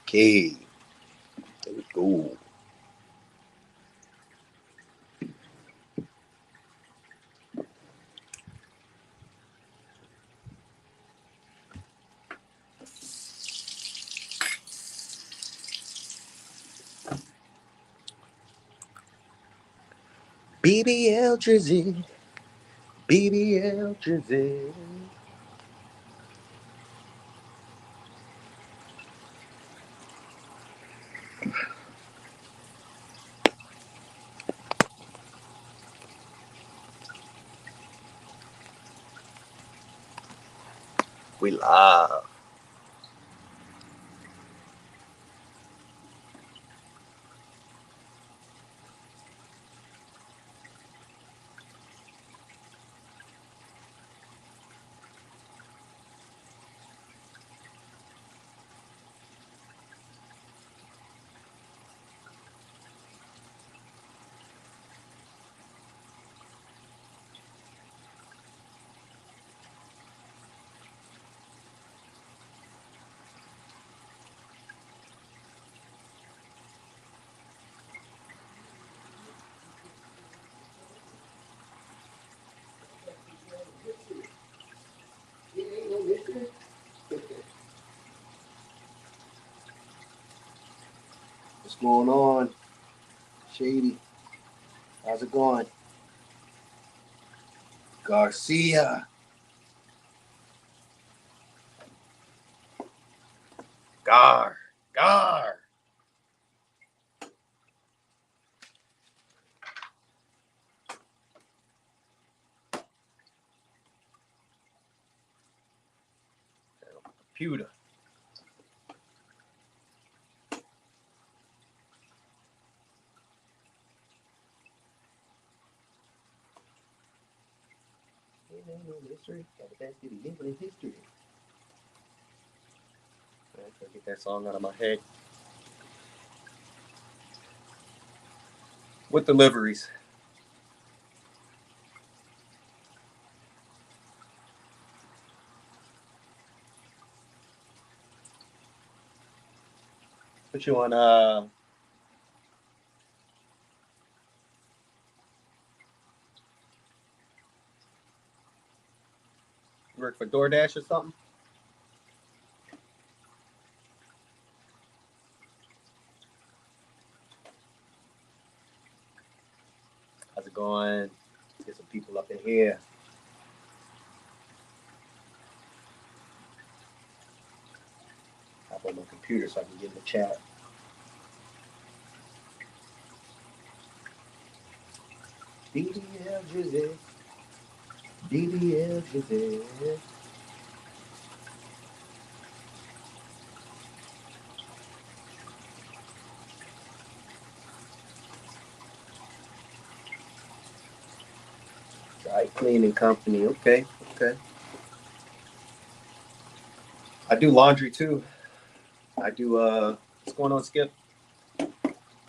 Okay, there we go. BBL Drizzy, BBL Drizzy. We live. What's going on, Shady? How's it going? Garcia. Gar. Gar. Computer. Ain't no mystery. Got the best in history. I gotta get that song out of my head. With deliveries. Put you on work for DoorDash or something? How's it going? Let's get some people up in here. Hop on my computer so I can get in the chat. DDL Drizzy. DDL Drizzy. Dry cleaning company. Okay, okay. I do laundry too. I do what's going on, Skip?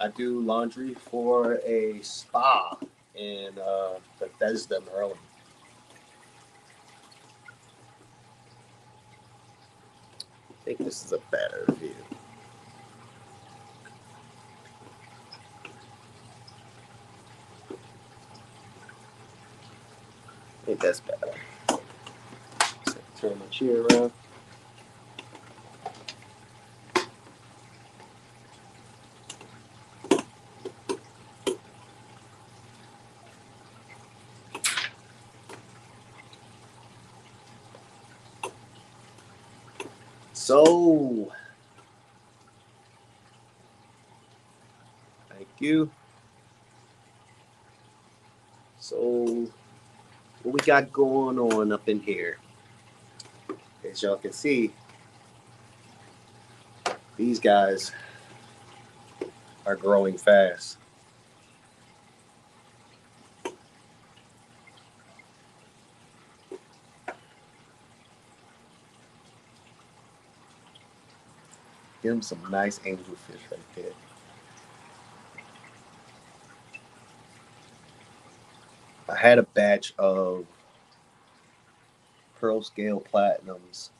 I do laundry for a spa in Bethesda, Maryland. I think this is a better view. I think that's better. So turn my chair around. So, thank you. So, what we got going on up in here? As y'all can see, these guys are growing fast. Give them some nice angelfish right there. I had a batch of pearl scale platinums,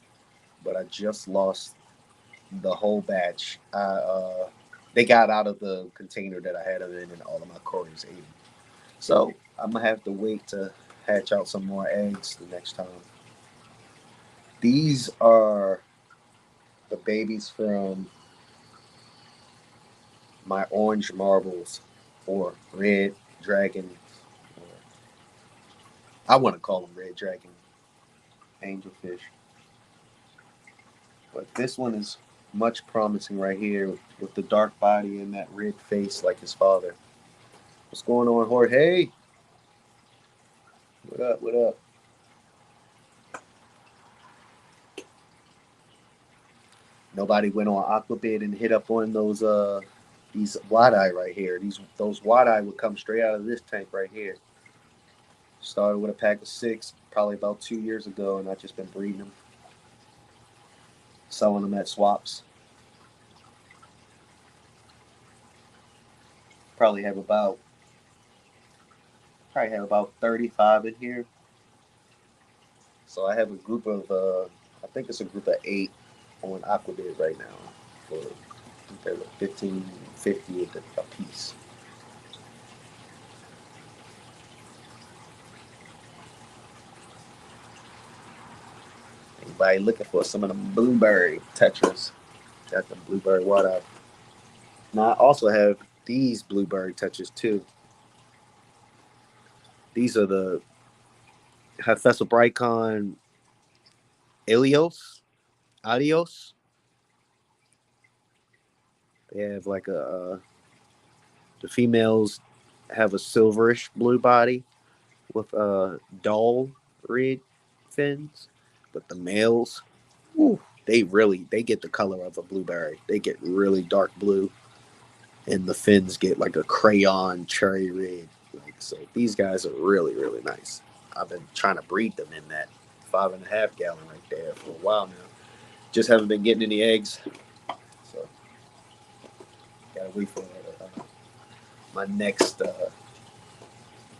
but I just lost the whole batch. They got out of the container that I had them in, and all of my Corys ate them. So I'm gonna have to wait to hatch out some more eggs the next time. These are the babies from my orange marbles or red dragon. Or I want to call them red dragon angelfish. But this one is much promising right here with the dark body and that red face like his father. What's going on, Jorge? What up? What up? Nobody went on Aquabid and hit up on these wide eye right here. Those wide eye would come straight out of this tank right here. Started with a pack of 6 probably about 2 years ago, and I've just been breeding them, selling them at swaps. Probably have about 35 in here. So I have a group of I think it's a group of 8 on Aquabid right now for they're like 15.50 a piece. Anybody looking for some of the blueberry tetras? Got the blueberry water. Now I also have these blueberry tetras too. These are the Hephaestus Ilios, Adios. They have like the females have a silverish blue body with dull red fins, but the males, whew, they get the color of a blueberry. They get really dark blue, and the fins get like a crayon cherry red. Like, so these guys are really nice. I've been trying to breed them in that 5.5 gallon right there for a while now. Just haven't been getting any eggs, so gotta wait for my next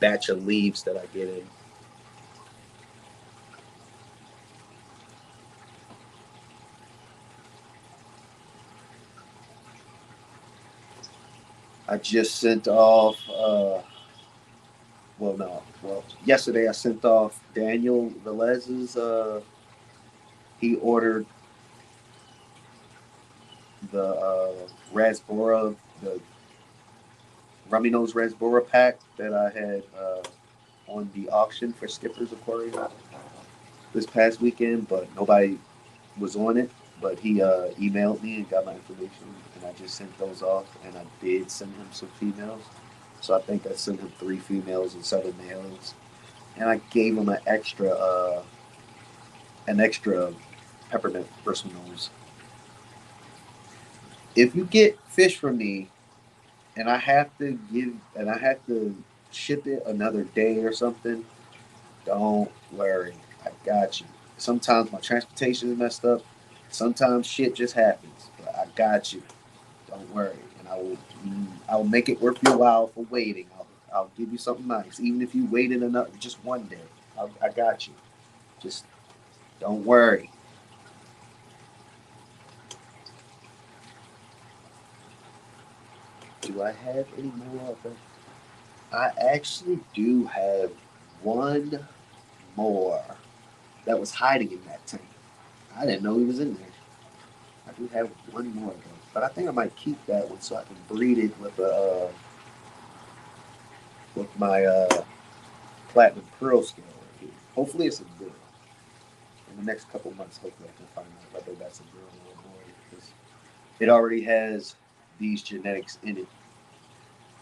batch of leaves that I get in. I just sent off. Well, no. Well, yesterday I sent off Daniel Velez's. He ordered the Rasbora, the Rummy Nose Rasbora pack that I had on the auction for Skipper's Aquarium this past weekend, but nobody was on it. But he emailed me and got my information, and I just sent those off. And I did send him some females, so I think I sent him 3 females and 7 males. And I gave him an extra peppermint bristle nose. If you get fish from me, and I have to ship it another day or something, don't worry, I got you. Sometimes my transportation is messed up. Sometimes shit just happens, but I got you. Don't worry, and I will make it worth your while for waiting. I'll give you something nice, even if you waited another just one day. I got you. Just don't worry. Do I have any more of them? I actually do have one more that was hiding in that tank. I didn't know he was in there. I do have one more though, but I think I might keep that one so I can breed it with my platinum pearl scale right here. Hopefully, it's a girl. In the next couple months, hopefully, I can find out whether that's a girl or a boy because it already has these genetics in it.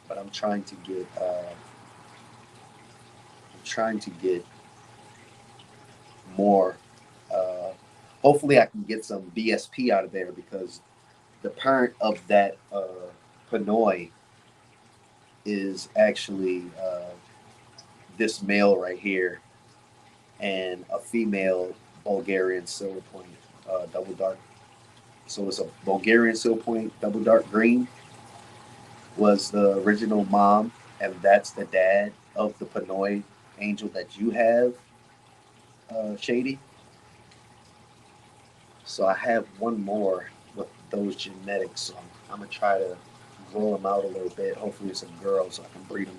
But I'm trying to get more. Uh, Hopefully, I can get some BSP out of there because the parent of that Pinoy is actually this male right here and a female Bulgarian silver point double dark. So it's a Bulgarian silver point double dark green was the original mom, and that's the dad of the Pinoy angel that you have, Shady. So I have one more with those genetics. So I'm gonna try to roll them out a little bit. Hopefully, it's a girl, so I can breed them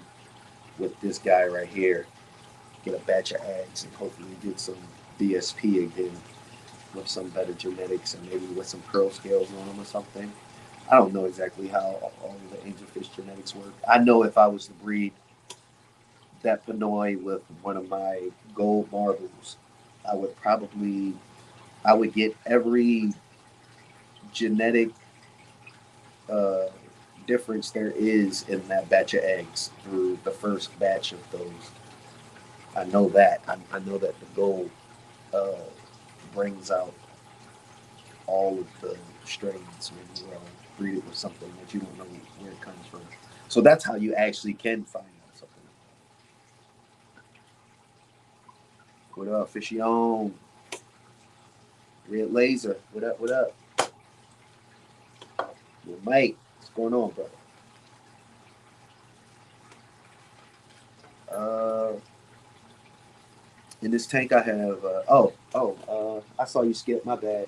with this guy right here. Get a batch of eggs and hopefully get some BSP again with some better genetics and maybe with some pearl scales on them or something. I don't know exactly how all of the angelfish genetics work. I know if I was to breed that Pinoy with one of my gold marbles, I would probably I would get every genetic uh, difference there is in that batch of eggs through the first batch of those. I know that. I know that the gold uh, brings out all of the strains when you breed it with something that you don't know where it comes from. So that's how you actually can find out something. What up, Fishy on? Red Laser. What up? What up? Well, mate, what's going on, brother? Uh, in this tank, I have. I saw you skip. My bad.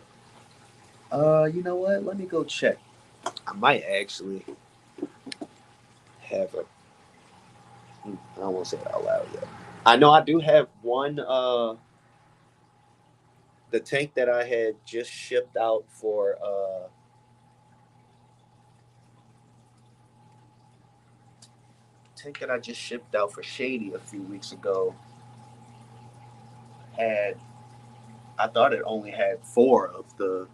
You know what? Let me go check. I might actually have a. I don't want to say it out loud yet. I know I do have one. The tank that I had just shipped out for. Tank that I just shipped out for Shady a few weeks ago had. I thought it only had four of the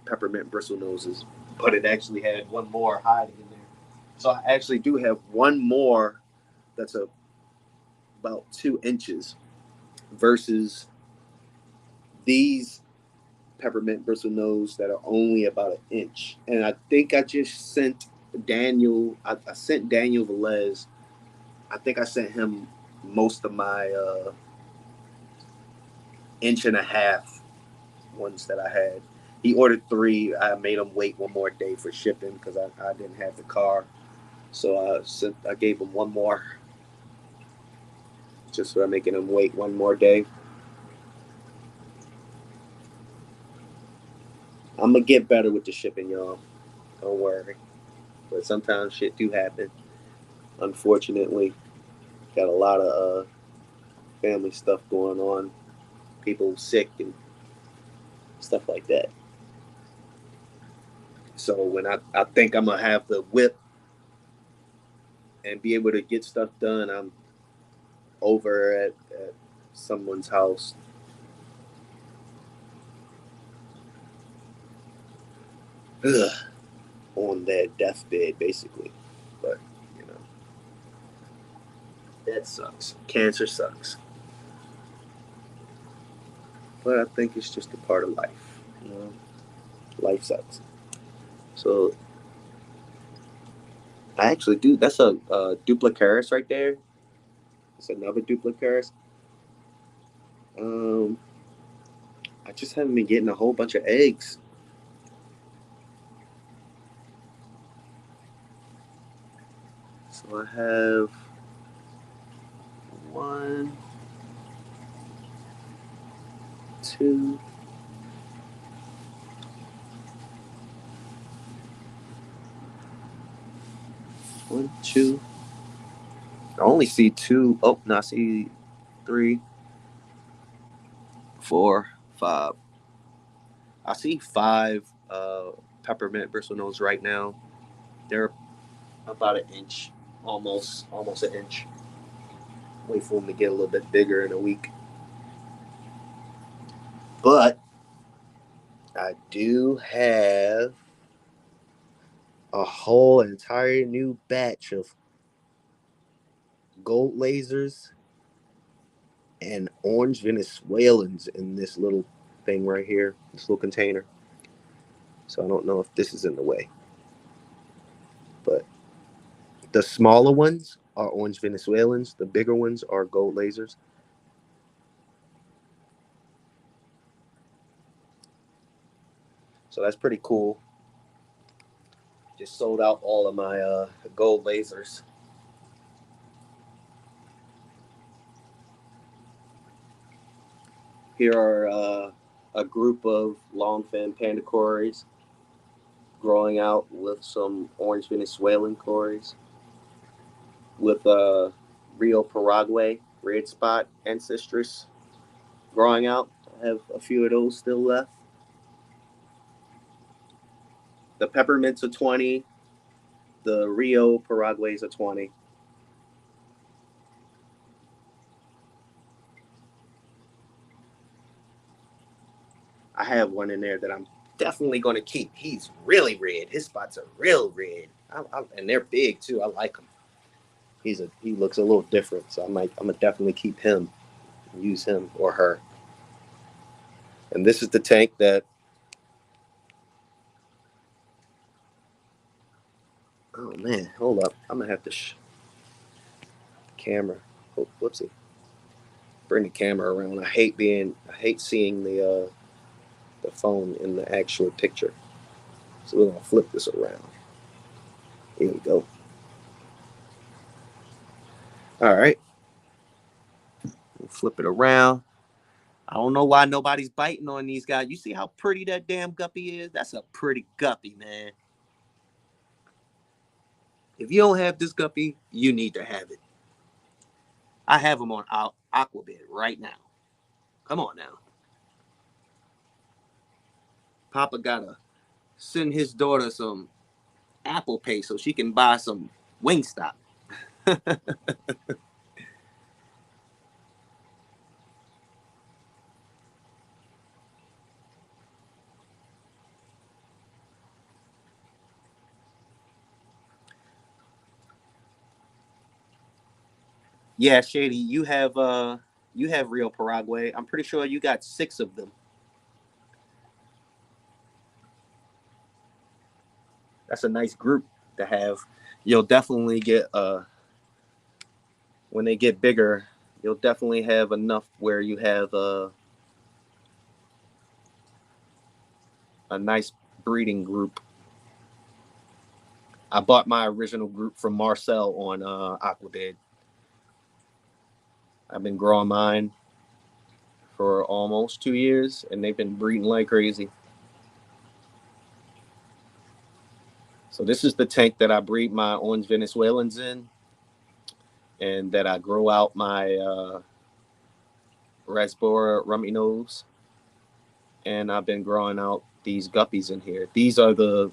peppermint bristle noses, but it actually had one more hiding in there. So I actually do have one more that's about 2 inches versus these peppermint bristle nose that are only about an inch. And I think I just sent Daniel. I sent Daniel Velez. I think I sent him most of my inch and a half ones that I had. He ordered three. I made him wait one more day for shipping because I didn't have the car. So I gave him one more just for making him wait one more day. I'm gonna get better with the shipping, y'all. Don't worry. But sometimes shit do happen. Unfortunately, got a lot of family stuff going on. People sick and stuff like that. So when I think I'm gonna have the whip and be able to get stuff done, I'm over at someone's house. Ugh, on their deathbed, basically. But you know, that sucks. Cancer sucks. But I think it's just a part of life. You know, life sucks. So I actually do. That's a duplicaris right there. It's another duplicaris. Um, I just haven't been getting a whole bunch of eggs. So I have one, two, one, two. I only see two. Oh, no, I see three, four, five. I see five peppermint bristlenose right now. They're about an inch, almost an inch. Wait for them to get a little bit bigger in a week. But I do have a whole entire new batch of gold lasers and orange Venezuelans in this little thing right here, this little container. So I don't know if this is in the way, but the smaller ones are orange Venezuelans. The bigger ones are gold lasers. So that's pretty cool. Just sold out all of my gold lasers. Here are a group of long fin pandacories. growing out with some orange Venezuelan cories, with Rio Paraguay red spot ancestress growing out. I have a few of those still left. The peppermints are 20. The Rio Paraguays are 20. I have one in there that I'm definitely going to keep. He's really red. His spots are real red, and they're big too. I like him. He looks a little different, so I'm gonna definitely keep him, use him or her. And this is the tank that. Oh man, hold up. I'm gonna have to camera. Oh, whoopsie. Bring the camera around. I hate seeing the phone in the actual picture. So we're gonna flip this around. Here we go. All right, we'll flip it around. I don't know why nobody's biting on these guys. You see how pretty that damn guppy is? That's a pretty guppy, man. If you don't have this guppy, you need to have it. I have him on Aquabid right now. Come on now. Papa gotta send his daughter some Apple Pay so she can buy some Wingstop. Yeah, Shady, you have Rio Paraguay. I'm pretty sure you got 6 of them. That's a nice group to have. You'll definitely get when they get bigger, you'll definitely have enough where you have a nice breeding group. I bought my original group from Marcel on Aquabid. I've been growing mine for almost 2 years, and they've been breeding like crazy. So this is the tank that I breed my orange Venezuelans in, and that I grow out my Rasbora rummy nose. And I've been growing out these guppies in here. These are the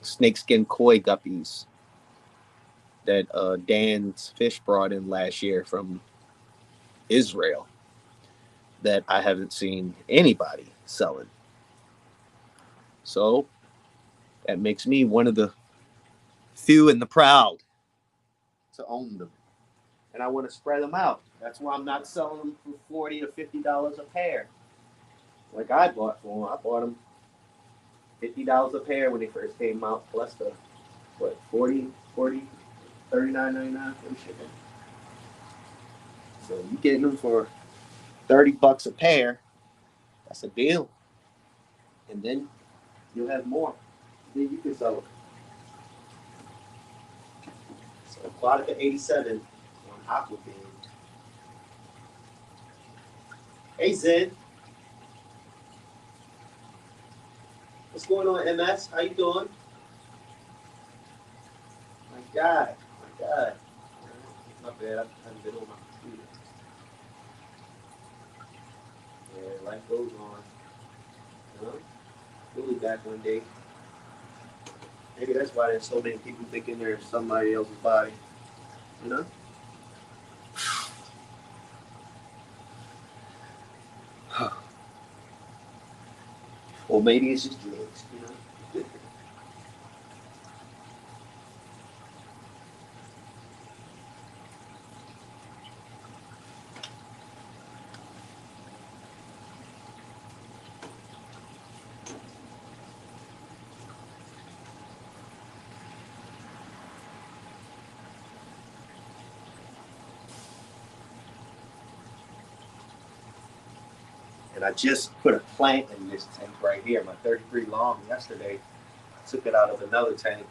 snakeskin koi guppies that Dan's Fish brought in last year from Israel that I haven't seen anybody selling. So that makes me one of the few and the proud to own them. And I want to spread them out. That's why I'm not selling them for $40 or $50 a pair. Like I bought for them. I bought them $50 a pair when they first came out, plus the what 40 $39.99 for shipping. So you getting them for $30 a pair. That's a deal. And then you'll have more. Then you can sell them. So Aquatica 87 on Aquafin. Hey Zen, what's going on, MS? How you doing? My God, my God. My bad, I haven't been on my computer. Yeah, life goes on. You know? We'll be back one day. Maybe that's why there's so many people thinking they're somebody else's body. You know? Or maybe it's just drugs, you know? And I just put a plant in this tank right here, my 33 long yesterday. I took it out of another tank,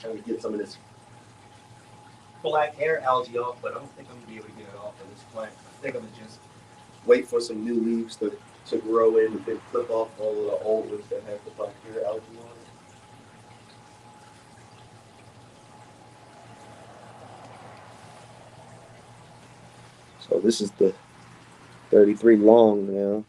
trying to get some of this black hair algae off, but I don't think I'm gonna be able to get it off of this plant. I think I'm gonna just wait for some new leaves to to grow in and flip off all of the old ones that have the black hair algae on it. So this is the 33 long now.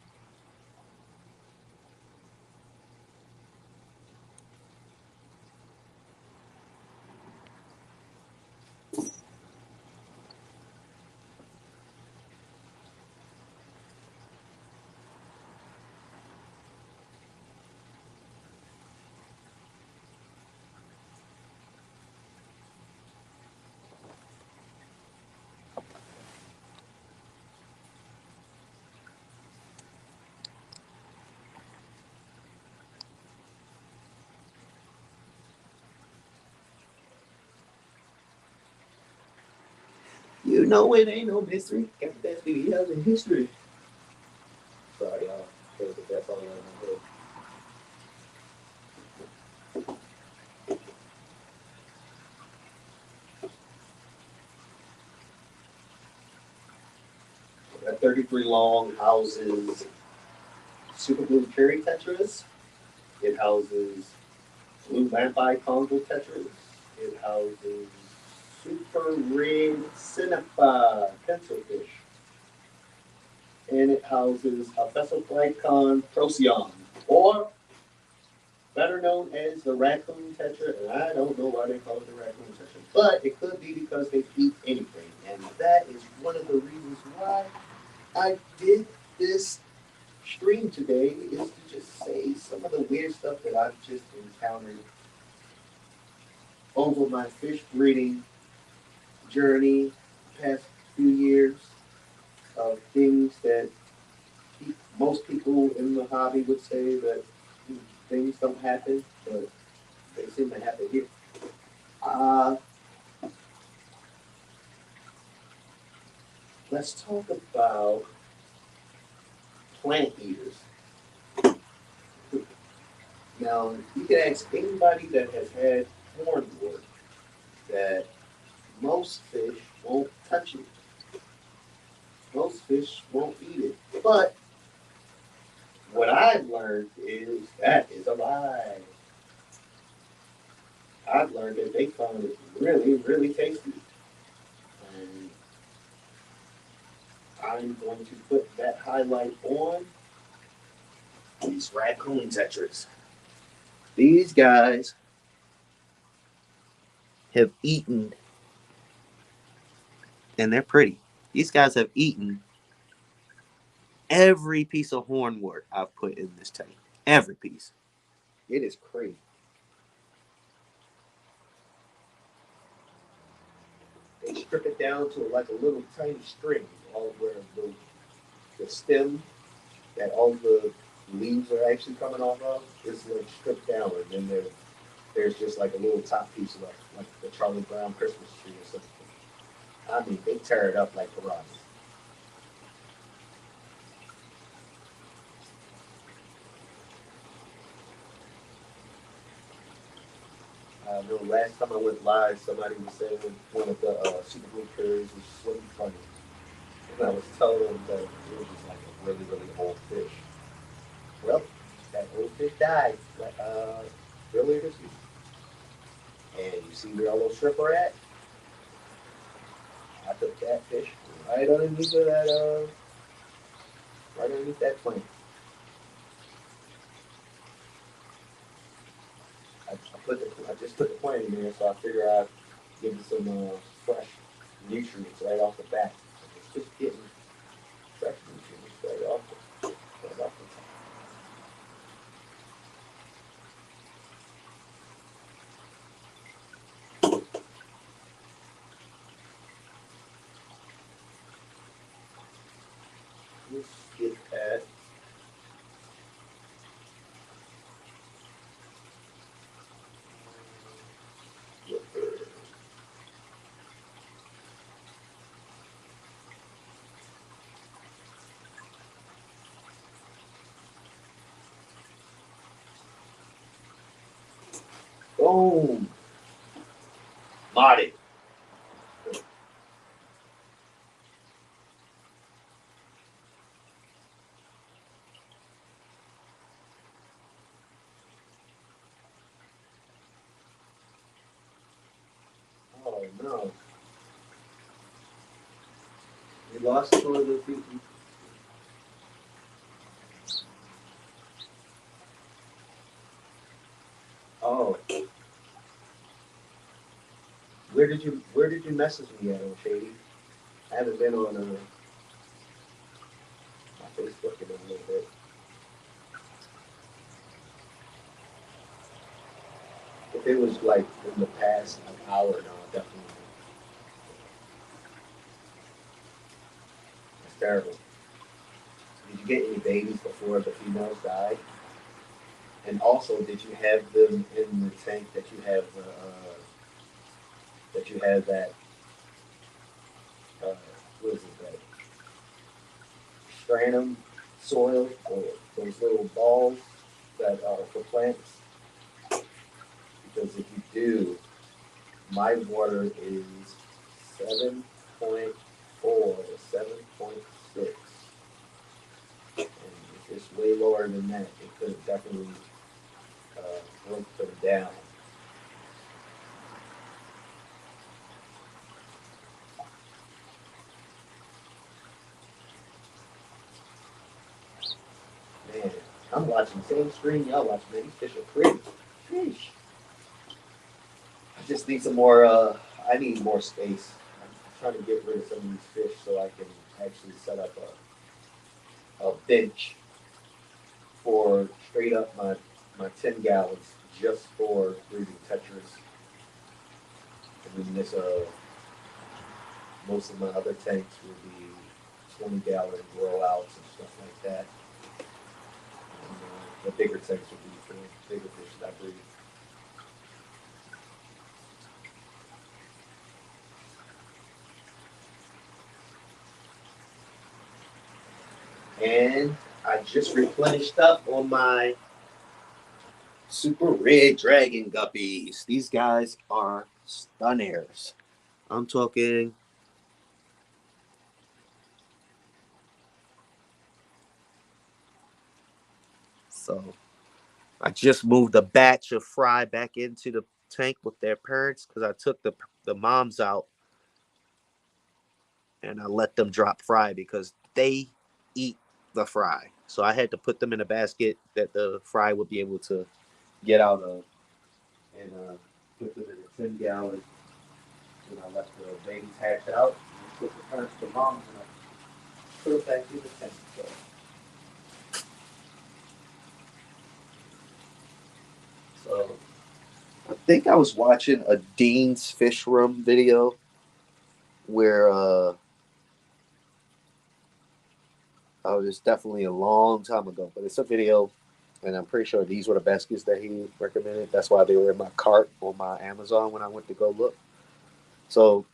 You know it ain't no mystery. Got the best BBLs in history. Sorry, y'all. That's all I know. That 33 long houses super blue cherry tetras. It houses blue vampire Congo tetras. It houses super red cinnabar pencil fish. And it houses a Thessophycon procyon, or better known as the raccoon tetra. And I don't know why they call it the raccoon tetra, but it could be because they eat anything. And that is one of the reasons why I did this stream today, is to just say some of the weird stuff that I've just encountered over my fish breeding journey past few years, of things that most people in the hobby would say that things don't happen, but they seem to happen here. Uh, let's talk about plant eaters. Now, you can ask anybody that has had hornwort that most fish won't touch it. Most fish won't eat it. But what I've learned is that is a lie. I've learned that they found it really, really tasty. And I'm going to put that highlight on these raccoon tetras. These guys have eaten, and they're pretty. These guys have eaten every piece of hornwort I've put in this tank. Every piece. It is crazy. They strip it down to like a little tiny string, all where the stem that all the leaves are actually coming off of is like stripped down, and then there's just like a little top piece left, like the Charlie Brown Christmas tree or something. I mean, they tear it up like piranhas. I know last time I went live, somebody was saying one of the Super Bowl carriers was swimming funny. And I was telling them that it was just like a really, really old fish. Well, that old fish died earlier this week. And you see where all those shrimp are at? I took that fish right underneath of that, right underneath that plant. I just put the plant in there, so I figure I'd give it some fresh nutrients right off the bat. It's just getting fresh nutrients right off the top. Let's get that. Boom. Marty. No, we lost two of the people. Oh, where did you message me at, on Shady? I haven't been on my Facebook in a little bit. If it was like in the past like hour, no, definitely. It's terrible. Did you get any babies before the females died? And also, did you have them in the tank that uh, what is it, that sternum soil, or those little balls that are for plants? Because if you do, my water is 7.4 to 7.6. And if it's way lower than that, it could have definitely broke them down. Man, I'm watching the same screen y'all watching. Man, these fish are pretty. Sheesh. I just need some more. I need more space. I'm trying to get rid of some of these fish so I can actually set up a bench for straight up my 10 gallons just for breeding tetras. And then this most of my other tanks will be 20-gallon grow outs and stuff like that. And, the bigger tanks will be for bigger fish that I breed. And I just replenished up on my super red dragon guppies. These guys are stunners. I'm talking. So I just moved a batch of fry back into the tank with their parents because I took the moms out and I let them drop fry because they eat the fry. So I had to put them in a basket that the fry would be able to get out of, and put them in a 10 gallon. And I let the babies hatch out and put the parents, the moms, and I put them back in the tank. So I think I was watching a Dean's Fish Room video where oh, it's definitely a long time ago, but it's a video, and I'm pretty sure these were the baskets that he recommended. That's why they were in my cart on my Amazon when I went to go look. So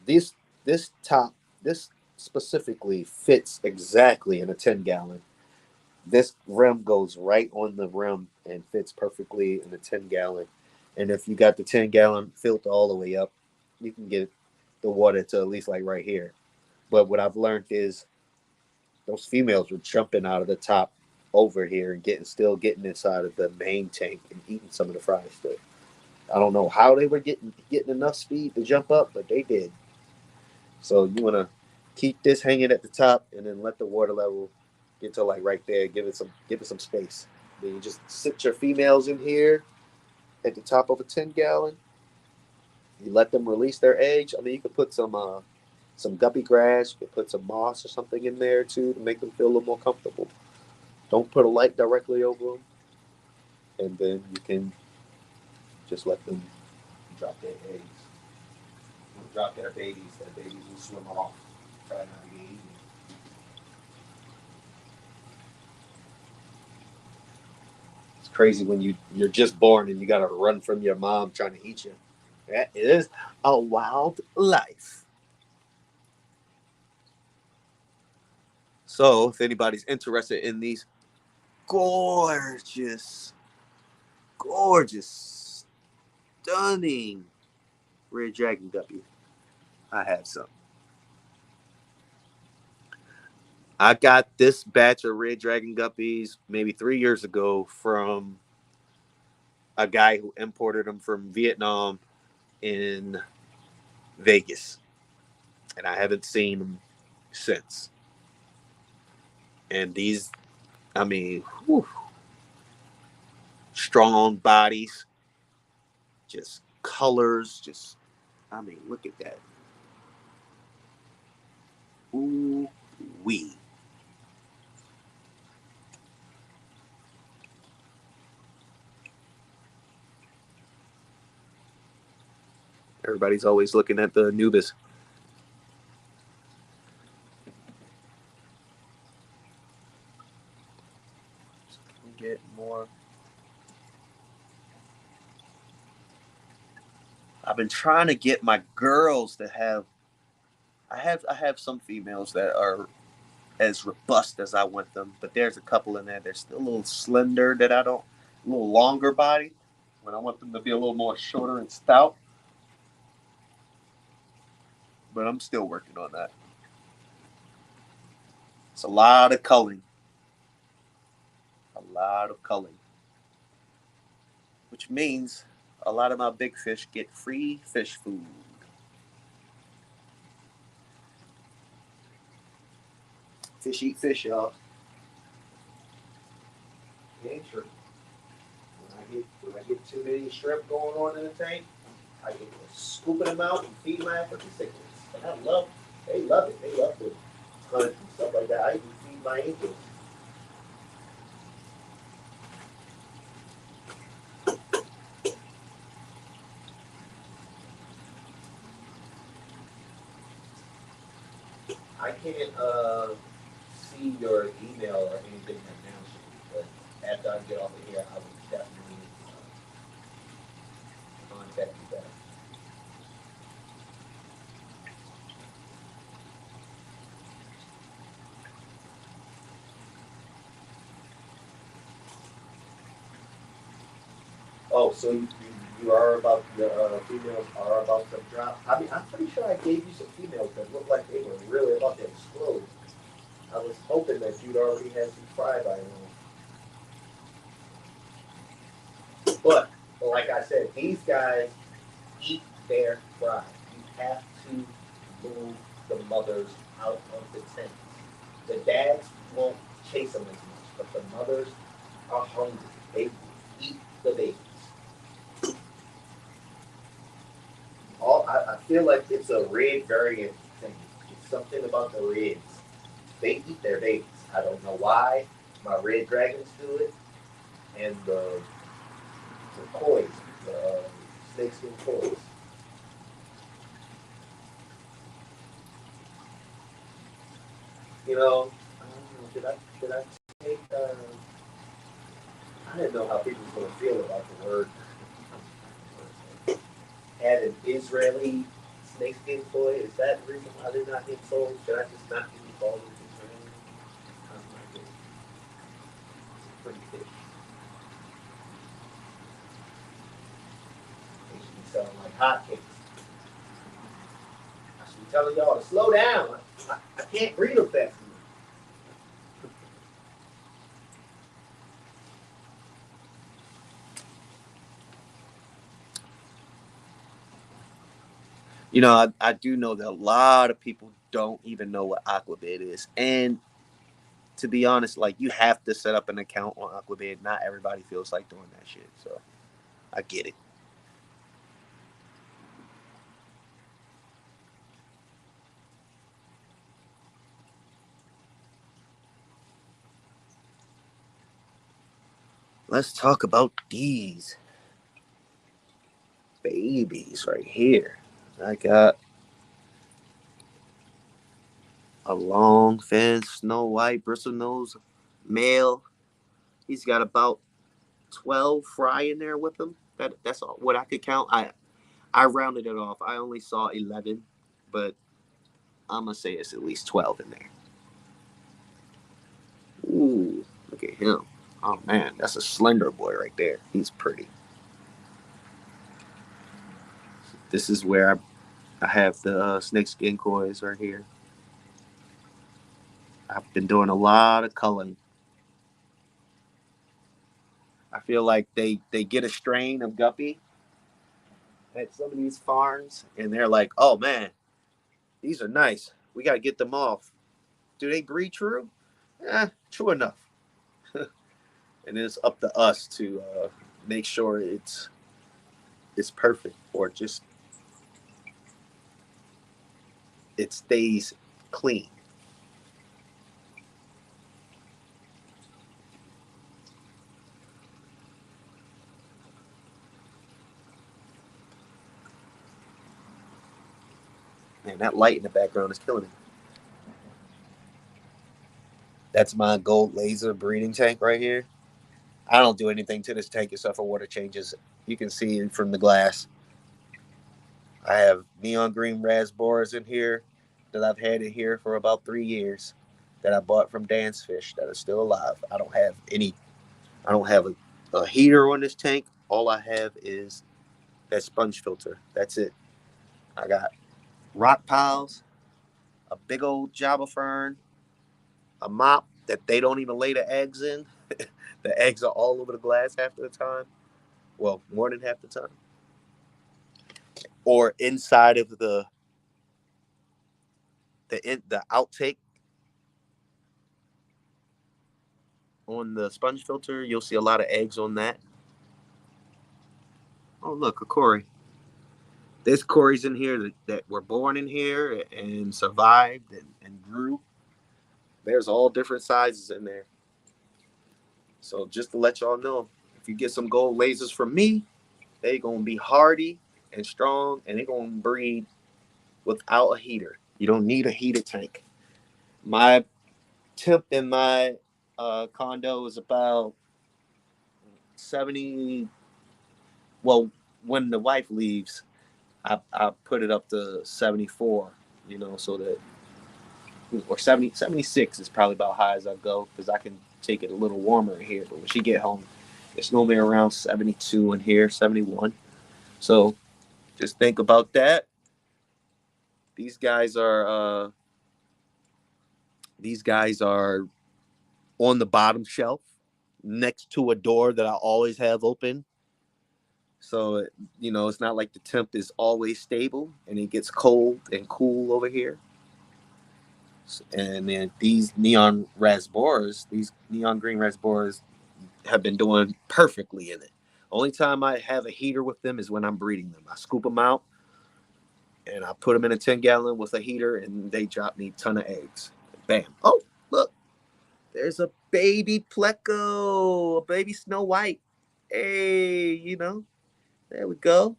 these this top this specifically fits exactly in a 10 gallon. This rim goes right on the rim and fits perfectly in a 10 gallon. And if you got the 10 gallon filled all the way up, you can get the water to at least like right here. But what I've learned is those females were jumping out of the top over here and getting inside of the main tank and eating some of the fries still. I don't know how they were getting enough speed to jump up, but they did. So you want to keep this hanging at the top and then let the water level get to like right there. Give it some space. Then you just sit your females in here at the top of a 10 gallon. You let them release their eggs. I mean, you could put some guppy grass. You could put some moss or something in there too to make them feel a little more comfortable. Don't put a light directly over them, and then you can just let them drop their eggs. Drop their babies. Their babies will swim off. Try not to get eaten. It's crazy when you're just born and you gotta run from your mom trying to eat you. That is a wild life. So, if anybody's interested in these gorgeous, gorgeous, stunning red dragon guppy, I have some. I got this batch of red dragon guppies maybe 3 years ago from a guy who imported them from Vietnam. in Vegas, and I haven't seen them since. And these, I mean, whew, strong bodies, just colors, just, I mean, look at that. Ooh, wee. Everybody's always looking at the Anubis. Get more. I've been trying to get my girls to have. I have some females that are as robust as I want them, but there's a couple in there. They're still a little slender that I don't. A little longer body. When I want them to be a little more shorter and stout. But I'm still working on that. It's a lot of culling. A lot of culling. Which means a lot of my big fish get free fish food. Fish eat fish, y'all. It ain't true. When I get too many shrimp going on in the tank, I get scooping them out and feeding my African cichlids. And they love it. They love to hunt and stuff like that. I even feed my angels. I can't see your email or anything right now, but after I get off of here, I will definitely contact you back. Oh, so you are about the females are about to drop. I mean, I'm pretty sure I gave you some females that looked like they were really about to explode. I was hoping that you'd already had some fry by now. But like I said, these guys eat their fry. You have to move the mothers out of the tent. The dads won't chase them as much, but the mothers are hungry. They eat the babies. I feel like it's a red variant thing. It's something about the reds. They eat their babies. I don't know why. My red dragons do it, and the coys, the snakeskin coys. I don't know. Did I take? I didn't know how people were going to feel about the word. Had an Israeli snakeskin toy. Is that the reason why they're not getting sold? Should I just not give you called Israeli? I'm not good. It's a pretty fish. They should be selling like hotcakes. I should be telling y'all to slow down. I can't breathe them fast enough. I do know that a lot of people don't even know what Aquabid is. And to be honest, like you have to set up an account on Aquabid. Not everybody feels like doing that shit. So I get it. Let's talk about these babies right here. I got a long fin, snow white, bristle nose male. He's got about 12 fry in there with him. That's all, what I could count. I rounded it off. I only saw 11, but I'm gonna say it's at least 12 in there. Ooh, look at him. Oh man, that's a slender boy right there. He's pretty. This is where I have the snakeskin coys right here. I've been doing a lot of culling. I feel like they get a strain of guppy, at some of these farms, and they're like, "Oh man, these are nice. We got to get them off. Do they breed true? True enough." And it's up to us to make sure it's perfect, or just it stays clean. Man, that light in the background is killing me. That's my gold laser breeding tank right here. I don't do anything to this tank except for water changes. You can see from the glass. I have neon green raspberries in here that I've had in here for about 3 years that I bought from Dan's Fish that are still alive. I don't have any. I don't have a heater on this tank. All I have is that sponge filter. That's it. I got rock piles, a big old java fern, a mop that they don't even lay the eggs in. The eggs are all over the glass half of the time. Well, more than half the time. Or inside of the outtake on the sponge filter, you'll see a lot of eggs on that. Oh, look, a Cory. There's Corys in here that were born in here and survived and grew. There's all different sizes in there. So just to let y'all know, if you get some gold lasers from me, they're going to be hardy and strong, and they're going to breed without a heater. You don't need a heated tank. My temp in my condo is about 70. Well, when the wife leaves, I put it up to 74, so that, or 70, 76 is probably about high as I go, because I can take it a little warmer in here. But when she get home, it's normally around 72 in here, 71. So just think about that. These guys are on the bottom shelf next to a door that I always have open. So, it's not like the temp is always stable and it gets cold and cool over here. And then these neon green raspberries have been doing perfectly in it. Only time I have a heater with them is when I'm breeding them. I scoop them out and I put them in a 10-gallon with a heater, and they drop me a ton of eggs. Bam. Oh, look. There's a baby pleco, a baby Snow White. Hey, there we go.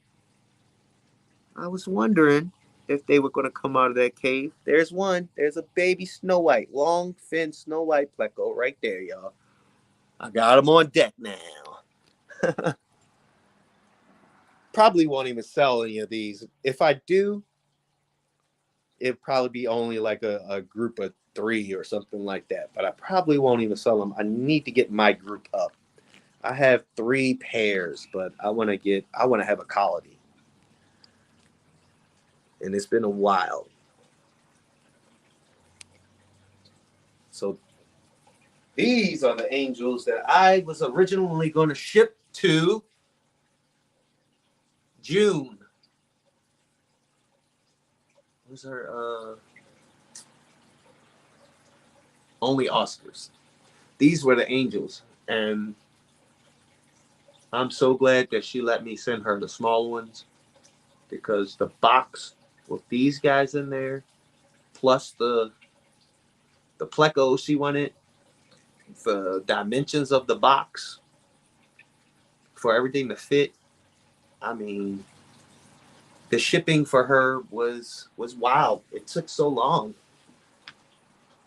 I was wondering if they were going to come out of that cave. There's one. There's a baby Snow White, long fin Snow White pleco right there, y'all. I got him on deck now. Probably won't even sell any of these. If I do, it'd probably be only like a group of 3 or something like that. But I probably won't even sell them. I need to get my group up. I have 3 pairs, but I want to have a colony. And it's been a while. So these are the angels that I was originally going to ship to June. Those are only Oscars. These were the angels. And I'm so glad that she let me send her the small ones, because the box with these guys in there, plus the pleco she wanted, the dimensions of the box for everything to fit. I mean, the shipping for her was wild. It took so long.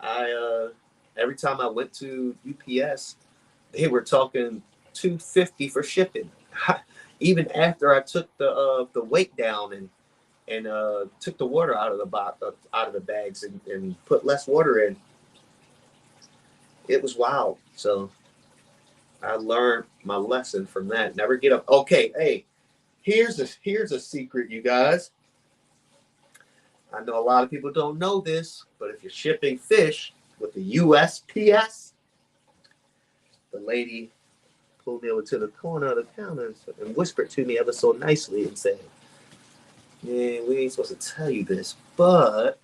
I every time I went to UPS, they were talking $250 for shipping. Even after I took the weight down and took the water out of the box, out of the bags, and put less water in, it was wild. So I learned my lesson from that. Never get up. Okay, hey, here's a secret, you guys. I know a lot of people don't know this, but if you're shipping fish with the USPS, the lady pulled me over to the corner of the counter and whispered to me ever so nicely and said, Yeah, we ain't supposed to tell you this, but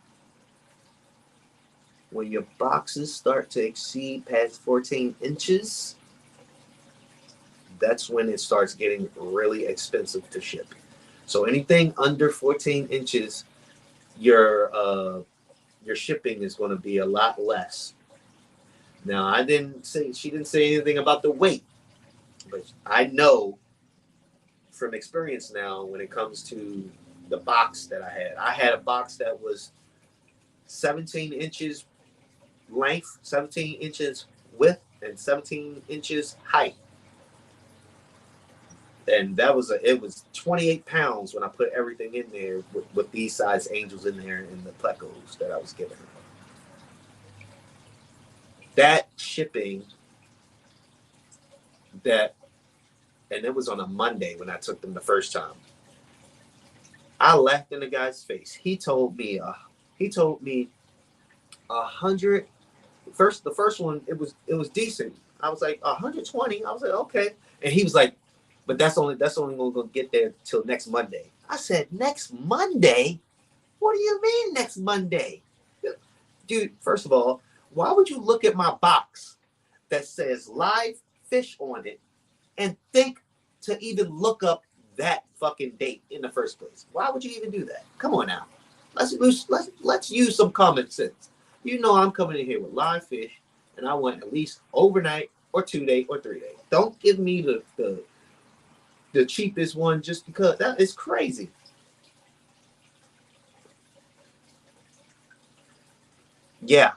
when your boxes start to exceed past 14 inches, that's when it starts getting really expensive to ship. So anything under 14 inches, your uh, your shipping is going to be a lot less. Now, she didn't say anything about the weight, but I know from experience now when it comes to the box that I had a box that was 17 inches length, 17 inches width, and 17 inches height. And it was 28 pounds when I put everything in there with these size angels in there and the plecos that I was given her. That shipping, that and it was on a Monday when I took them the first time. I laughed in the guy's face. He told me 100. First, the first one it was decent. I was like 120. I was like okay, and he was like, but that's only gonna get there till next Monday. I said next Monday. What do you mean next Monday? Dude, first of all, why would you look at my box that says live fish on it and think to even look up that fucking date in the first place? Why would you even do that? Come on now. Let's use some common sense. You know I'm coming in here with live fish and I want at least overnight or 2 day or 3 day. Don't give me the cheapest one just because that is crazy. Yeah,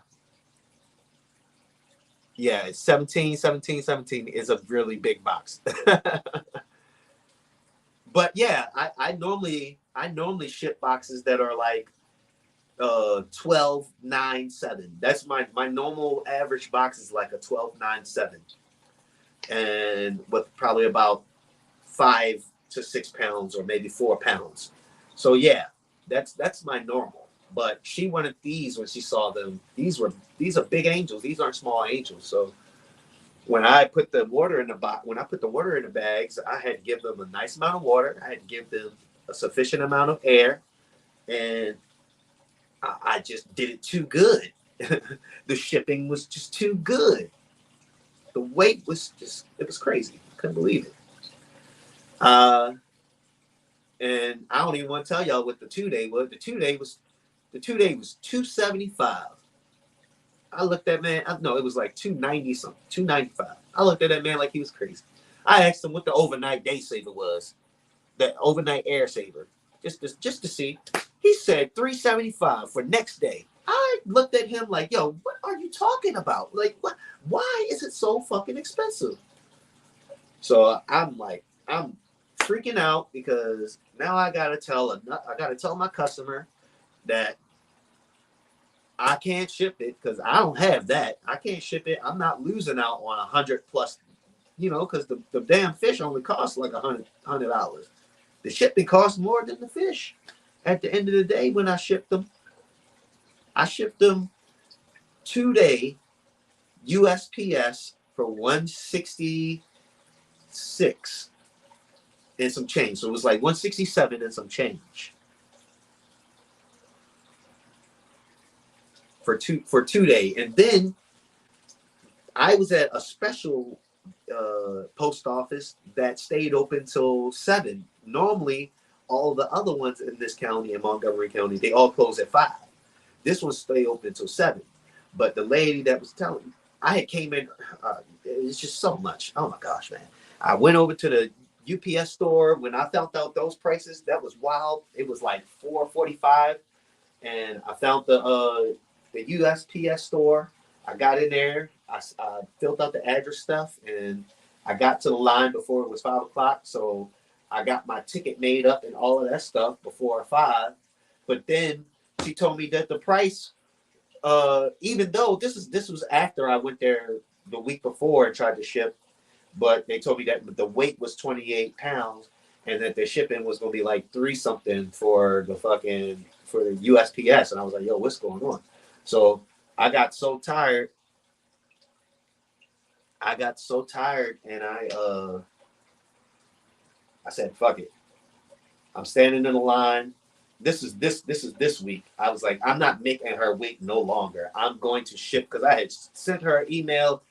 yeah, it's 17, 17, 17 is a really big box. But yeah, I normally ship boxes that are like 12 9 7. That's my normal average box is like a 12 9 7, and with probably about 5 to 6 pounds or maybe 4 pounds. So yeah, that's my normal. But she wanted these when she saw them. These are big angels. These aren't small angels. So when I put the water in the box, when I put the water in the bags, I had to give them a nice amount of water. I had to give them a sufficient amount of air, and I just did it too good. The shipping was just too good. The weight was just it was crazy. Couldn't believe it. Uh, and I don't even want to tell y'all what the 2 day was. The 2 day was 275. I looked at man. No, it was like 290 something, 295. I looked at that man like he was crazy. I asked him what the overnight day saver was, that overnight air saver, just to see. He said 375 for next day. I looked at him like, yo, what are you talking about? Like, what? Why is it so fucking expensive? So I'm freaking out because now I gotta tell my customer that I can't ship it because I don't have that. I can't ship it. I'm not losing out on 100 plus, because the damn fish only costs like $100. The shipping costs more than the fish. At the end of the day, when I shipped them 2 day USPS for 166 and some change. So it was like 167 and some change for 2 day. And then I was at a special post office that stayed open till 7. Normally, all the other ones in this county, in Montgomery County, they all close at 5. This one stayed open till 7. But the lady that was telling me, I had came in, it's just so much. Oh my gosh, man. I went over to the UPS store. When I found out those prices, that was wild. It was like 445, and I found the USPS store. I got in there. I filled out the address stuff, and I got to the line before it was 5 o'clock. So I got my ticket made up and all of that stuff before 5. But then she told me that the price, even though this was after I went there the week before and tried to ship, but they told me that the weight was 28 pounds and that the shipping was going to be like 3 something for the USPS. And I was like, yo, what's going on? So I got so tired. And I said, fuck it. I'm standing in the line. this week. I was like, I'm not making her wait no longer. I'm going to ship because I had sent her an email,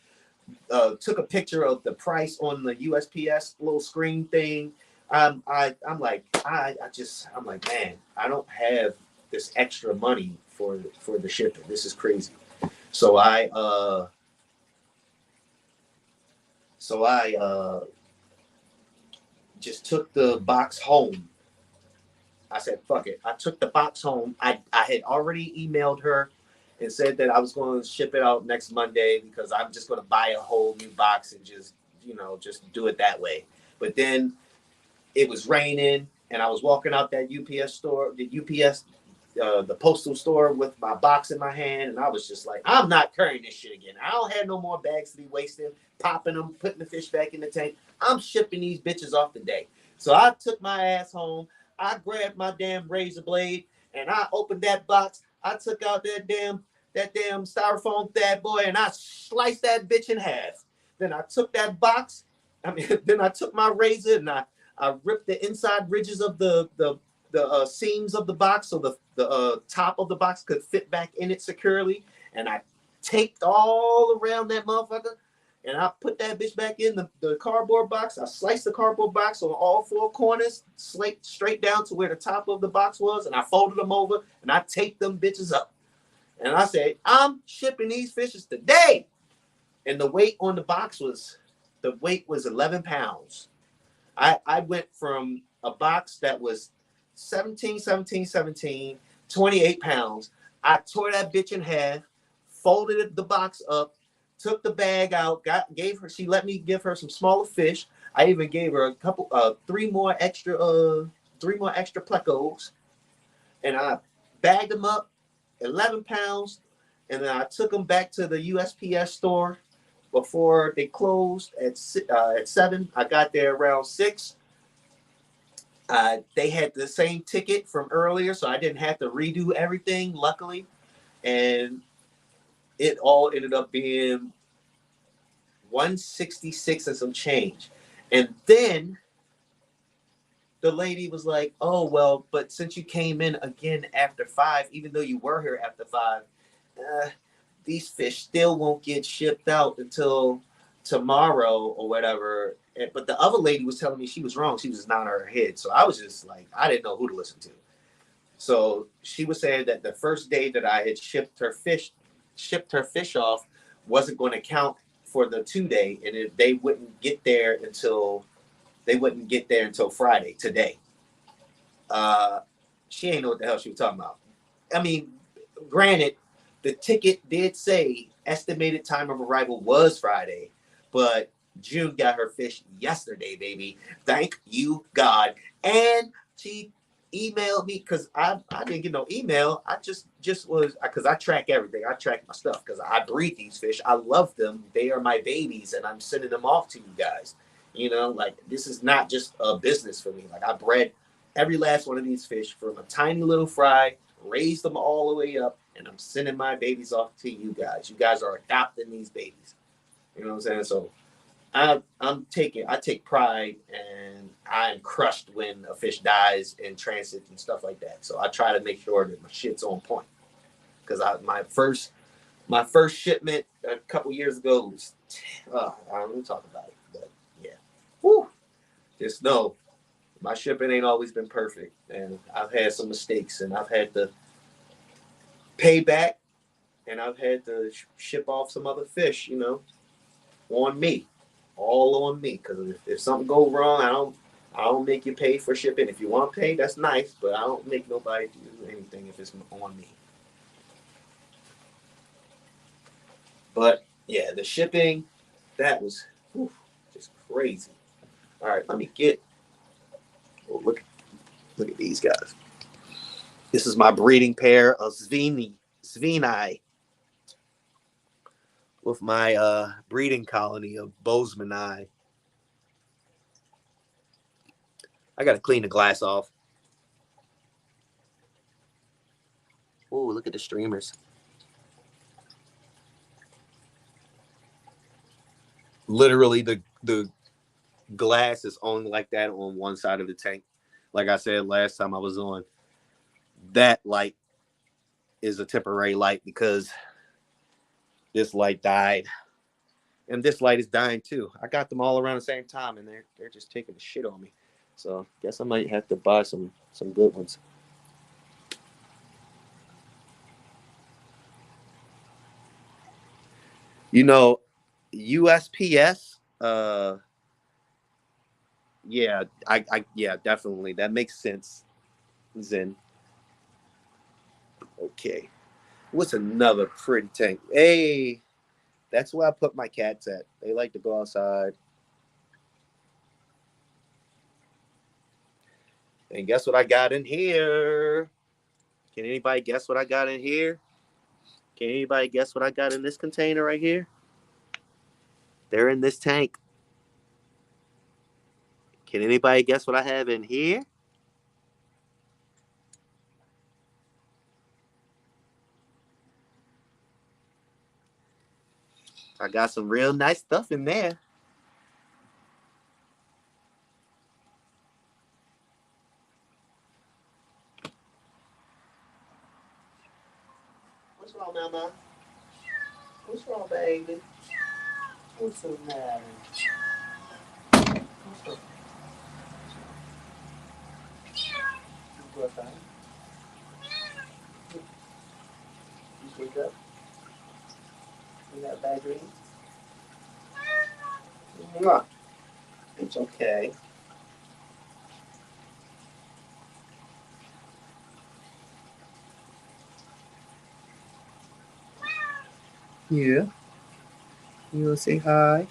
took a picture of the price on the USPS little screen thing. I'm like, man, I don't have this extra money for the shipping. This is crazy. So I just took the box home. I said, fuck it. I took the box home. I had already emailed her and said that I was going to ship it out next Monday because I'm just going to buy a whole new box and just do it that way. But then it was raining and I was walking out that UPS store, the postal store with my box in my hand. And I was just like, I'm not carrying this shit again. I don't have no more bags to be wasting, popping them, putting the fish back in the tank. I'm shipping these bitches off today. So I took my ass home. I grabbed my damn razor blade and I opened that box. I took out that damn styrofoam bad boy and I sliced that bitch in half. Then I took that box. Then I took my razor and I ripped the inside ridges of the seams of the box so the top of the box could fit back in it securely. And I taped all around that motherfucker. And I put that bitch back in the cardboard box. I sliced the cardboard box on all four corners, straight down to where the top of the box was. And I folded them over and I taped them bitches up. And I said, I'm shipping these fishes today. And the weight on the box was 11 pounds. I went from a box that was 28 pounds. I tore that bitch in half, folded the box up, took the bag out, she let me give her some smaller fish. I even gave her a couple, three more extra plecos, and I bagged them up, 11 pounds, and then I took them back to the USPS store before they closed at 7. I got there around 6. They had the same ticket from earlier, so I didn't have to redo everything, luckily. And it all ended up being $166 and some change. And then the lady was like, oh, well, but since you came in again after 5, even though you were here after 5, these fish still won't get shipped out until tomorrow or whatever. But the other lady was telling me she was wrong. She was nodding her head. So I was just like, I didn't know who to listen to. So she was saying that the first day that I had shipped her fish off wasn't going to count for the 2-day, and they wouldn't get there until Friday, today. She ain't know what the hell she was talking about. I mean, granted, the ticket did say estimated time of arrival was Friday, but June got her fish yesterday, baby. Thank you, God. And she emailed me because I didn't get no email. I just was, because I track everything. I track my stuff because I breed these fish. I love them. They are my babies, and I'm sending them off to you guys. Like, this is not just a business for me. Like, I bred every last one of these fish from a tiny little fry, raised them all the way up, and I'm sending my babies off to you guys. You guys are adopting these babies. You know what I'm saying? So I take pride, and I'm crushed when a fish dies in transit and stuff like that. So I try to make sure that my shit's on point. Because my first shipment a couple years ago was, I don't even talk about it, but yeah. Whew. Just know my shipping ain't always been perfect, and I've had some mistakes, and I've had to pay back, and I've had to ship off some other fish, on me, all on me. Because if something goes wrong, I don't make you pay for shipping. If you want to pay, that's nice, but I don't make nobody do anything if it's on me. But yeah, the shipping, that was just crazy. All right, let me get. Oh, look at these guys. This is my breeding pair of Svini with my breeding colony of Bozemanii. I got to clean the glass off. Oh, look at the streamers. Literally, the glass is only like that on one side of the tank. Like I said last time I was on, that light is a temporary light because this light died. And this light is dying too. I got them all around the same time, and they're just taking the shit on me. So guess I might have to buy some good ones. You know, USPS. Yeah, yeah, definitely that makes sense. Zen. Okay. What's another pretty tank? Hey, that's where I put my cats at. They like to go outside. And guess what I got in here? Can anybody guess what I got in here? Can anybody guess what I got in this container right here? They're in this tank. Can anybody guess what I have in here? I got some real nice stuff in there. What's wrong, Mama? What's wrong, baby? What's the matter? What's the... You go outside? You wake up? You got a bad dream? Mwah. It's okay. Yeah. You wanna say hi?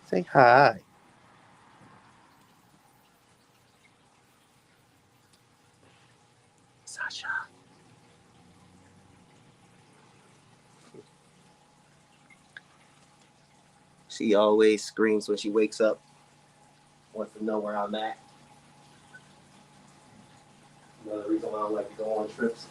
Say hi. Sasha. She always screams when she wakes up. Wants to know where I'm at. Another reason why I don't like to go on trips.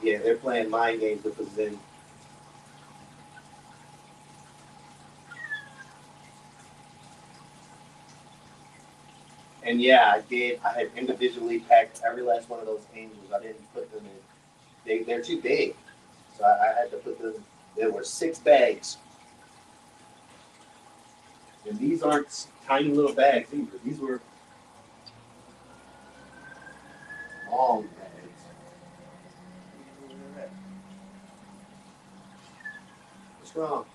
Yeah, they're playing mind games with us then. And yeah, I did. I had individually packed every last one of those angels. I didn't put them in. They're too big, so I had to put them. There were 6 bags, and these aren't tiny little bags either. These were long bags. What's wrong?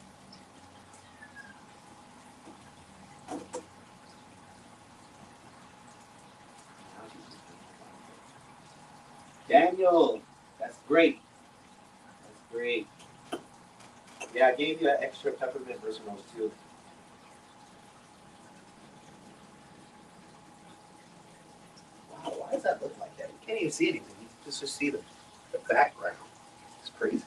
Daniel, that's great. That's great. Yeah, I gave you an extra peppermint version of those too. Wow, why does that look like that? You can't even see anything. You just see the background. It's crazy.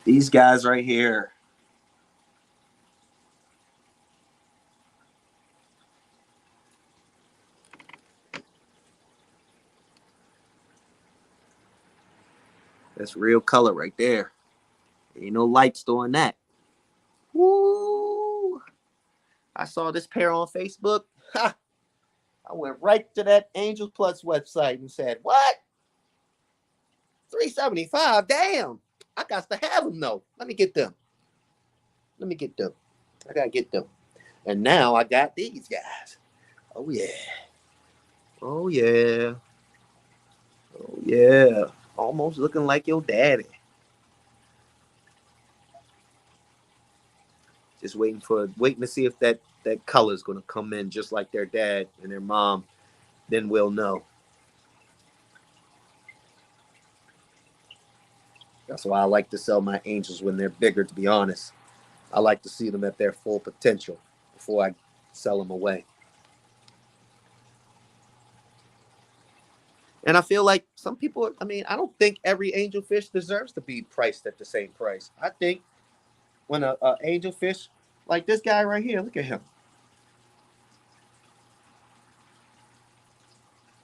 These guys right here. That's real color right there. Ain't no lights doing that. Woo! I saw this pair on Facebook. Ha! I went right to that Angel Plus website and said, "What? 375? Damn! I got to have them though. Let me get them. Let me get them. I gotta get them." And now I got these guys. Oh yeah. Oh yeah. Oh yeah. Almost looking like your daddy. Just waiting to see if that color is gonna come in just like their dad and their mom. Then we'll know. That's why I like to sell my angels when they're bigger. To be honest, I like to see them at their full potential before I sell them away. And I feel like some people. I mean, I don't think every angelfish deserves to be priced at the same price. I think when a angelfish like this guy right here, look at him.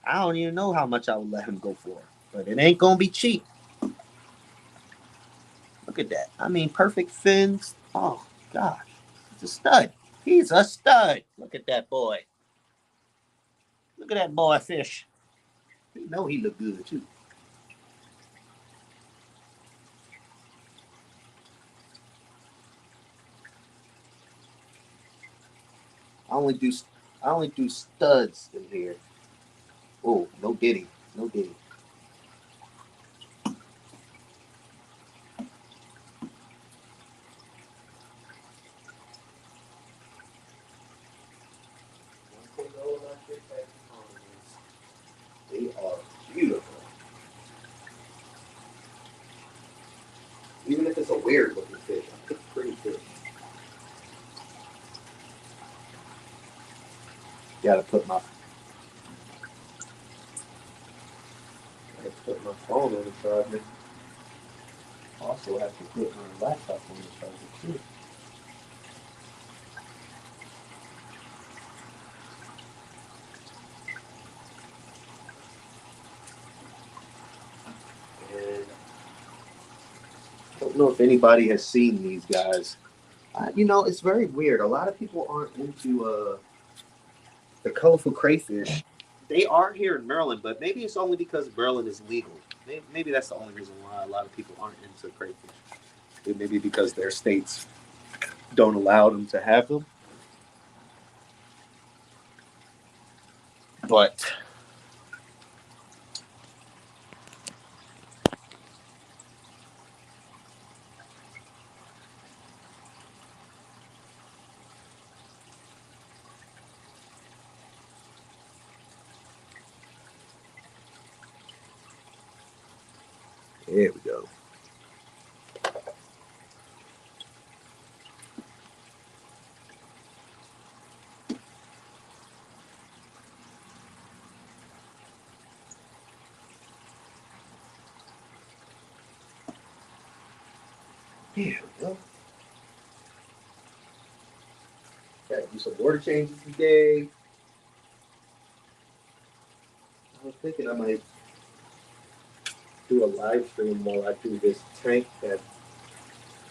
I don't even know how much I would let him go for, but it ain't gonna be cheap. Look at that. I mean, perfect fins. Oh gosh, he's a stud. He's a stud. Look at that boy. Look at that boy fish. You know he look good too. I only do I only do studs in here. Oh, no diddy, no diddy. They are beautiful. Even if it's a weird looking fish, it's pretty fish. Gotta put my phone on the charger. Also have to put my laptop on the charger too. And I don't know if anybody has seen these guys. It's very weird. A lot of people aren't into the colorful crayfish. They are here in Maryland, but maybe it's only because Maryland is legal. Maybe that's the only reason why a lot of people aren't into crayfish. Maybe because their states don't allow them to have them. But there we go. There we go. Gotta do some water changes today. I was thinking I might do a live stream while I do this tank that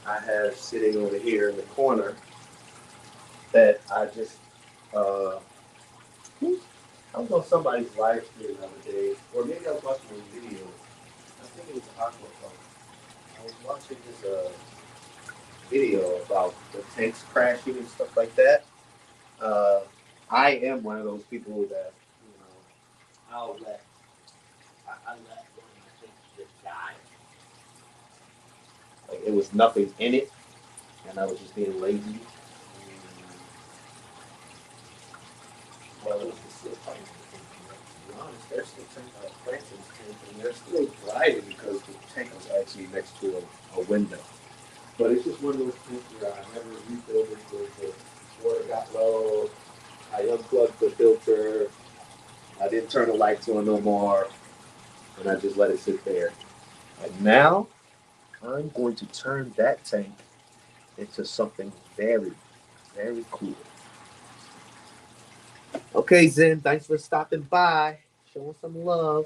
I have sitting over here in the corner that I just uh I was on somebody's live stream the other day, or maybe I was watching a video. I think it was Aquatalk. I was watching this video about the tanks crashing and stuff like that. Uh, I am one of those people that I'll let I let one of my tanks just die. Like it was nothing in it, and I was just being lazy. Well, it was still fighting. To be honest, they're still planting tank, and they're still thriving because the tank was actually next to a window. But it's just one of those things where I never refilled it because the water got low. I unplugged the filter. I didn't turn the lights on no more, and I just let it sit there. And now I'm going to turn that tank into something very, very cool. Okay, Zen, thanks for stopping by, showing some love.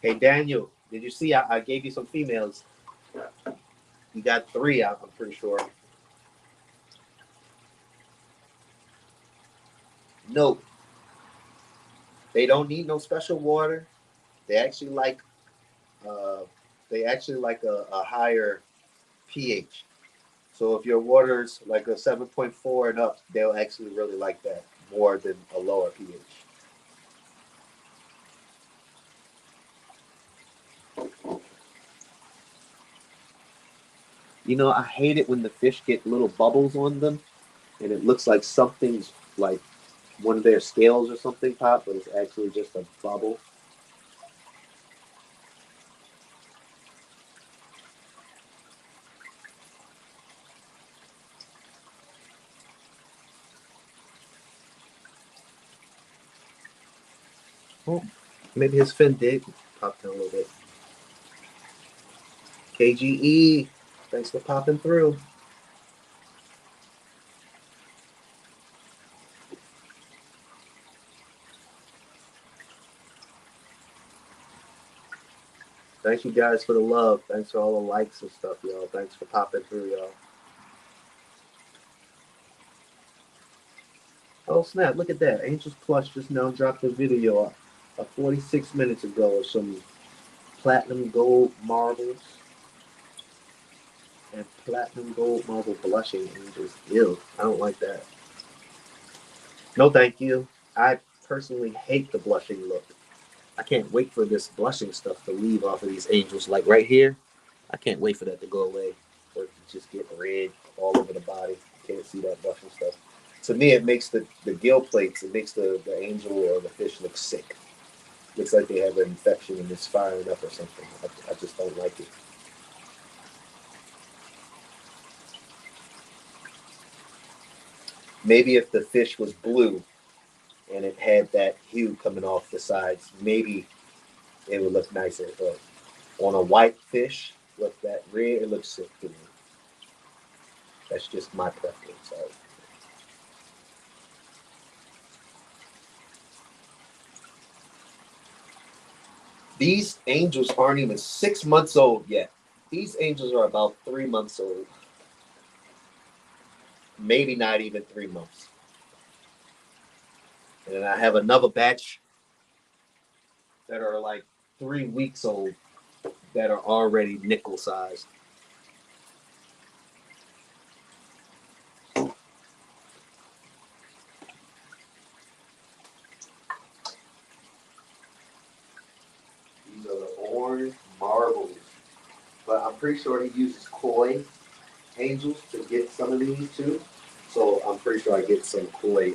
Hey, Daniel, did you see I gave you some females? You got three out, I'm pretty sure. No, they don't need no special water. They actually like uh, a higher pH. So if your water's like a 7.4 and up, they'll actually really like that more than a lower pH. I hate it when the fish get little bubbles on them and it looks like something's like one of their scales or something pop, but it's actually just a bubble. Maybe his fin did pop down a little bit. KGE, thanks for popping through. Thank you guys for the love. Thanks for all the likes and stuff, y'all. Thanks for popping through, y'all. Oh snap, look at that. Angels Plus just now dropped a video 46 minutes ago of some platinum gold marbles and platinum gold marble blushing angels. Ew, I don't like that. No thank you. I personally hate the blushing look. I can't wait for this blushing stuff to leave off of these angels. Like right here, I can't wait for that to go away. Or to just get red all over the body. Can't see that blushing stuff. To me, it makes the gill plates, it makes the angel or the fish look sick. Looks like they have an infection and it's firing up or something. I just don't like it. Maybe if the fish was blue and it had that hue coming off the sides, maybe it would look nicer. But on a white fish with that red, it looks sick to me. That's just my preference. These angels aren't even 6 months old yet. These angels are about 3 months old. Maybe not even 3 months. And then I have another batch that are like 3 weeks old that are already nickel sized. These are the orange marbles. But I'm pretty sure he uses koi angels to get some of these too. So I'm pretty sure I get some koi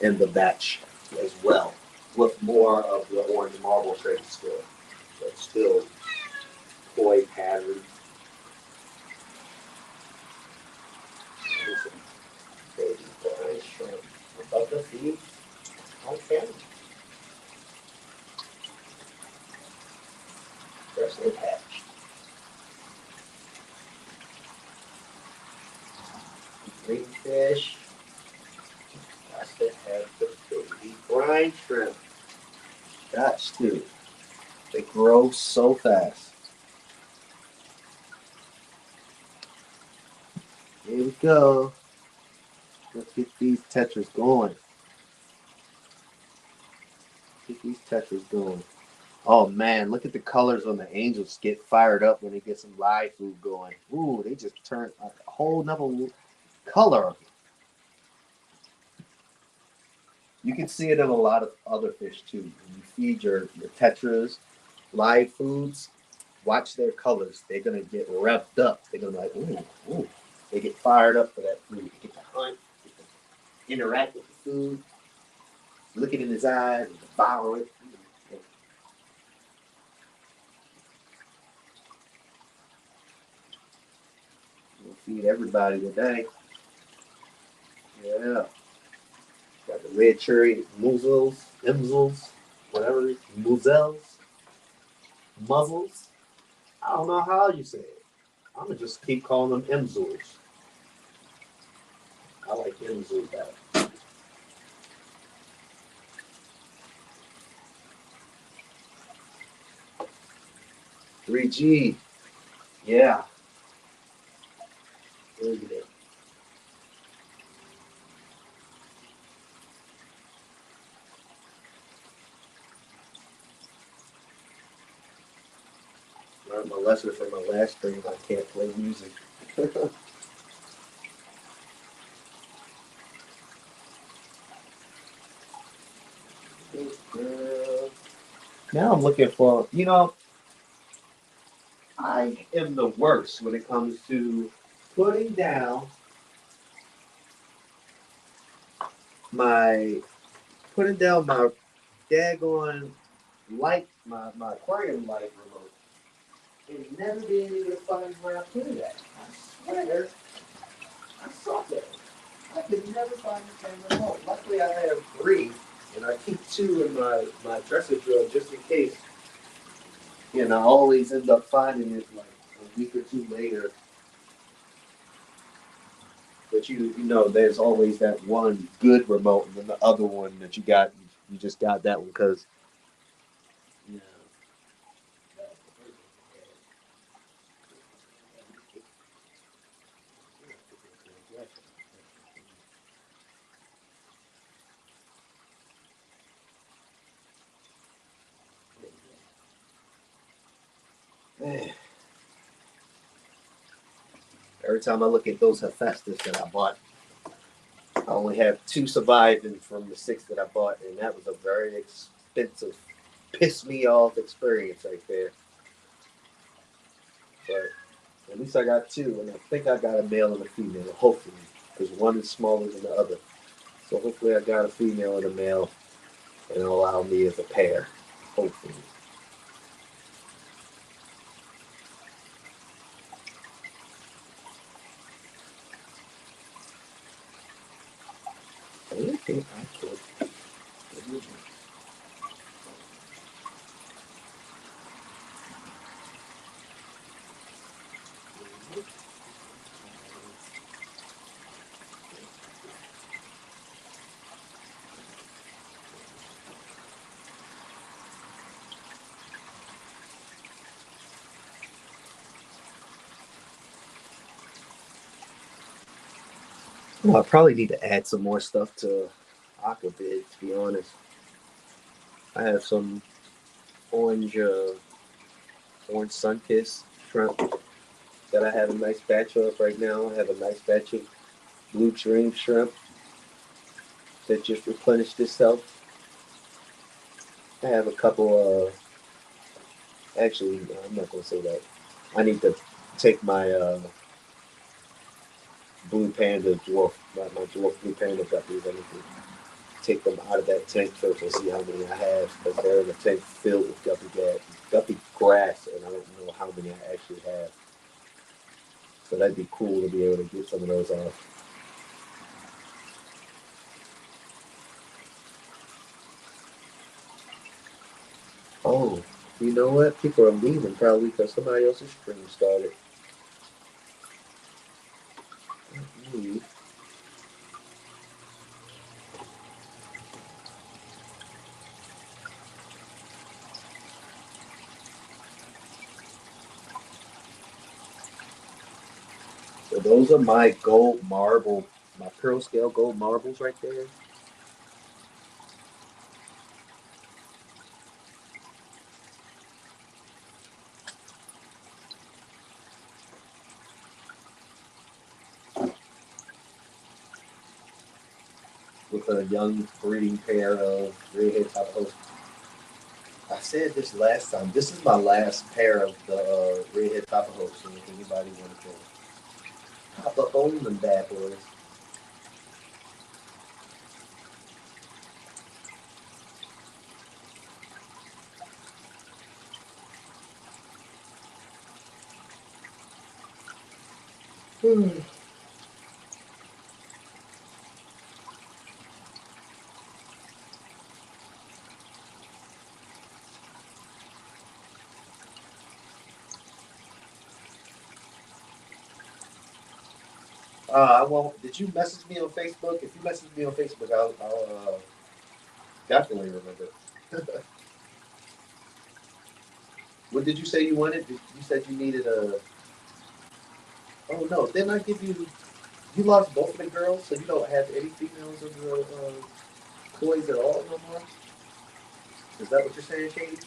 in the batch as well, with more of the orange marble trade still. But still koi pattern. Baby brine shrimp. Above the feet. Okay. Freshly hatched. Green fish. Got to have the baby brine shrimp. Got to. They grow so fast. Here we go. Let's get these tetras going. Get these tetras going. Oh man, look at the colors on the angels get fired up when they get some live food going. Ooh, they just turn a whole nother color. You can see it in a lot of other fish too. When you feed your tetras live foods, watch their colors. They're gonna get revved up. They're gonna be like, ooh, ooh. They get fired up for that food. They get to hunt, get to interact with the food, look it in his eyes, and devour it. We'll feed everybody today. Yeah. Got the red cherry muzzles, imzels, whatever, muzzels, muzzles. I don't know how you say it. I'm gonna just keep calling them imzels. I like imzels better. 3G. Yeah. Look at it. Learned my lesson from my last stream. I can't play music. Now I'm looking for, I am the worst when it comes to putting down my daggone light, my aquarium light remote, and never being able to find where I put it at. I swear, I saw that. I could never find the same remote. Luckily, I have 3 And I keep two in my dresser drawer just in case. And I always end up finding it like a week or two later. But you know, there's always that one good remote, and then the other one that you just got that one because you know. Man, every time I look at those Hephaestus that I bought, I only have two surviving from the six that I bought, and that was a very expensive, piss me off experience right there. But at least I got two, and I think I got a male and a female, hopefully, because one is smaller than the other. So hopefully I got a female and a male, and it'll allow me as a pair, hopefully. I think I could. Well, I probably need to add some more stuff to Aquabid, to be honest. I have some orange, orange Sunkiss shrimp that I have a nice batch of right now. I have a nice batch of blue dream shrimp that just replenished itself. I have a couple. Actually, no, I'm not gonna say that. I need to take my blue panda dwarf, my dwarf blue panda guppies. I need to take them out of that tank first and see how many I have because they're in a tank filled with guppy grass, and I don't know how many I actually have. So that'd be cool to be able to get some of those off. Oh, you know what? People are leaving probably because somebody else's stream started. Hmm. So those are my gold marble, my pearl scale gold marbles right there. With a young breeding pair of redhead Tapajos. I said this last time. This is my last pair of the redhead Tapajos. So if anybody wants to hop up on them bad boys. Hmm. I won't. Did you message me on Facebook? If you message me on Facebook, I'll definitely remember. What did you say you wanted? You said you needed a. Oh no! Didn't I give you? You lost both of the girls, so you don't have any females of the toys at all no more. Is that what you're saying, Katie?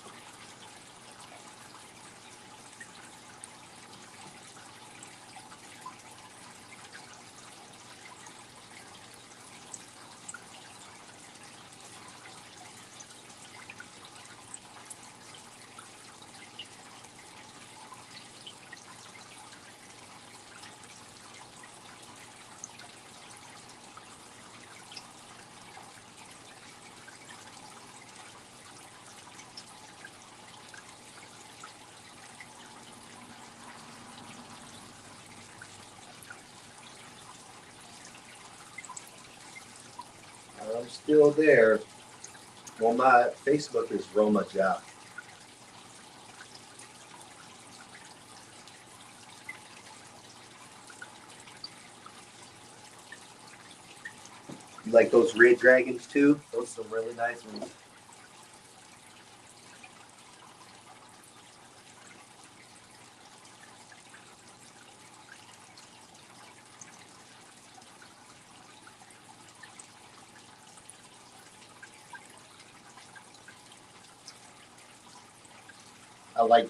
I'm still there. Well, my Facebook is Roma Ja. You like those red dragons too? Those are some really nice ones.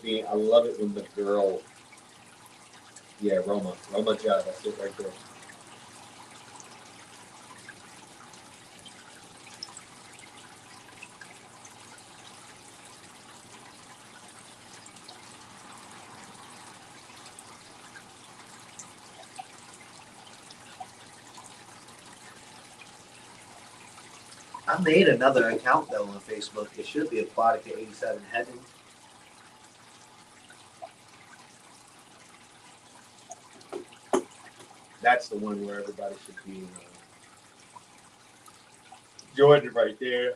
I love it when the girl, yeah, Roma Ja, that's it right there. I made another account though on Facebook. It should be Aquatica 87 Heaven. That's the one where everybody should be joined right there.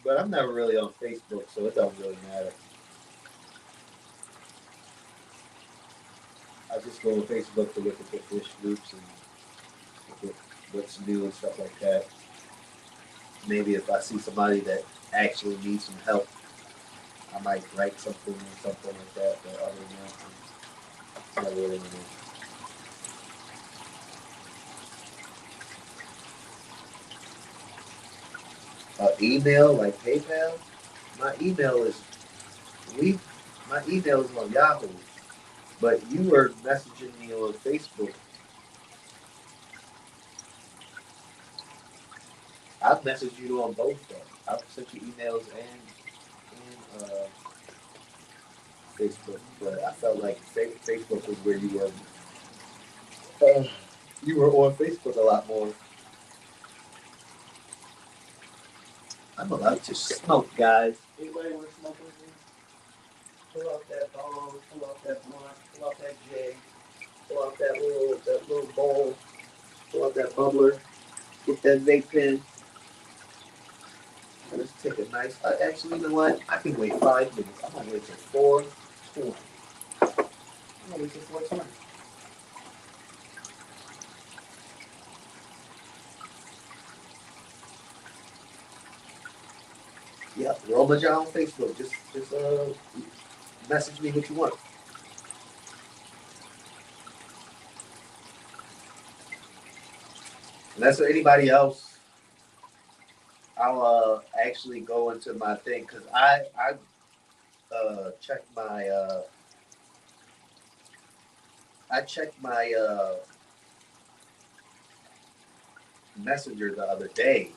But I'm never really on Facebook, so it don't really matter. I just go on Facebook to look at the fish groups and look at what's new and stuff like that. Maybe if I see somebody that actually needs some help, I might write something or something like that. But other than that, it's not really anything. Email like PayPal. My email is we. My email is on Yahoo, but you were messaging me on Facebook. I've messaged you on both though. I've sent you emails and Facebook, but I felt like Facebook was where you were. You were on Facebook a lot more. I'm allowed to smoke, guys. Anybody want to smoke with me? Pull out that bong, pull out that blunt, pull out that J, pull out that little bowl, pull out that bubbler, get that vape pen. And let's take a nice. Actually, you know what? I can wait 5 minutes. I'm gonna wait till 4:20. I'm gonna wait till 4:20. Yeah, Roma John on Facebook. Just message me what you want. And that's for anybody else. I'll actually go into my thing because checked my messenger the other day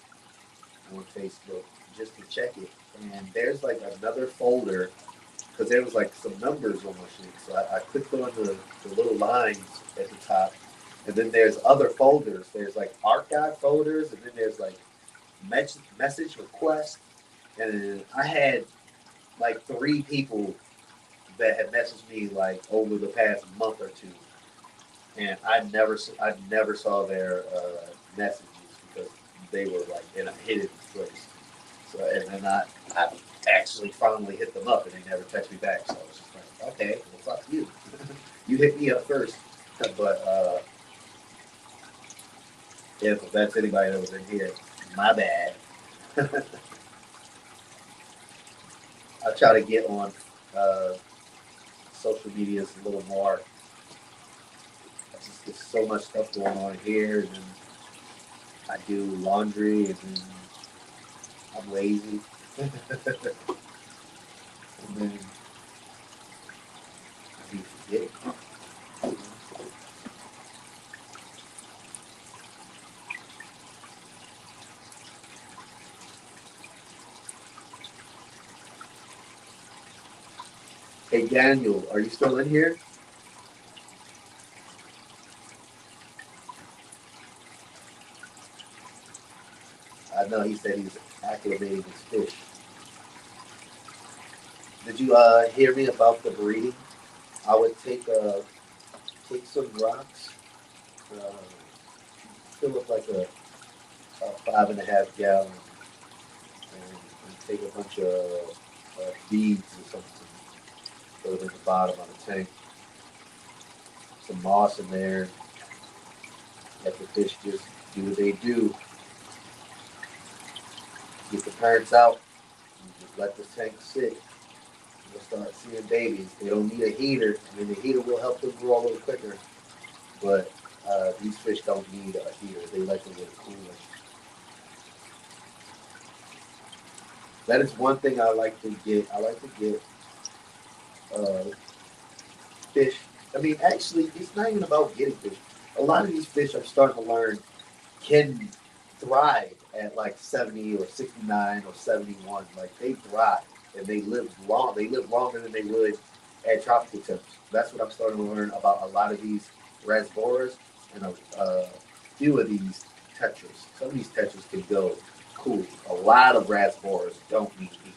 on Facebook just to check it, and there's like another folder because there was like some numbers on my shit. So I clicked on the little lines at the top, and then there's other folders. There's like archive folders, and then there's like message request, and I had like 3 people that had messaged me like over the past month or two, and I never saw their messages because they were like in a hidden place. So and then I actually finally hit them up, and they never text me back. So I was just like, okay, well, fuck you. You hit me up first, but yeah, if that's anybody that was in here, my bad. I try to get on uh, social medias a little more. There's so much stuff going on here, and then I do laundry, and then I'm lazy, and then I be forgetting. Hey Daniel, are you still in here? I know he said he's acclimating his fish. Did you hear me about the breeding? I would take some rocks, uh, fill up like a about 5.5 gallons, and take a bunch of beads or something, put them at the bottom of the tank, some moss in there, let the fish just do what they do. Get the parents out, and just let the tank sit. You'll start seeing babies. They don't need a heater. I mean, the heater will help them grow a little quicker, but these fish don't need a heater. They like to get cooler. That is one thing I like to get. I like to get uh, fish. I mean, actually, it's not even about getting fish. A lot of these fish I'm starting to learn can thrive at like 70 or 69 or 71. Like they thrive and they live long. They live longer than they would at tropical temps. That's what I'm starting to learn about a lot of these reservoirs and a few of these tetras. Some of these tetras can go cool. A lot of reservoirs don't need heat.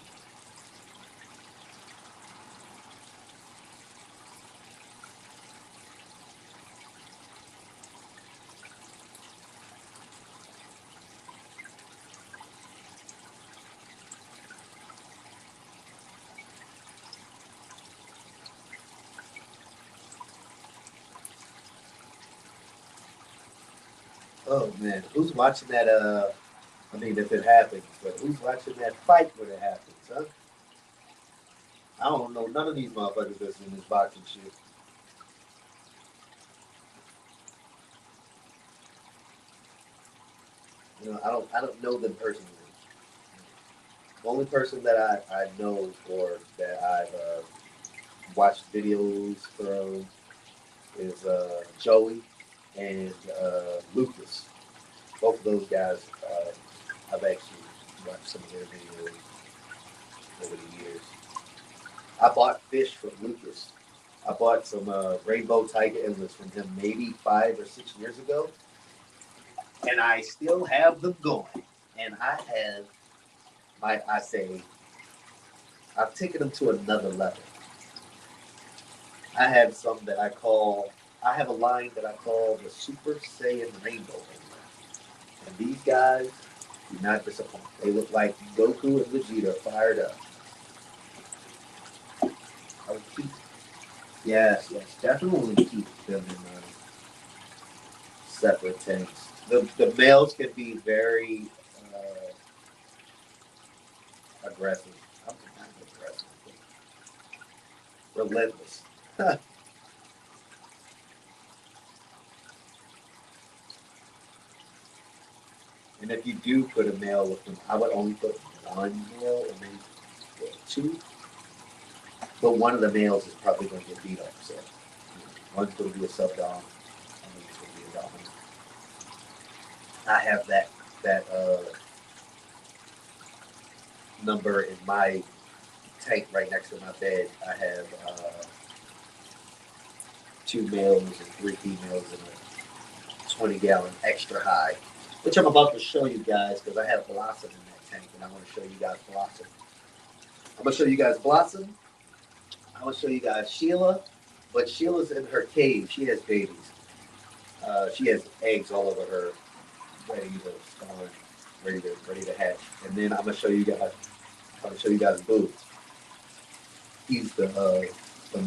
Oh man, who's watching that? I mean, if it happens, but who's watching that fight when it happens, huh? I don't know none of these motherfuckers that's in this boxing shit. You know, I don't know them personally. The only person that I know or that I've watched videos from is Joey and Lucas. Both of those guys, I've actually watched some of their videos over the years. I bought fish from Lucas. I bought some rainbow tiger endless from him maybe 5 or 6 years ago, and I still have them going. And I have, I say, I've taken them to another level. I have some that I call, I have a line that I call the Super Saiyan Rainbow Angler. And these guys do not disappoint. They look like Goku and Vegeta fired up. I would keep, yes, yes, definitely keep them in separate tanks. The males can be very aggressive. I'm not aggressive, but relentless. And if you do put a male with them, I would only put one male or maybe two. But one of the males is probably going to get beat up. So one's going to be a sub dom, and one's going to be a dominant. I have that number in my tank right next to my bed. I have two males and three females in a 20-gallon extra high, which I'm about to show you guys because I have Blossom in that tank, and I want to show you guys Blossom. I'm going to show you guys Blossom. I'm going to show you guys Sheila, but Sheila's in her cave. She has babies. She has eggs all over her, ready to spawn, ready to hatch. And then I'm going to show you guys. I'm going to show you guys Boo. He's the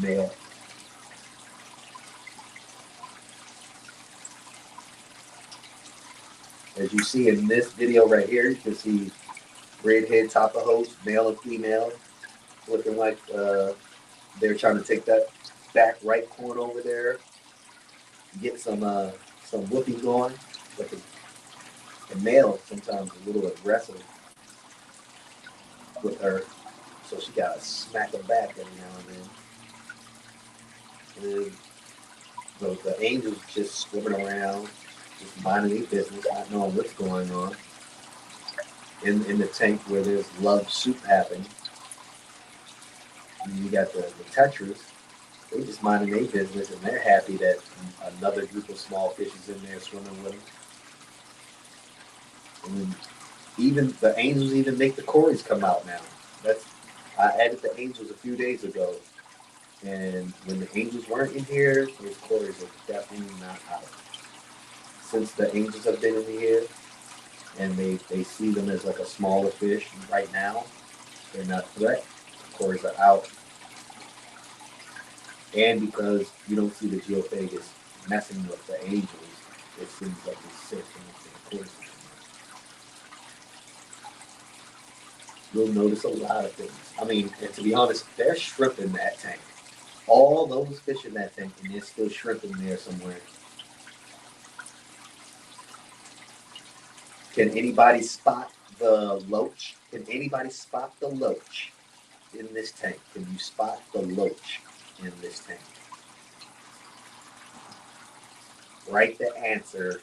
male. As you see in this video right here, you can see redhead Tapajos, male and female, looking like they're trying to take that back right corner over there, get some whooping going. But the male sometimes a little aggressive with her, so she gotta smack him back every now and then. And the angels just swimming around, just minding their business, not knowing what's going on. In the tank where there's love soup happening. And you got the tetras, they just minding their business and they're happy that another group of small fish is in there swimming with them. And then even the angels even make the cories come out now. I added the angels a few days ago, and when the angels weren't in here, those cories are definitely not out. Since the angels have been in here, and they see them as like a smaller fish. Right now, they're not a threat. The cores are out, and because you don't see the geophagus messing with the angels, it seems like it's sick and it's you'll notice a lot of things. I mean, and to be honest, there's shrimp in that tank. All those fish in that tank, and there's still shrimp in there somewhere. Can anybody spot the loach? Can anybody spot the loach in this tank? Can you spot the loach in this tank? Write the answer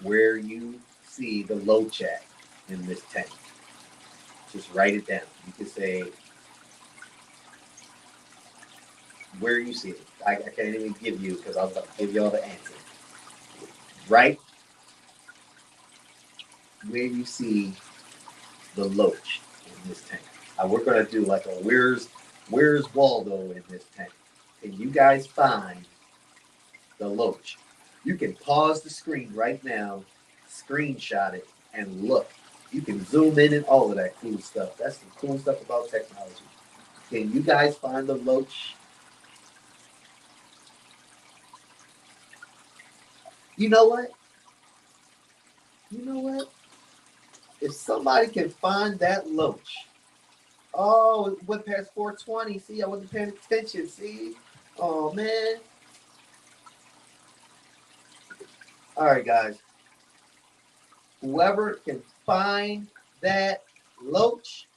where you see the loach at in this tank. Just write it down. You can say where you see it. I can't even give you because I was about to give y'all the answer. Write where you see the loach in this tank. We're gonna do like a where's Waldo in this tank. Can you guys find the loach? You can pause the screen right now, screenshot it, and look. You can zoom in and all of that cool stuff. That's the cool stuff about technology. Can you guys find the loach? You know what? You know what? If somebody can find that loach, oh, it went past 420. See, I wasn't paying attention. See? Oh, man. All right, guys. Whoever can find that loach,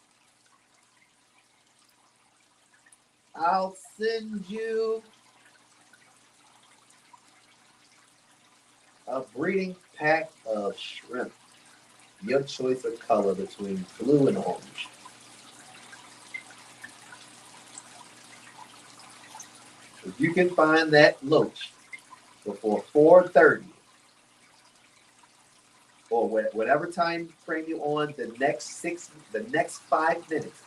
I'll send you a breeding pack of shrimp. Your choice of color between blue and orange. If you can find that loach before 4:30 or whatever time frame you're on, the next 5 minutes,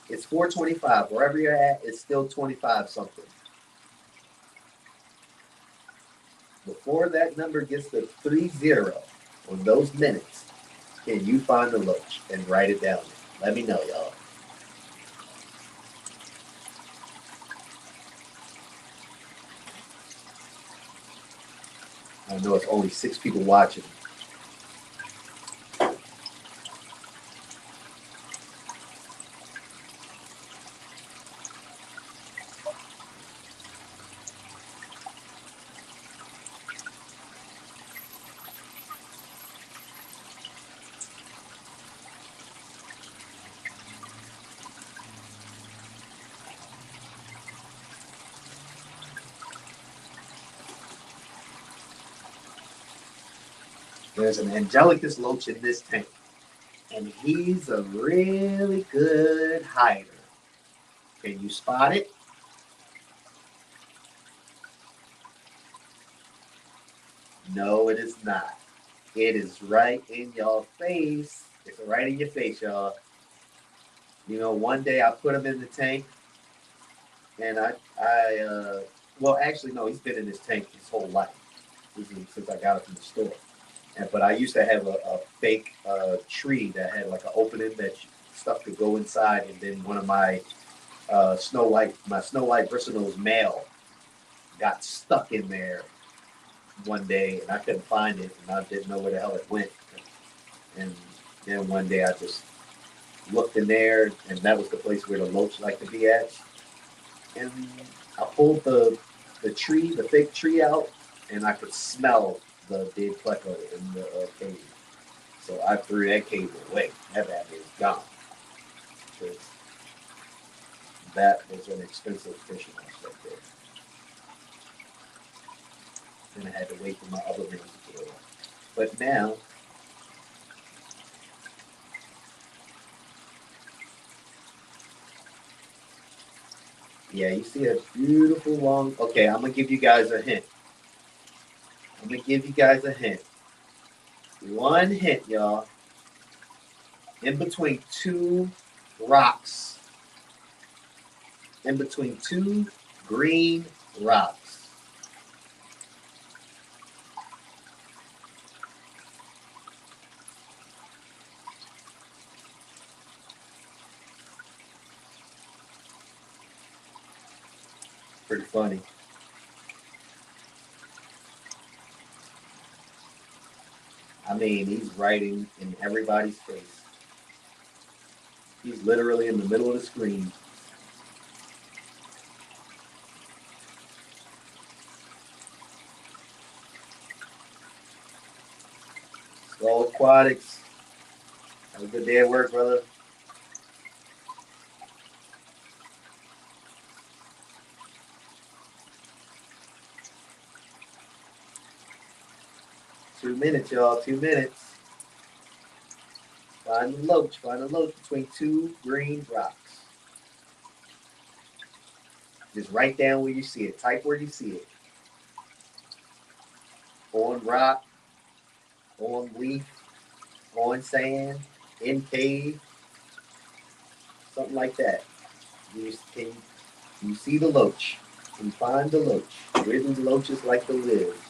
it's 4:25. Wherever you're at, it's still 25 something. Before that number gets to 30 on those minutes, can you find the loach and write it down? Let me know, y'all. I know it's only 6 people watching. There's an Angelicus loach in this tank, and he's a really good hider. Can you spot it? No, it is not. It is right in your face. It's right in your face, y'all. You know, one day I put him in the tank, and well, actually, no, he's been in this tank his whole life since I got it from the store. But I used to have a fake tree that had like an opening that stuff could go inside, and then one of my Snow White Bristlenose male got stuck in there one day, and I couldn't find it, and I didn't know where the hell it went. And then one day I just looked in there, and that was the place where the loach like to be at. And I pulled the fake tree out, and I could smell the dead pleco in the cave. So I threw that cave away. That bad is gone. Because that was an expensive fishing house right there. Then I had to wait for my other rings to grow up. But now, yeah, you see a beautiful long. Okay, I'm gonna give you guys a hint. One hint, y'all. In between two rocks. In between two green rocks. Pretty funny. I mean, he's writing in everybody's face. He's literally in the middle of the screen. Skull Aquatics. Have a good day at work, brother. Two minutes, y'all. 2 minutes. Find the loach. Find the loach between two green rocks. Just write down where you see it. Type where you see it. On rock, on leaf, on sand, in cave, something like that. Can you see the loach? Can you find the loach? Where do the loaches like to live?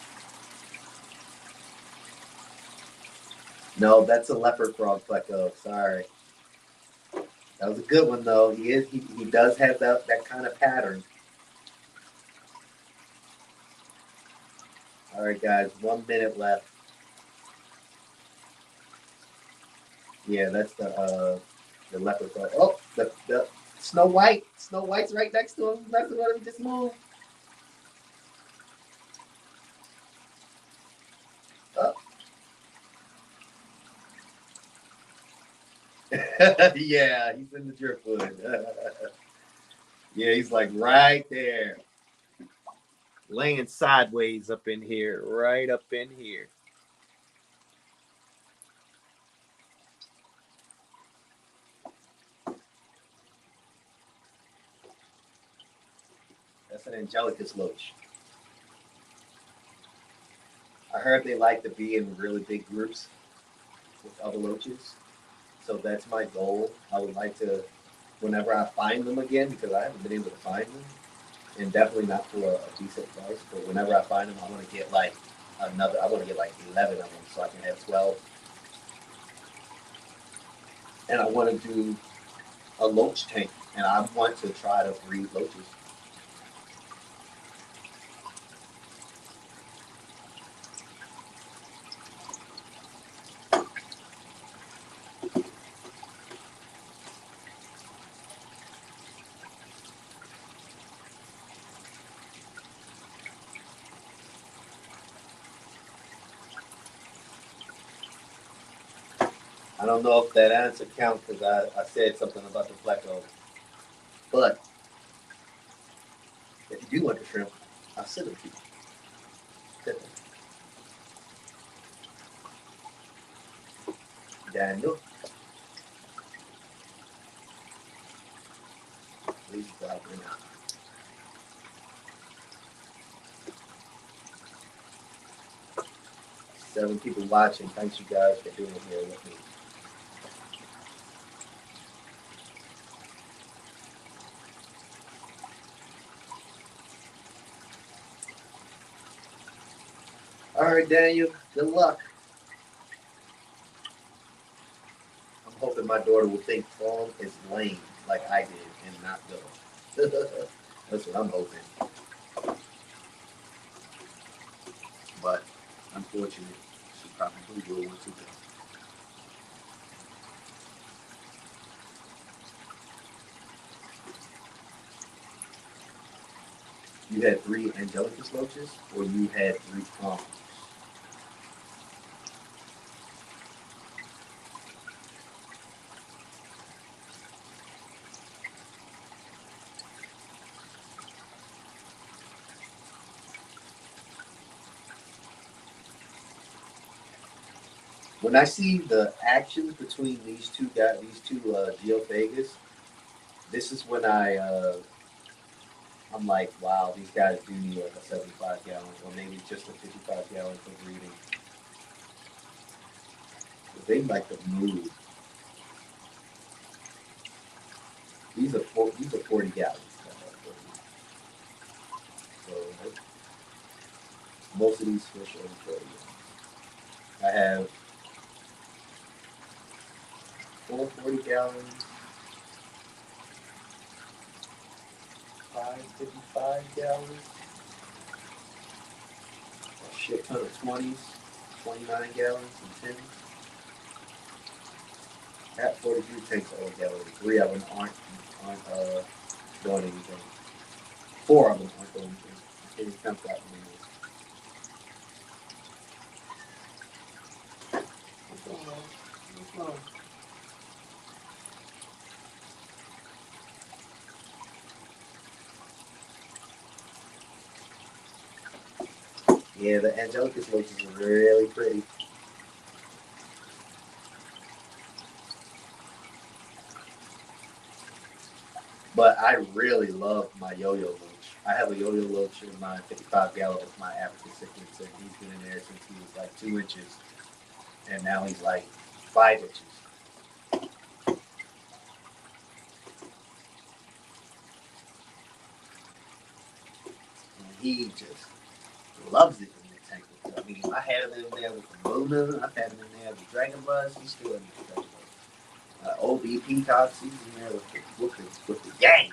No, that's a leopard frog, Pleco. Sorry. That was a good one though. He does have that kind of pattern. All right, guys, 1 minute left. Yeah, that's the leopard frog. Oh, the Snow White. Snow White's right next to him. That's what we just moved. Oh. Yeah, he's in the driftwood. Yeah, he's like right there. Laying sideways up in here. Right up in here. That's an Angelicus loach. I heard they like to be in really big groups with other loaches. So that's my goal. I would like to, whenever I find them again, because I haven't been able to find them, and definitely not for a decent price, but whenever I find them, I want to get like I want to get like 11 of them so I can have 12. And I want to do a loach tank, and I want to try to breed loaches. I don't know if that answer counts because I said something about the pleco. But if you do want the shrimp, I'll send them to you. Daniel, please go out there now. 7 people watching. Thanks you guys for being here with me. All right, Daniel. Good luck. I'm hoping my daughter will think fall is lame like I did and not go. That's what I'm hoping. But unfortunately, she probably will want to go. You had 3 Angelicus loaches, or you had 3 clones? When I see the actions between these two guys, these two Geophagus, this is when I'm like, wow, these guys do need like a 75 gallon or maybe just a 55 gallon for breeding. But they like to move. These are 40 gallons. So most of these fish are 40 gallons. I have 4 40 gallons, 5 55 gallons. A shit ton of 20s, 29 gallons, and 10s. At 42 tanks of gallons. 3 of them aren't doing anything. 4 of them aren't doing anything. I can't even count that one. What's going on? What's going on? Yeah, the Angelicus lotus is really pretty. But I really love my yo-yo loach. I have a yo-yo loach in my 55 gallon with my African cichlids, and he's been in there since he was like 2 inches, and now he's like 5 inches. And he just loves it in the tank. I mean, I had him in there with the Luna, I've had him in there with Dragon Buzz, he's still in the Dragon Buzz. OB Peacocks, he's in there with the gang.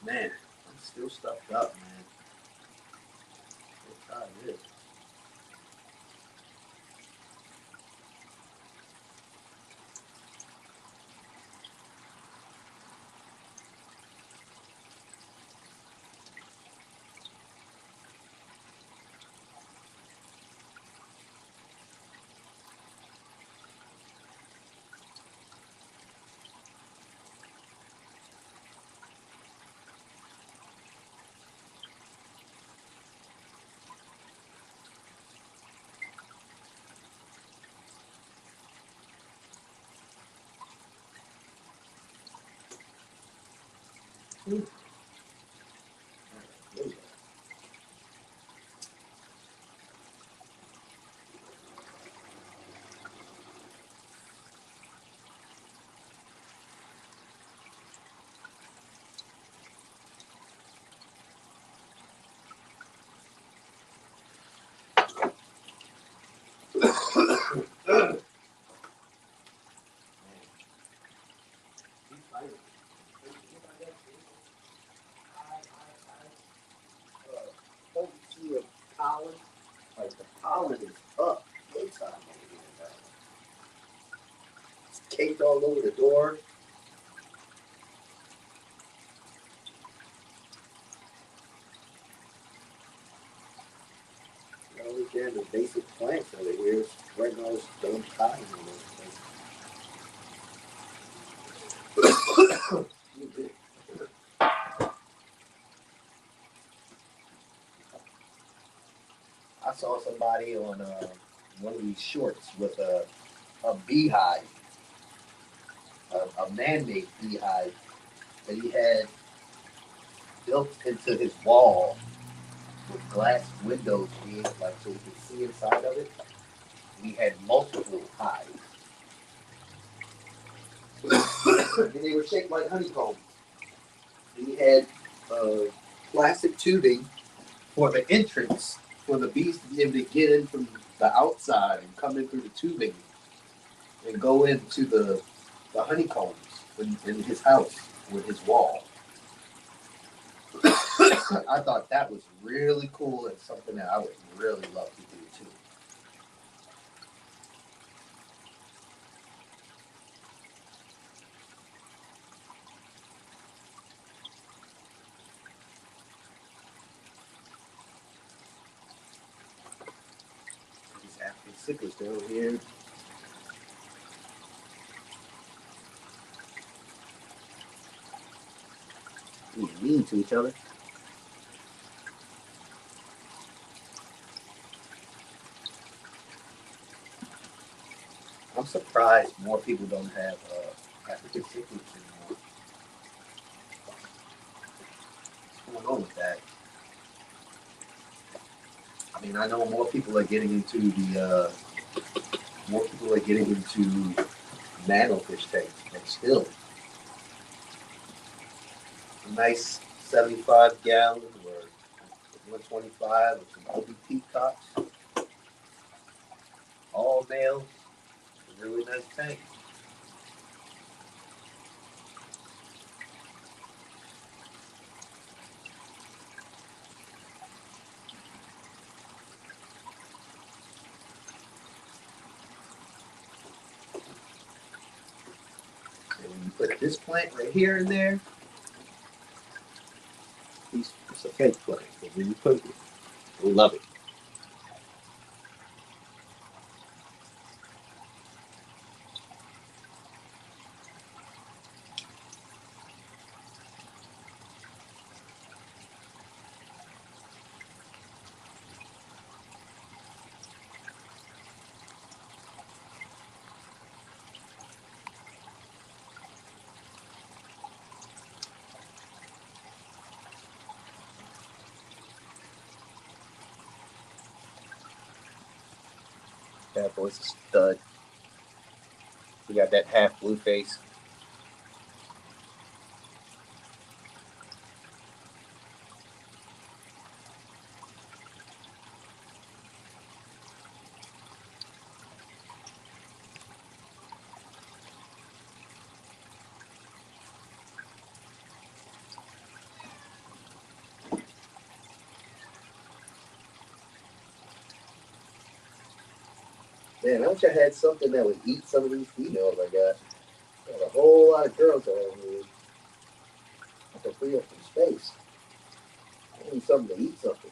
Man, I'm still stuffed up, man. Let's try this. Ooh. There we go. Potency of pollen, like the pollen is up big time over here now. It's caked all over the door. You know, again, the basic plants over here is right now it's dumb pollen in those things. I saw somebody on one of these shorts with a beehive, a man-made beehive that he had built into his wall with glass windows being like so you could see inside of it. And he had multiple hives. And they were shaped like honeycombs. And he had plastic tubing for the entrance for the bees to be able to get in from the outside and come in through the tubing and go into the honeycombs in his house with his wall. I thought that was really cool and something that I would really love to do too. These African cichlids down here. Being mean to each other. I'm surprised more people don't have African cichlids anymore. going on with that. I mean, I know more people are getting into nanofish tanks, and still a nice 75 gallon or 125 with some ugly peacocks, all males, a really nice tank. And when you put this plant right here in there, it's a fake plant. But when you put it, you'll love it. That boy's a stud. We got that half blue face. Man, I wish I had something that would eat some of these females I got. I got a whole lot of girls that I need. I can free up some space. I need something to eat something.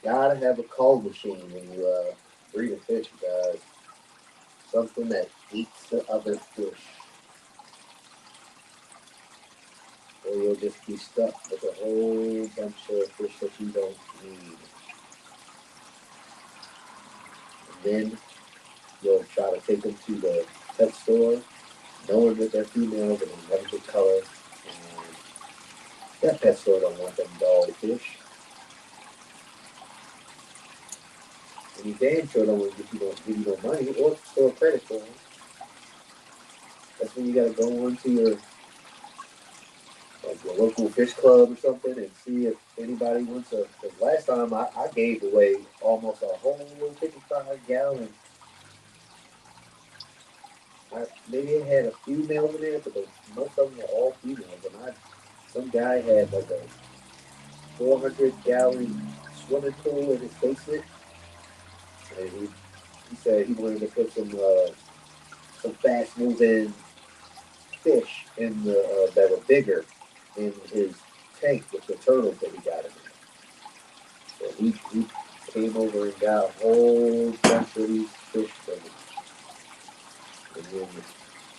Gotta have a cold machine when you breed a fish, guys. Something that eats the other fish. Or you'll just be stuck with a whole bunch of fish that you don't need. And then you'll try to take them to the pet store, knowing that they're females and they have a good color. And that pet store don't want them dog fish. And you damn sure don't want to give you no money or store credit for them. That's when you gotta go onto your local fish club or something and see if anybody wants a. Because last time I gave away almost a whole 55-gallon. Maybe it had a few males in there, but most of them were all females. And some guy had like a 400-gallon swimming pool in his basement, and he said he wanted to put some fast moving fish in the that were bigger in his tank with the turtles that he got in there. So he came over and got a whole bunch of these fish from him. And then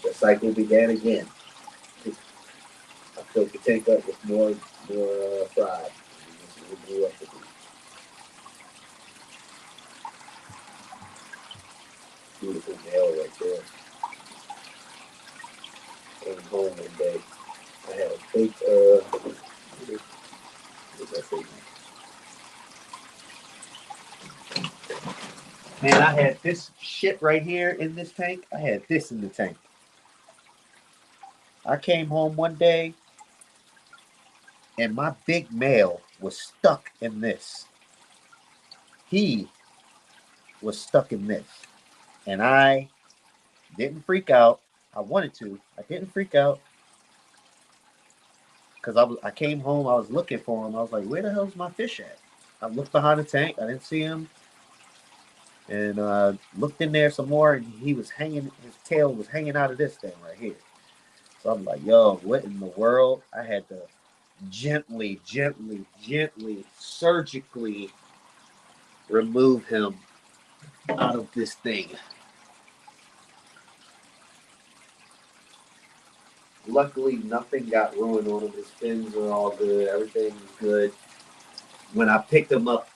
the cycle began again. I filled the tank up with more fries. And it grew up with these. Beautiful male right there. Came home one day. I had a fake what did I say? Man, I had this shit right here in this tank. I had this in the tank. I came home one day and my big male was stuck in this. He was stuck in this. And I didn't freak out. I wanted to. I didn't freak out. Because I came home, I was looking for him. I was like, where the hell's my fish at? I looked behind the tank, I didn't see him. And looked in there some more, and he was hanging, his tail was hanging out of this thing right here. So I'm like, yo, what in the world? I had to gently, surgically remove him out of this thing. Luckily, nothing got ruined on him. His fins are all good. Everything was good. When I picked him up,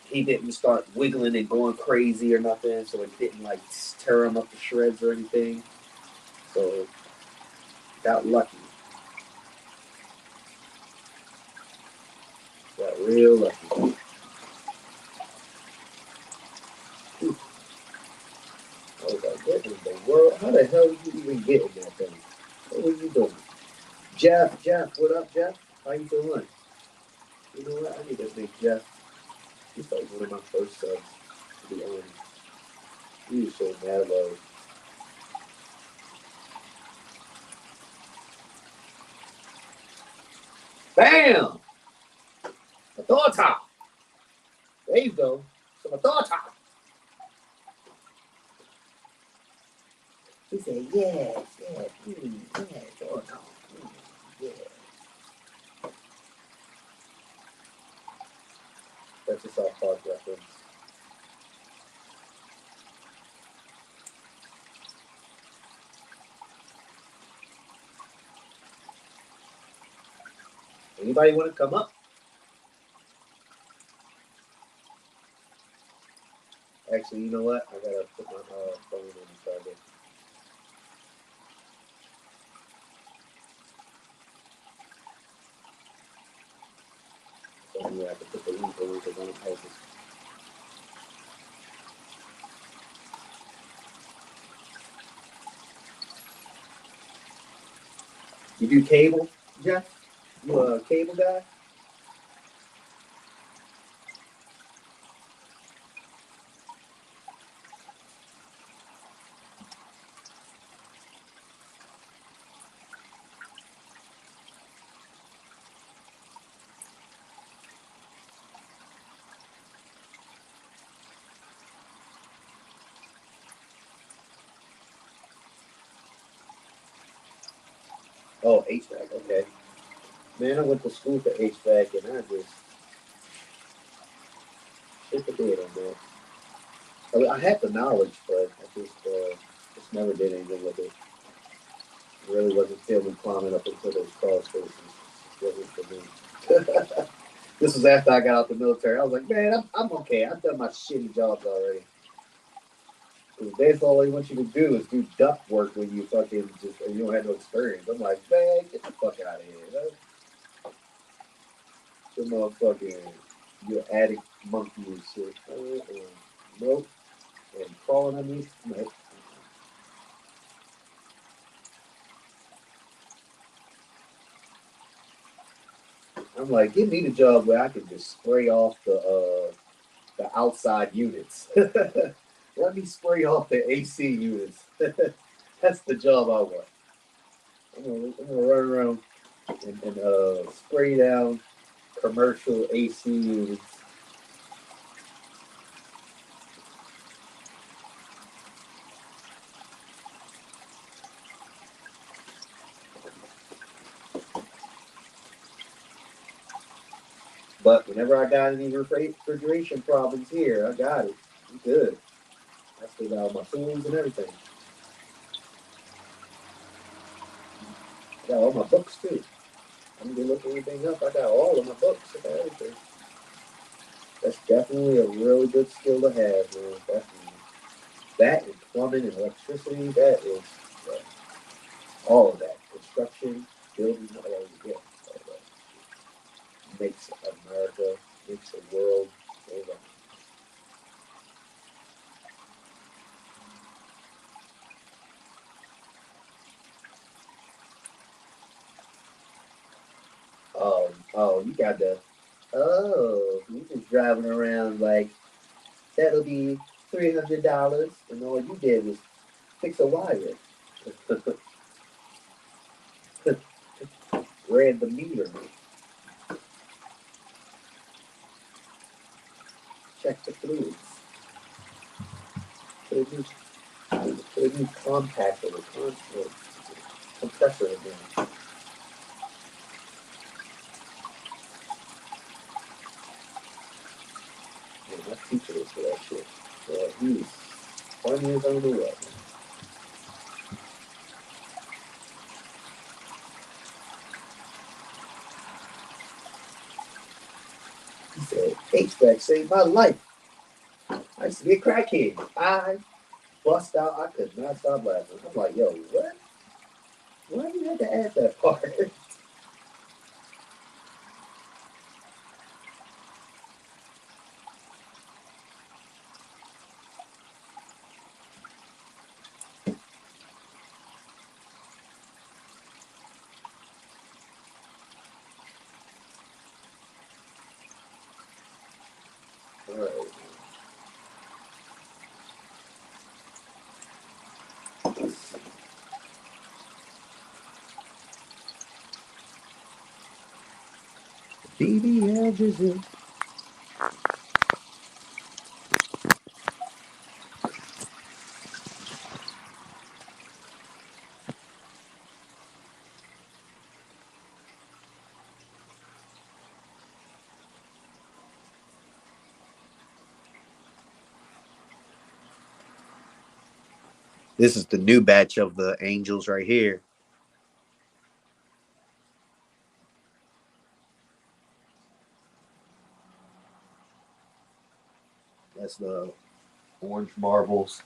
he didn't start wiggling and going crazy or nothing, so it didn't like tear him up to shreds or anything. So got lucky. Got real lucky. I was like, what in the world? How the hell did you even get in that thing? What were you doing? Jeff, what up, Jeff? How you doing? You know what? I need to make Jeff. He's like one of my first subs, to be honest. He was so mad about it. Bam! A daughter! There you go. So my daughter! He said, yes, yes, yes, daughter. Yeah. That's a South Park reference. Anybody want to come up? Actually, you know what? I gotta put my phone on the charger. So yeah, I have to put the link on because I don't have this. You do cable, Jeff? You a cable guy? Oh, HVAC, okay. Man, I went to school for HVAC and I just shit the bed on that. I mean, I had the knowledge, but I just never did anything with it. It really wasn't feeling climbing up into those crawl spaces. It wasn't for me. This was after I got out the military. I was like, man, I'm okay. I've done my shitty jobs already. Because that's all they want you to do is do duct work when you fucking just and you don't have no experience. I'm like, man, get the fuck out of here. The motherfucking your attic monkey and shit. Nope. And crawling underneath. Nope. I'm like, give me the job where I can just spray off the outside units. Let me spray off the AC units. That's the job I want. I'm gonna run around and spray down commercial AC units. But whenever I got any refrigeration problems here, I got it. I'm good. I still got all my tools and everything. I got all my books too. I'm gonna look anything up. I got all of my books. I got everything. That's definitely a really good skill to have, man. Definitely. That and plumbing and electricity, that is all of that. Construction, building, all of yeah, all of that. Makes America, makes the world go round. You got the you just driving around like that'll be $300, and all you did was fix a wire, read the meter, check the fluids, put a new, put a new compactor or compressor in there. Man, my teacher was for that shit. He's funny as I don't know what. He said, HVAC saved my life. I used to be a crackhead. I bust out. I could not stop laughing. I'm like, yo, what? Why do you have to add that part? All right. BB edges it. This is the new batch of the angels right here. That's the orange marbles.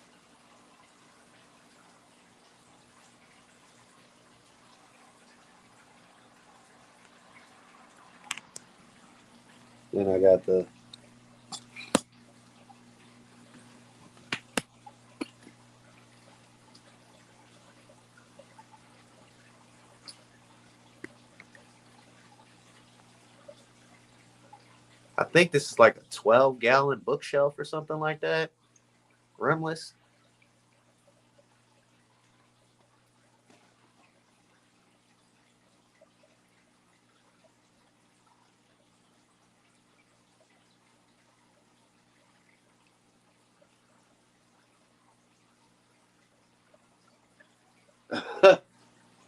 Then I got the I think this is like a 12-gallon bookshelf or something like that. Rimless.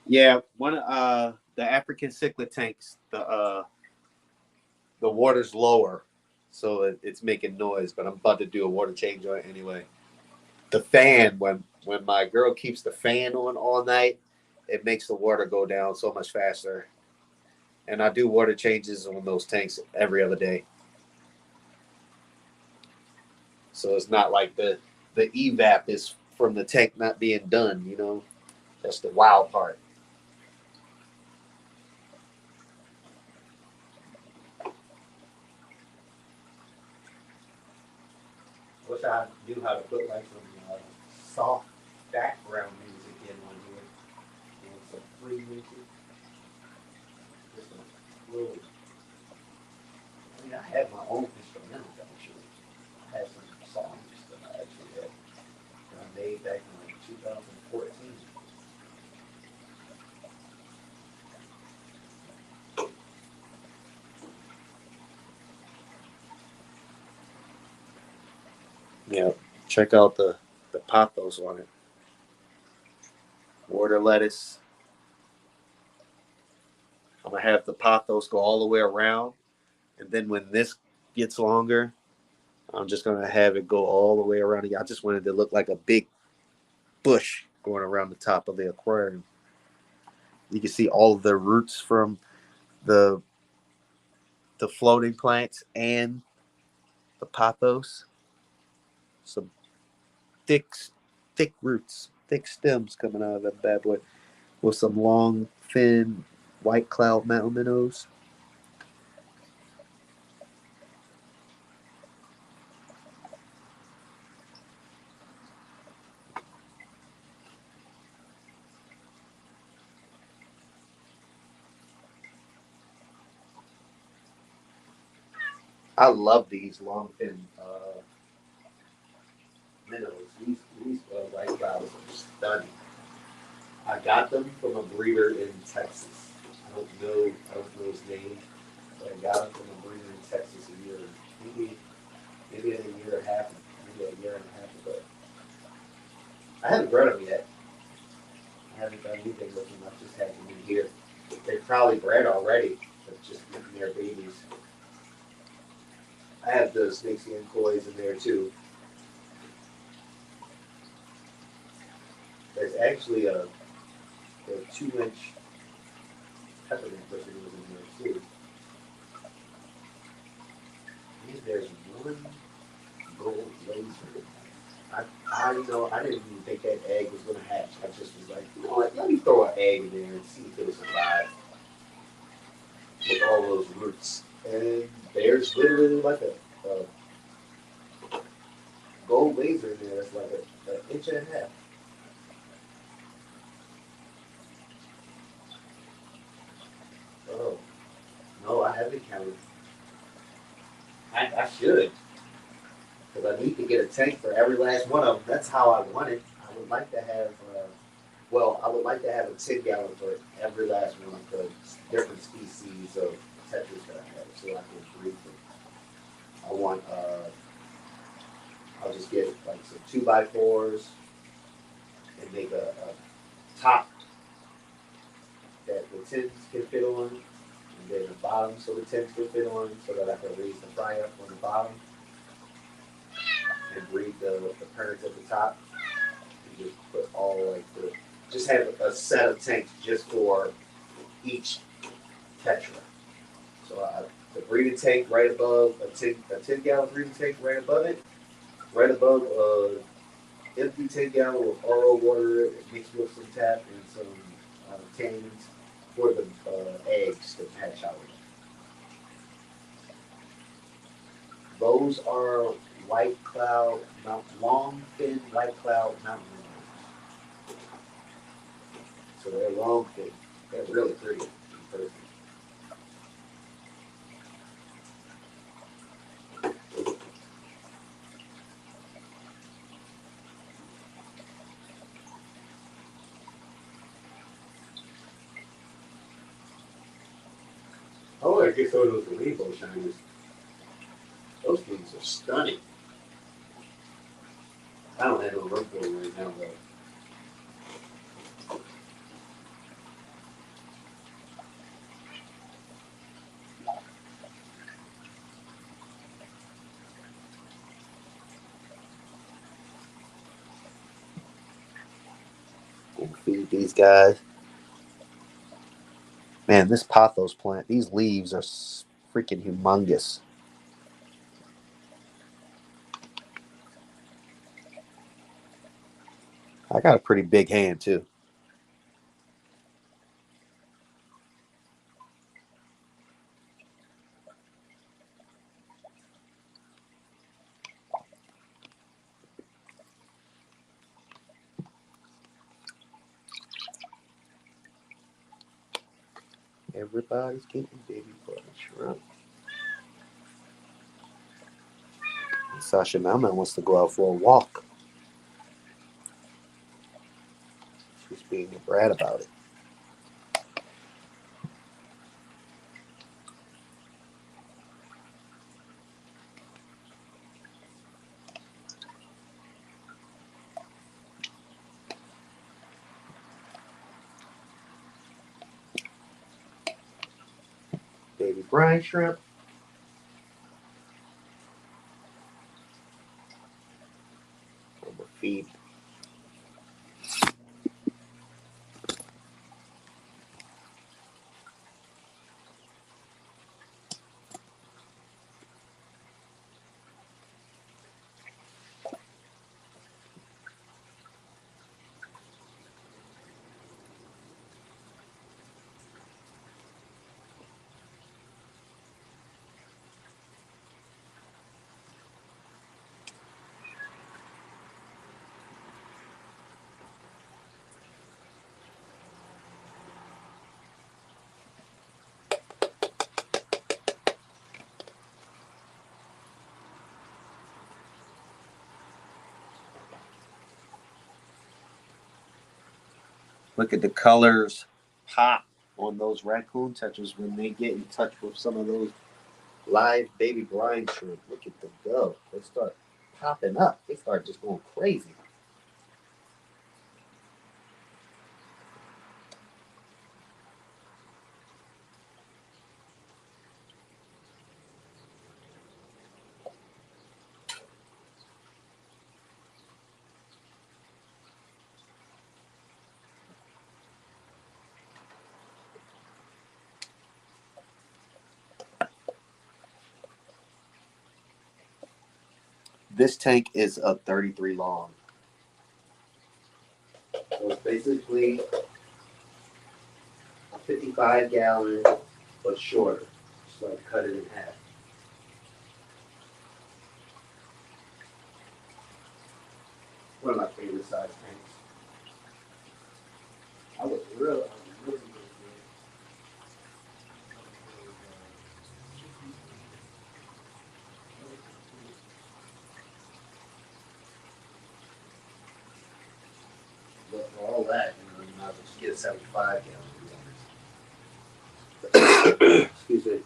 Yeah, one the African cichlid tanks, the water's lower, so it's making noise. But I'm about to do a water change on it anyway. The fan, when my girl keeps the fan on all night, it makes the water go down so much faster. And I do water changes on those tanks every other day, so it's not like the evap is from the tank not being done. That's the wild part. Wish I knew how to put like some soft background music in on here. Some free music. Just a little. I mean, I had my own instrumental actually. I had some songs that I actually had that I made back in like 2014. Yeah, check out the pothos on it. Water lettuce. I'm gonna have the pothos go all the way around, and then when this gets longer, I'm just gonna have it go all the way around. I just wanted it to look like a big bush going around the top of the aquarium. You can see all of the roots from the the floating plants and the pothos. Some thick, thick roots, thick stems coming out of that bad boy with some long, thin, white cloud mountain minnows. I love these long, thin minnows. These white clouds are stunning. I got them from a breeder in Texas. I don't know his name, but I got them from a breeder in Texas a year, maybe in a year and a half, maybe a year and a half ago. I haven't bred them yet. I haven't done anything with them. I've just had them in here. They're probably bred already, but just making their babies. I have the snakes and koi's in there too. There's actually a 2-inch peppermint was in there too. And there's one gold laser. I didn't even think that egg was gonna hatch. I just was like, you know what? Let me throw an egg in there and see if it'll survive with all those roots. And there's literally like a gold laser in there that's like an inch and a half. Oh no, I haven't counted. I should, because I need to get a tank for every last one of them. That's how I want it. I would like to have. I would like to have a 10-gallon for every last one of the different species of tetras that I have, so I can breed them. I want. I'll just get like some 2x4s and make a top that the tins can fit on, and then the bottom so the tins can fit on, so that I can raise the fry up on the bottom and breed the parents at the top. And just put all like just have a set of tanks just for each tetra. So the breeding tank right above a 10-gallon breeding tank right above it, right above empty 10-gallon with RO water mixed with some tap and some tannins for the eggs to hatch out. Those are white cloud, long fin white cloud mountain lions. So they're long fin. They're really pretty in person. Oh, I guess those are rainbow shiners. Those things are stunning. I don't have no room for them right now, though. We'll feed these guys. Man, this pothos plant, these leaves are freaking humongous. I got a pretty big hand, too. Everybody's getting baby butter shrimp. Sasha Melman wants to go out for a walk. She's being a brat about it. Baby brine shrimp. I'm gonna feed. Look at the colors pop on those raccoon tetras when they get in touch with some of those live baby brine shrimp. Look at them go. They start popping up. They start just going crazy. This tank is a 33 long. So it's basically a 55 gallon, but shorter. So I cut it in half. One of my favorite size tanks. I was really good. But for all that, you might as well just get a 75 gallon. Excuse me.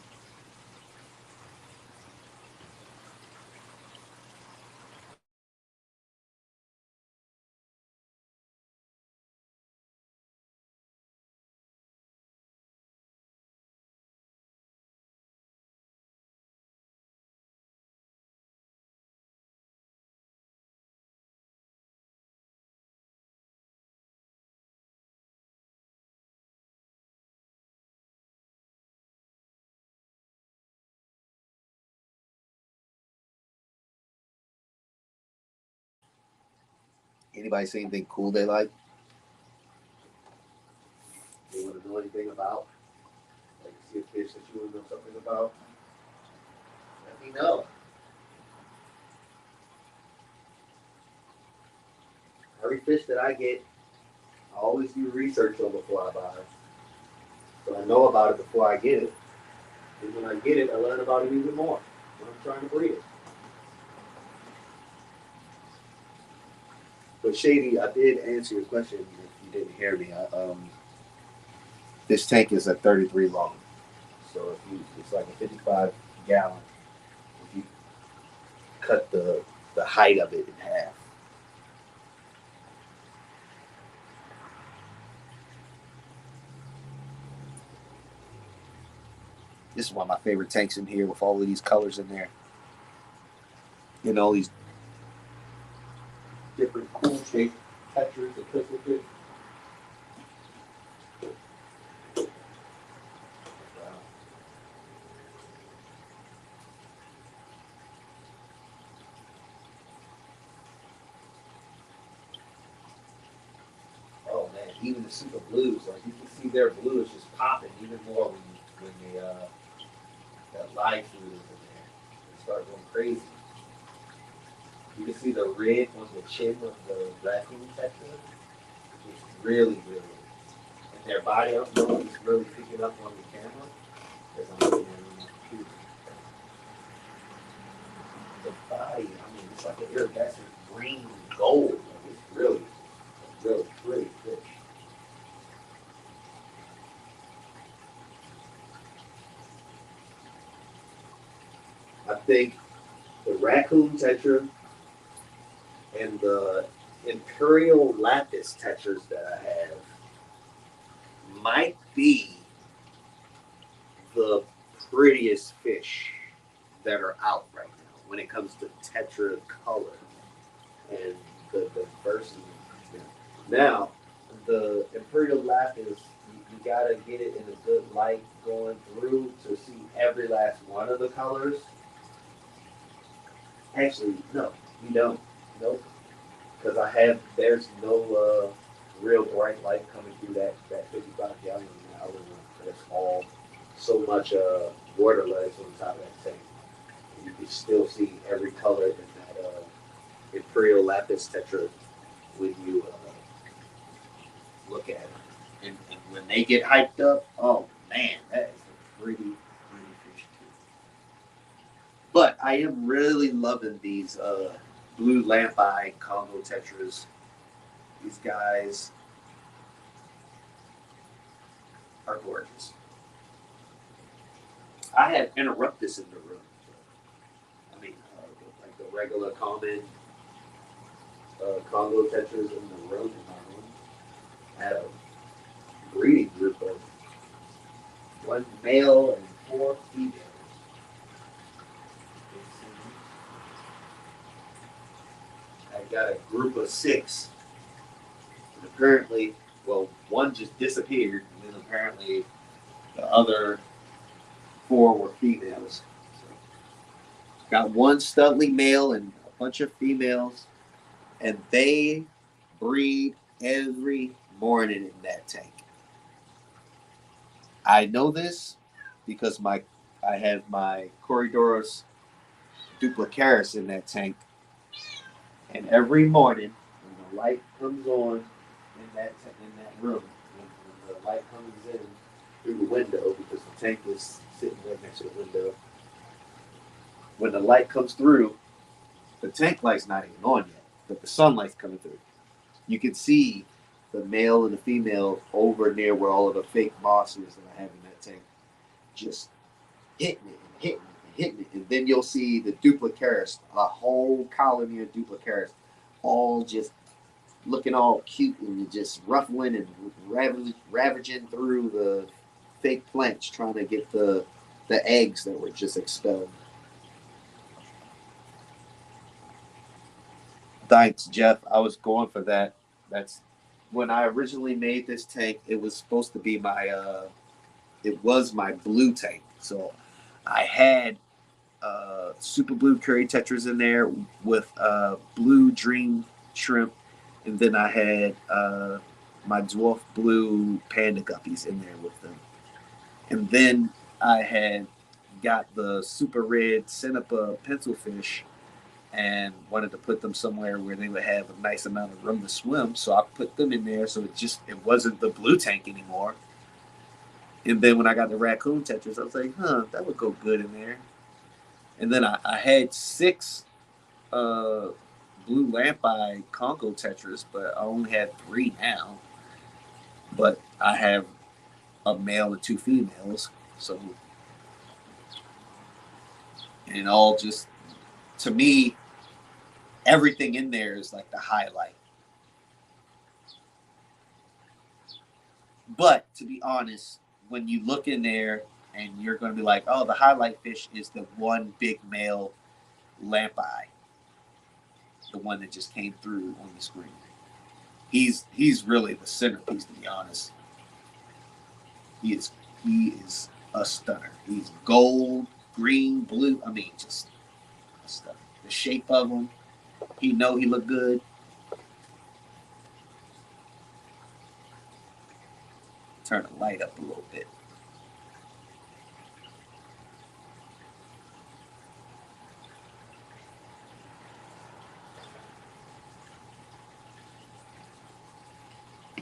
Anybody see anything cool they like? You want to know anything about? Like, see a fish that you want to know something about? Let me know. Every fish that I get, I always do research on before I buy it. So I know about it before I get it. And when I get it, I learn about it even more when I'm trying to breed it. But Shady, I did answer your question if you didn't hear me. This tank is a 33 long. So it's like a 55 gallon. If you cut the height of it in half. This is one of my favorite tanks in here with all of these colors in there. And all these different cool shaped textures and crystal fish. Oh man, even the super blues, like you can see their blue is just popping even more when that live food is in there. They start going crazy. You can see the red on the chin of the raccoon texture. It's really, really. And their body, I don't know if it's really picking up on the camera. Because I'm looking at it on my computer. The body, I mean, it's like an iridescent green gold. Like it's really, really pretty fish. I think the raccoon tetra and the imperial lapis tetras that I have might be the prettiest fish that are out right now when it comes to tetra color and the diversity. Now, the imperial lapis, you gotta get it in a good light going through to see every last one of the colors. Actually, no, you don't. Nope. Because there's no real bright light coming through that 55 gallon outer one. There's all so much water ledge on top of that tank. You can still see every color in that Imperial Lapis Tetra when you look at it. And when they get hyped up, oh man, that is a pretty fish too. But I am really loving these blue lamp eye Congo Tetras. These guys are gorgeous. I had Interruptus in the room. I mean, like the regular common Congo Tetras in the room in my room. I had a breeding group of one male and 4 females. I got a group of 6. And apparently, well, one just disappeared, and then apparently the other 4 were females. So, got one studly male and a bunch of females, and they breed every morning in that tank. I know this because I have my Corridorus duplicaris in that tank, and every morning when the light comes on in that room, when the light comes in through the window, because the tank is sitting right next to the window, when the light comes through, the tank light's not even on yet, but the sunlight's coming through. You can see the male and the female over near where all of the fake moss is that I have in that tank, just hitting it and hitting it and hitting it. And then you'll see the duplicaris, a whole colony of duplicaris, all just looking all cute and just ruffling and ravaging through the fake plants, trying to get the eggs that were just expelled. Thanks, Jeff. I was going for that. That's when I originally made this tank. It was supposed to be it was my blue tank. So I had super blue curry tetras in there with blue dream shrimp, and then I had my dwarf blue panda guppies in there with them, and then I had got the super red Senepa pencil fish and wanted to put them somewhere where they would have a nice amount of room to swim. So I put them in there, so it wasn't the blue tank anymore. And then when I got the raccoon tetras, I was like, that would go good in there. And then I had 6 blue lampi Congo tetras, but I only had 3 now. But I have a male and 2 females, so and it all just, to me, everything in there is like the highlight. But to be honest, when you look in there and you're going to be like, oh, the highlight fish is the one big male lampi, the one that just came through on the screen. He's really the centerpiece, to be honest. He is a stunner. He's gold, green, blue. I mean, just a stunner. The shape of him, he looked good. Turn the light up a little bit.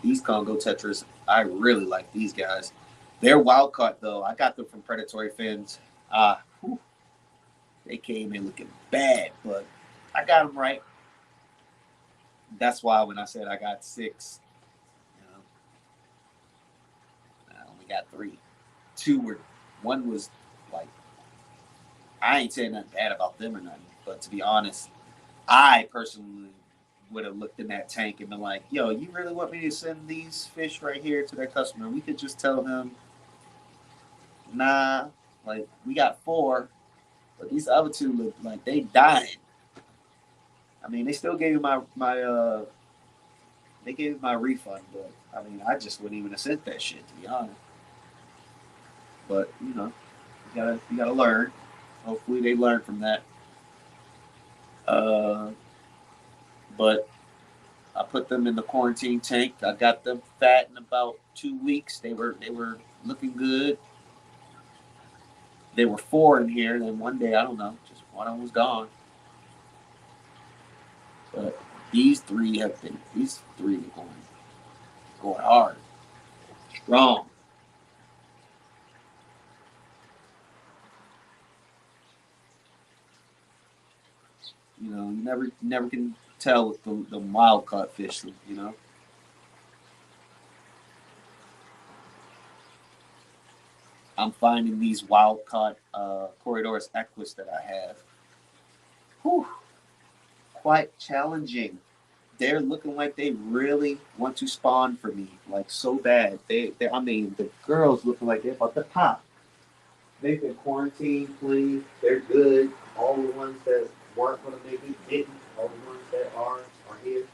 These Congo tetras, I really like these guys. They're wild caught though. I got them from Predatory Fins. They came in looking bad, but I got them right. That's why when I said I got 6, I only got 3. 1 was like, I ain't saying nothing bad about them or nothing, but to be honest, I personally would have looked in that tank and been like, yo, you really want me to send these fish right here to their customer? We could just tell him, nah, like we got 4, but these other 2 look like they dying. I mean, they still gave me they gave me my refund, but I mean, I just wouldn't even have sent that shit, to be honest. But you gotta learn. Hopefully, they learn from that. But I put them in the quarantine tank. I got them fat in about 2 weeks. They were looking good. There were 4 in here, and then one day, I don't know, just one of them was gone. But these 3 are going hard, strong. You never can tell with the wild caught fish. I'm finding these wild caught Corridorus equus that I have. Whew, quite challenging. They're looking like they really want to spawn for me, like so bad. I mean, the girls looking like they're about to pop. They've been quarantined clean. They're good. All the ones that weren't going to make it didn't. All the ones that are here,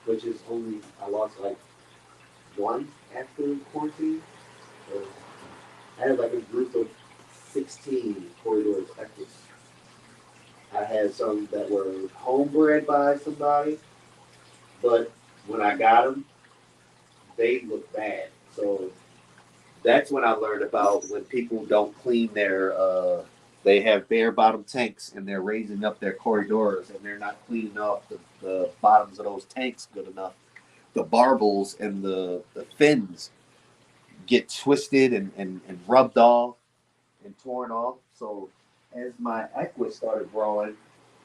which is only, I lost like 1 after quarantine. So I had like a group of 16 corridors active. I had some that were homebred by somebody, but when I got them, they looked bad. So that's when I learned about when people don't clean their. They have bare bottom tanks and they're raising up their corridors and they're not cleaning off the bottoms of those tanks good enough. The barbels and the fins get twisted and rubbed off and torn off. So as my equus started growing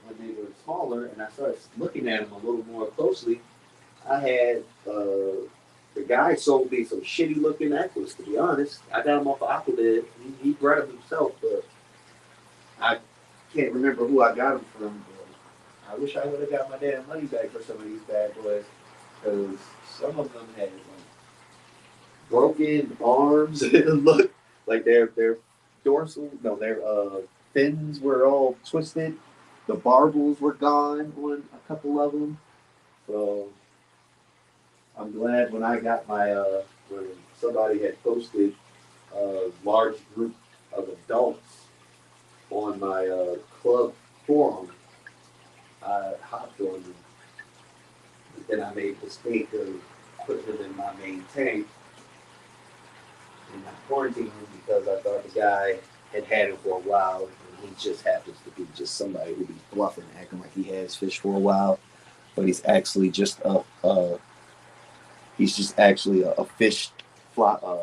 when they were smaller and I started looking at them a little more closely, I had the guy sold me some shitty looking equus. To be honest, I got him off of Aquatalk. He bred them himself, but I can't remember who I got them from. But I wish I would have got my damn money back for some of these bad boys because some of them had like broken arms. It looked like their dorsal, no, their fins were all twisted. The barbels were gone on a couple of them. So I'm glad when I got my when somebody had posted a large group of adults on my club forum, I hopped on them. But then I made the mistake of putting them in my main tank and I quarantined him because I thought the guy had had him for a while, and he just happens to be just somebody who be bluffing, acting like he has fish for a while, but he's actually just a fish flipper.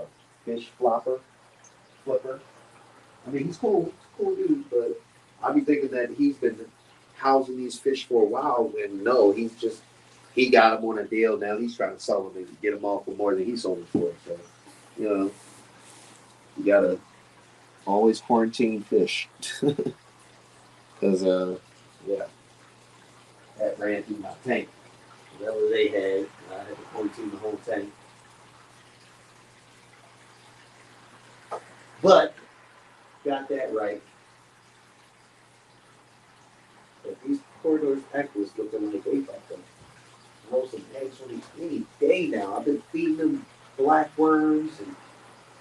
I mean, he's cool dude, but I be thinking that he's been housing these fish for a while, and no, he got them on a deal. Now he's trying to sell them and get them off for more than he sold them for. So, you know, you gotta always quarantine fish, because yeah, that ran through my tank. Whatever they had, I had to quarantine the whole tank. But got that right. But these corridors equus looking like they about to roll some eggs on any day now. I've been feeding them black worms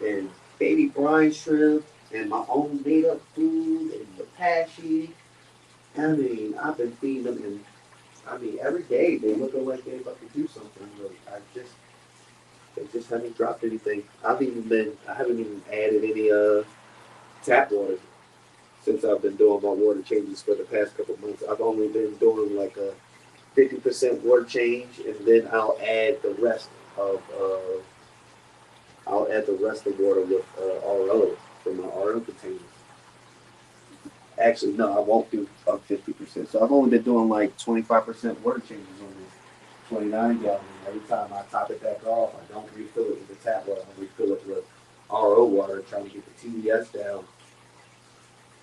and baby brine shrimp and my own made up food and the pashy. I mean, I've been feeding them and I mean every day they looking like they're about to do something, but they just haven't dropped anything. I haven't even added any tap water since I've been doing my water changes for the past couple of months. I've only been doing like a 50% water change, and then I'll add the rest of the water with RO from my RO containers. Actually, no, I won't do 50%. So I've only been doing like 25% water changes on this 29 gallon. Every time I top it back off, I don't refill it with the tap water. I refill it with RO water, trying to get the TDS down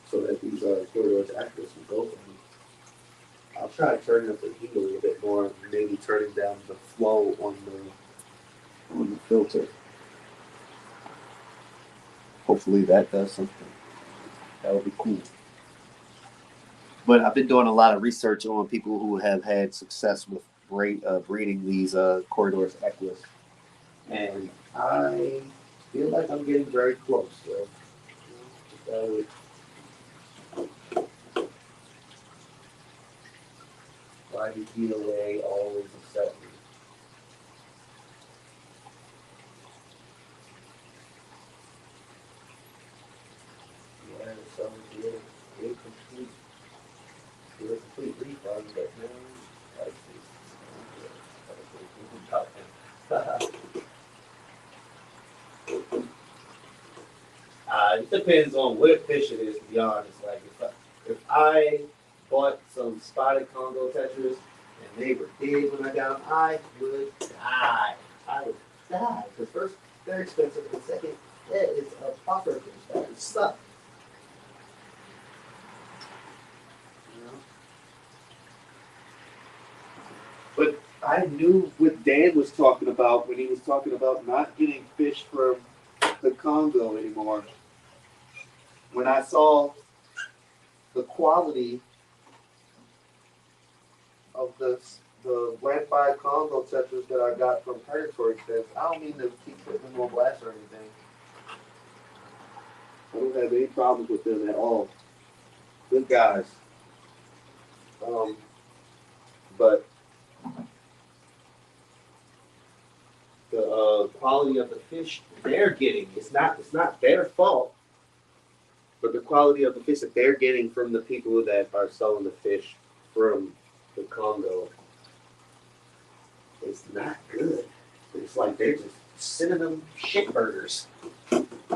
so that these corridors actors will go for me. I'll try to turn up the heat a little bit more, maybe turning down the flow on the filter. Hopefully that does something. That would be cool. But I've been doing a lot of research on people who have had success with breeding these corridors equus, and I feel like I'm getting very close. So, try to heal away always accept me. Yeah, so get a complete refund, but no, let's see. It depends on what fish it is, to be honest. Like if I bought some spotted Congo tetras and they were dead when I got them, I would die. I would die because first they're expensive, and second, that is a popper fish that would suck. You know? But I knew what Dan was talking about when he was talking about not getting fish from the Congo anymore. When I saw the quality of the red by Congo tetras that I got from predatory fish, I don't mean to keep putting them on blast or anything. I don't have any problems with them at all. Good guys. But the quality of the fish they're getting, it's not their fault, but the quality of the fish that they're getting from the people that are selling the fish from the Congo, it's not good. It's like they're just sending them shit burgers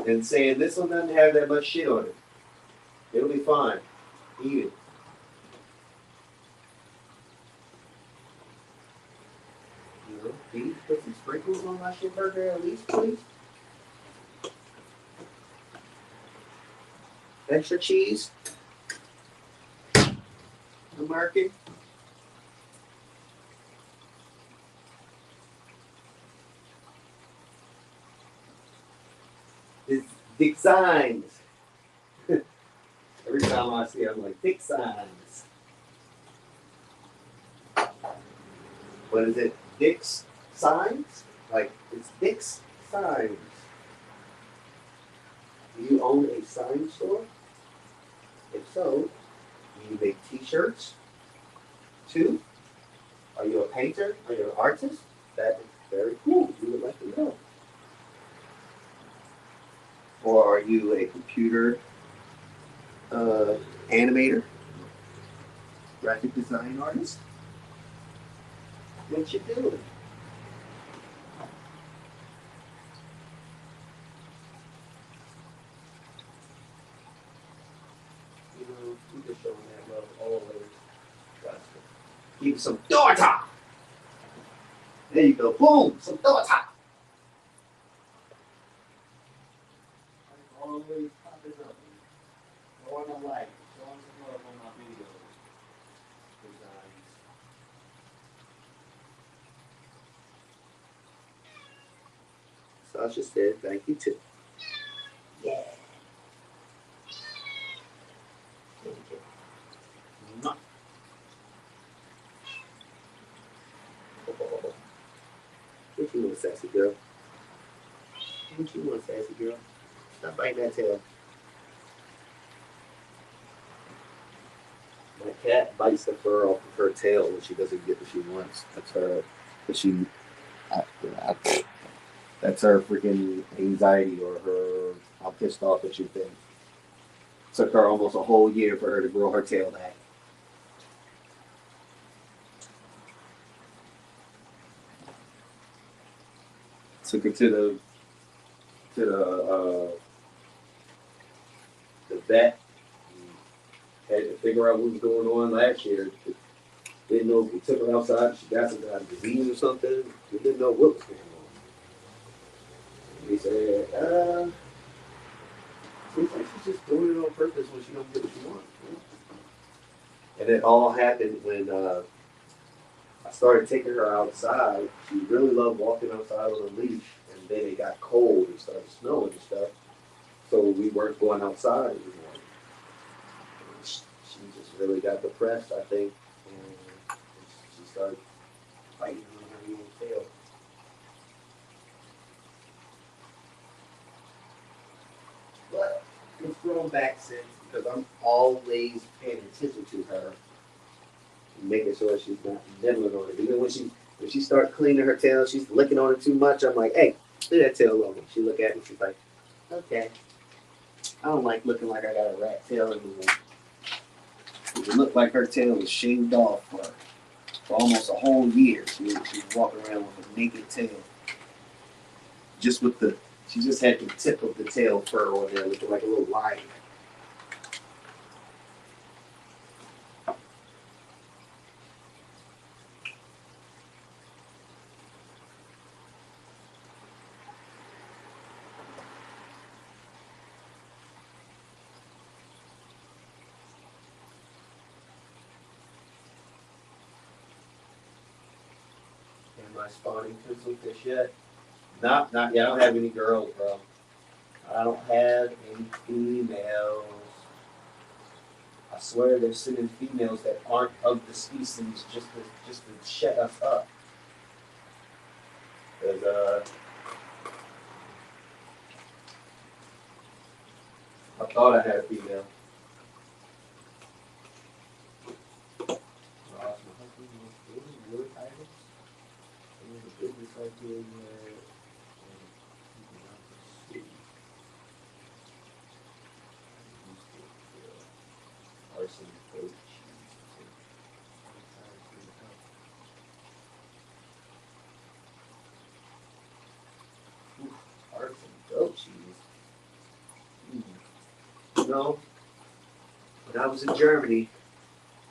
and saying this one doesn't have that much shit on it. It'll be fine. Eat it. You know, please put some sprinkles on my shit burger at least, please. Extra cheese. American. It's Dick Signs. Every time I see it, I'm like, Dick Signs. What is it? Dick's Signs? Like, it's Dick's Signs. Do you own a sign store? If so, do you make t-shirts? Too? Are you a painter? Are you an artist? That is very cool. We would like to know. Or are you a computer animator? Graphic design artist? What you doing? You know, keep it showing that love always. Keep some daughter. There you go. Boom! Some daughter. Always popping up. Throwing a light. Showing some love on my videos. Designs. Sasha said thank you too. Yeah. Thank you. Mwah. What you want, sassy girl? What you want, sassy girl? Stop biting that tail. My cat bites the fur off of her tail when she doesn't get what she wants. That's her. But she, I, that's her freaking anxiety or her. I'm pissed off at you thing. Took her almost a whole year for her to grow her tail back. Took her to the vet. Had to figure out what was going on last year. Didn't know if we took her outside. She got some kind of disease or something. We didn't know what was going on. He said, seems like she's just doing it on purpose when she don't get what she wants. You know? And it all happened when I started taking her outside. She really loved walking outside on a leash. And then it got cold and started snowing and stuff. So we weren't going outside anymore. She just really got depressed, I think. And she started fighting on her little tail. But it's grown back since because I'm always paying attention to her and making sure she's not nibbling on it. Even when she starts cleaning her tail, she's licking on it too much. I'm like, hey, leave that tail alone. She look at me, she's like, okay. I don't like looking like I got a rat tail anymore. It looked like her tail was shaved off for almost a whole year. She was walking around with a naked tail. She just had the tip of the tail fur on there looking like a little lion. Am I spawning pencil fish yet? Not yet. I don't have any girls, bro. I don't have any females. I swear they're sending females that aren't of the species just to shut us up. Because I thought I had a female. Arson goat cheese. Arson goat cheese. You know, when I was in Germany,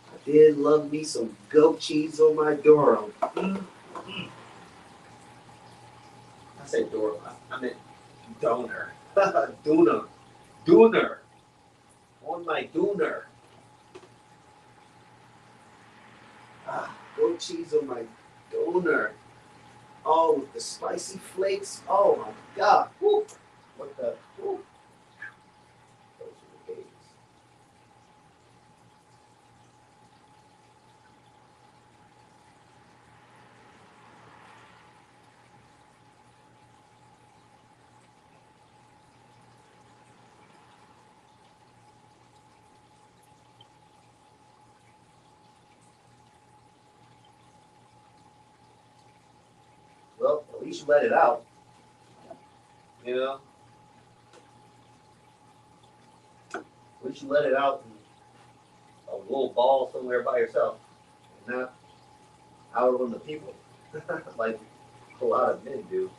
I did love me some goat cheese on my Doro. I said Doro. I meant doner. Doner. Doner. On my doner. Goat cheese on my doner. Oh, with the spicy flakes. Oh my God. Woo. What the? Woo. Those are the days. Well, at least you let it out. You know? At least you let it out in a little ball somewhere by yourself. And not out on the people. Like a lot of men do.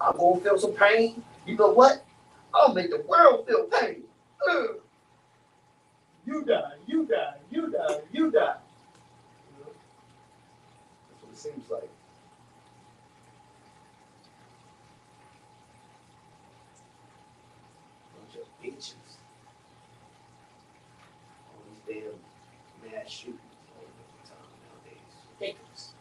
I'm gonna feel some pain. You know what? I'll make the world feel pain. Ugh. You die, you die, you die, you die. You know? That's what it seems like. Bunch of bitches. All these damn mass shootings all the time nowadays. Ridiculous.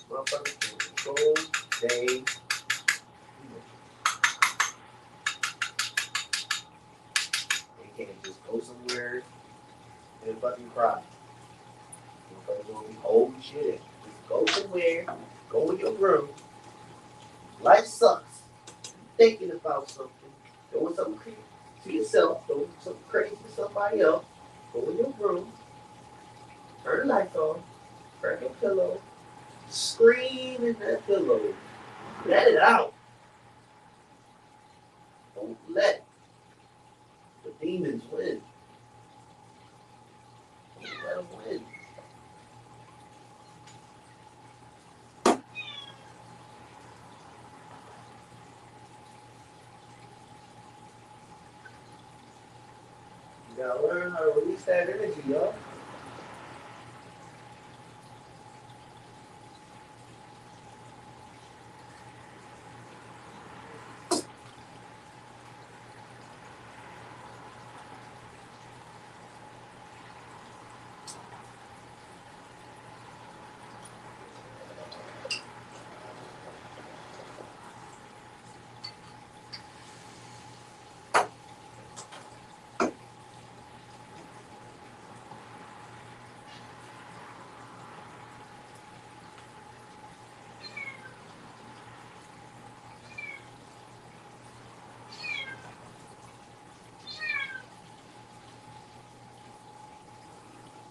Motherfuckers can control they can't just go somewhere and fucking cry. Motherfuckers gonna be holding shit in. Just go somewhere, go in your room. Life sucks. Thinking about something, doing something crazy to yourself, doing something crazy to somebody else. Go in your room, turn the lights on, grab your pillow, scream in that pillow. Let it out. Don't let the demons win. Don't let them win. You gotta learn how to release that energy, y'all.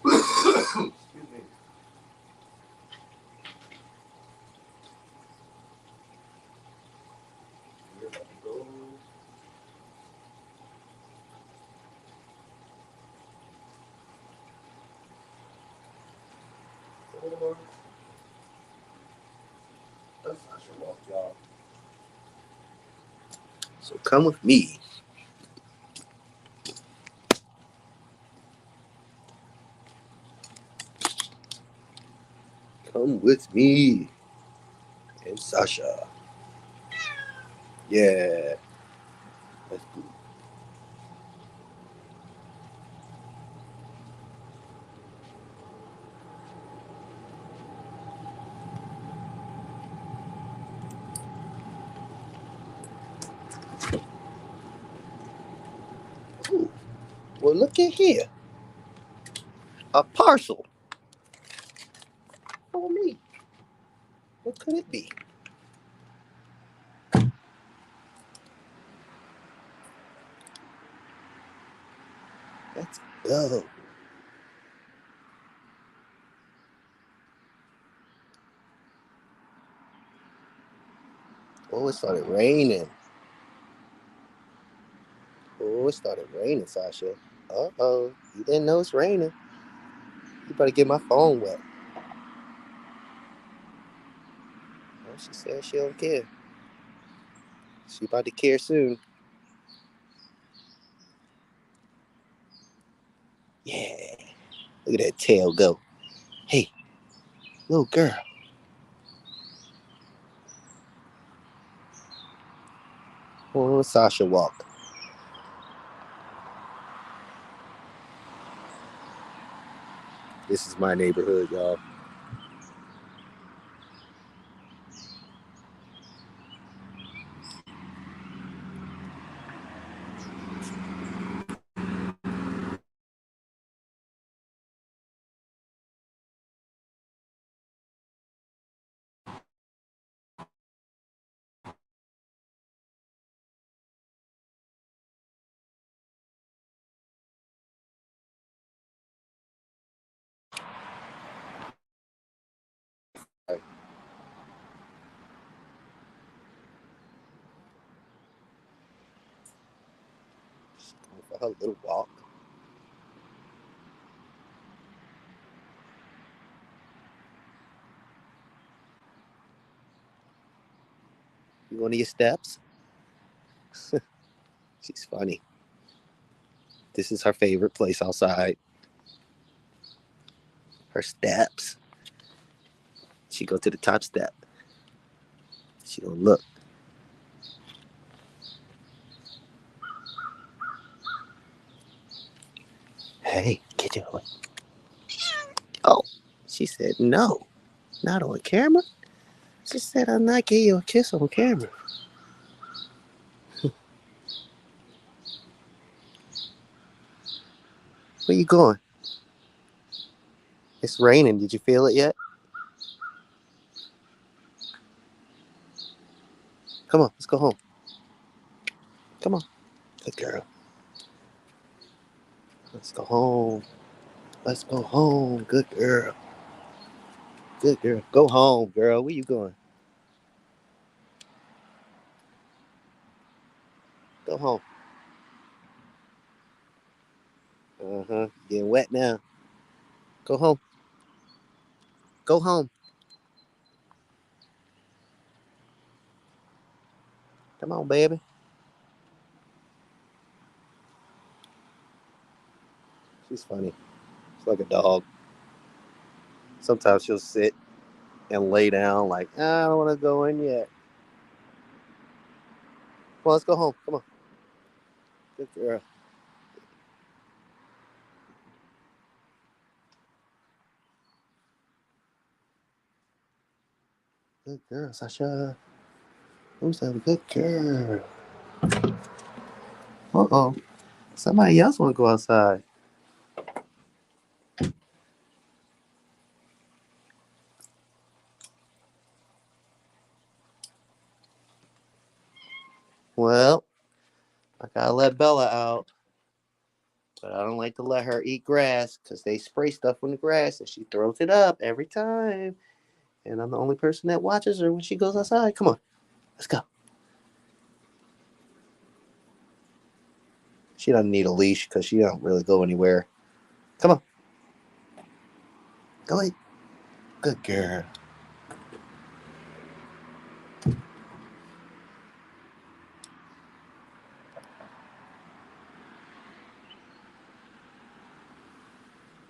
Excuse me. We're about to go for that's not your walk, y'all. So come with me. Come with me and Sasha. Yeah. That's cool. Ooh. Well, look at here. A parcel for me. What could it be? That's dope. Oh, it started raining. Oh, it started raining, Sasha. Uh-oh. You didn't know it's raining. You better get my phone wet. Oh, she said she don't care. She about to care soon. Yeah. Look at that tail go. Hey, little girl. Oh, Sasha walk. This is my neighborhood, y'all. Right. She's going for her little walk. You want to your steps? She's funny. This is her favorite place outside. Her steps. She go to the top step. She gonna look. Hey, get your away. Oh, she said no, not on camera. She said I'll not give you a kiss on camera. Where you going? It's raining. Did you feel it yet? Come on, let's go home. Come on. Good girl. Let's go home. Let's go home. Good girl. Good girl. Go home, girl. Where you going? Go home. Uh-huh. Getting wet now. Go home. Go home. Come on, baby. She's funny. She's like a dog. Sometimes she'll sit and lay down like, I don't want to go in yet. Come on, let's go home. Come on. Good girl. Good girl, Sasha. Who's that? Good girl. Uh-oh. Somebody else want to go outside. Well, I gotta let Bella out. But I don't like to let her eat grass because they spray stuff on the grass and she throws it up every time. And I'm the only person that watches her when she goes outside. Come on, let's go. She doesn't need a leash because she don't really go anywhere. Come on, go eat. Good girl.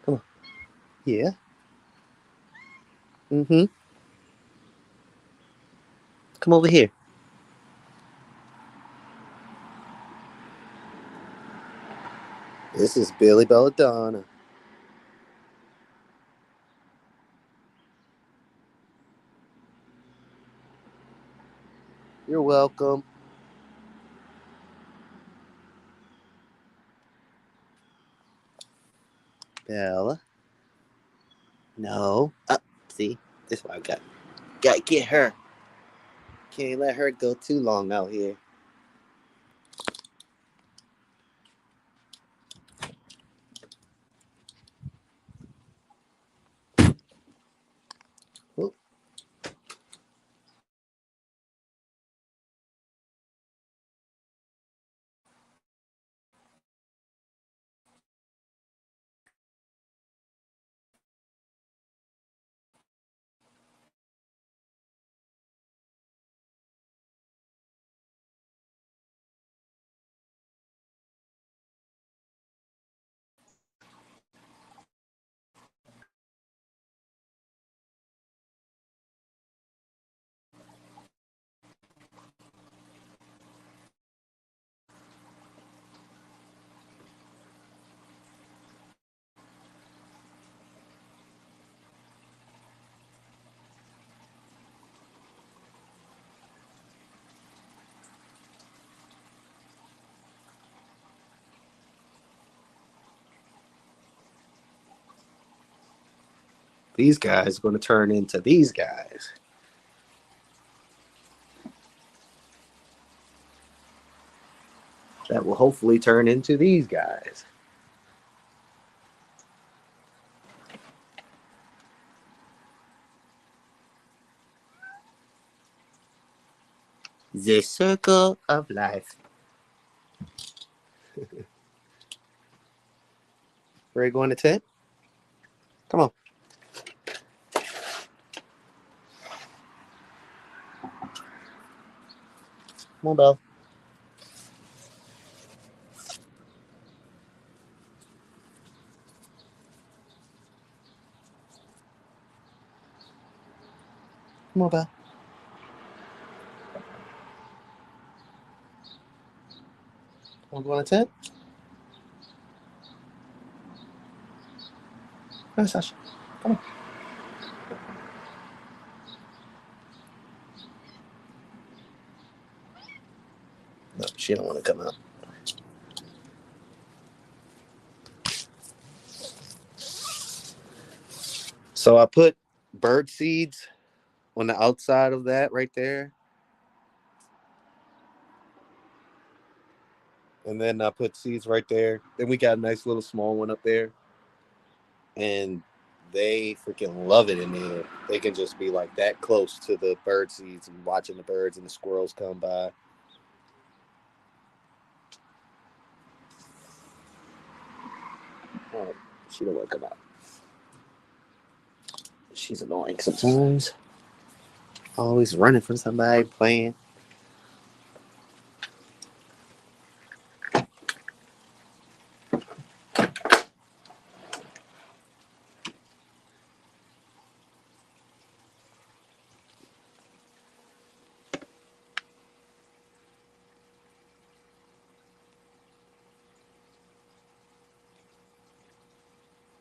Come on. Yeah. Mm-hmm. Come over here. This is Billy Belladonna. You're welcome. Bella. No. See? This is why I got to get her. Can't let her go too long out here. Oop. These guys are going to turn into these guys. That will hopefully turn into these guys. The circle of life. Ready to go on the tent? Come on. Come on, Belle. Come on, Belle. Want to go on the tent? Come on, Sasha. Come on. No, she don't want to come out. So I put bird seeds on the outside of that right there. And then I put seeds right there. Then we got a nice little small one up there. And they freaking love it in there. They can just be like that close to the bird seeds and watching the birds and the squirrels come by. Oh, she don't want to come out. She's annoying sometimes. Always running from somebody, playing.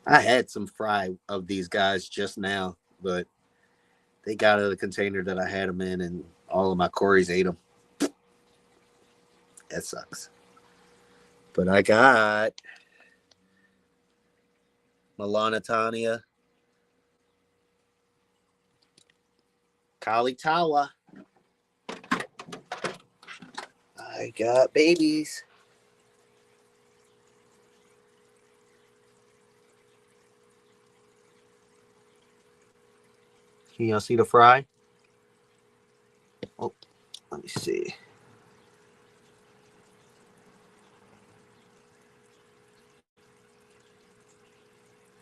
I had some fry of these guys just now, but they got out of the container that I had them in, and all of my Corys ate them. That sucks. But I got Milana Tanya, Kali Tawa. I got babies. Can y'all see the fry? Oh, let me see.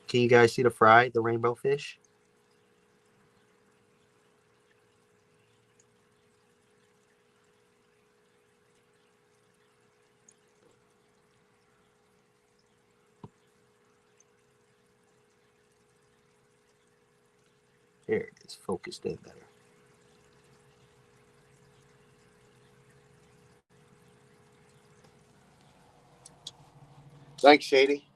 Can you guys see the fry, the rainbow fish? There it is, focused in better. Thanks, Shady.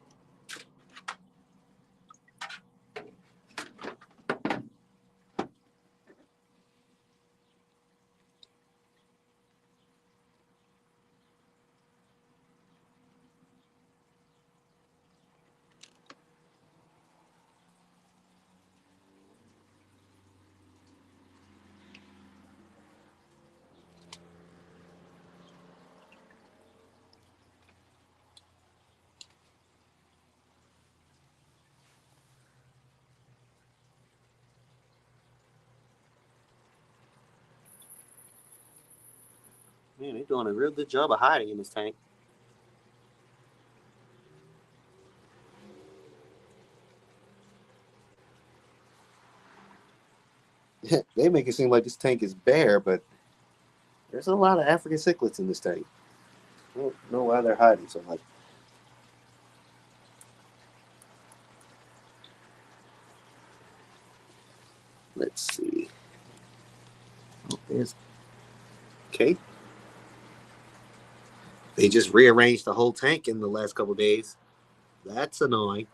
Man, they're doing a real good job of hiding in this tank. They make it seem like this tank is bare, but there's a lot of African cichlids in this tank. I don't know why they're hiding so much. Let's see. Oh, there's Kate. They just rearranged the whole tank in the last couple days. That's annoying.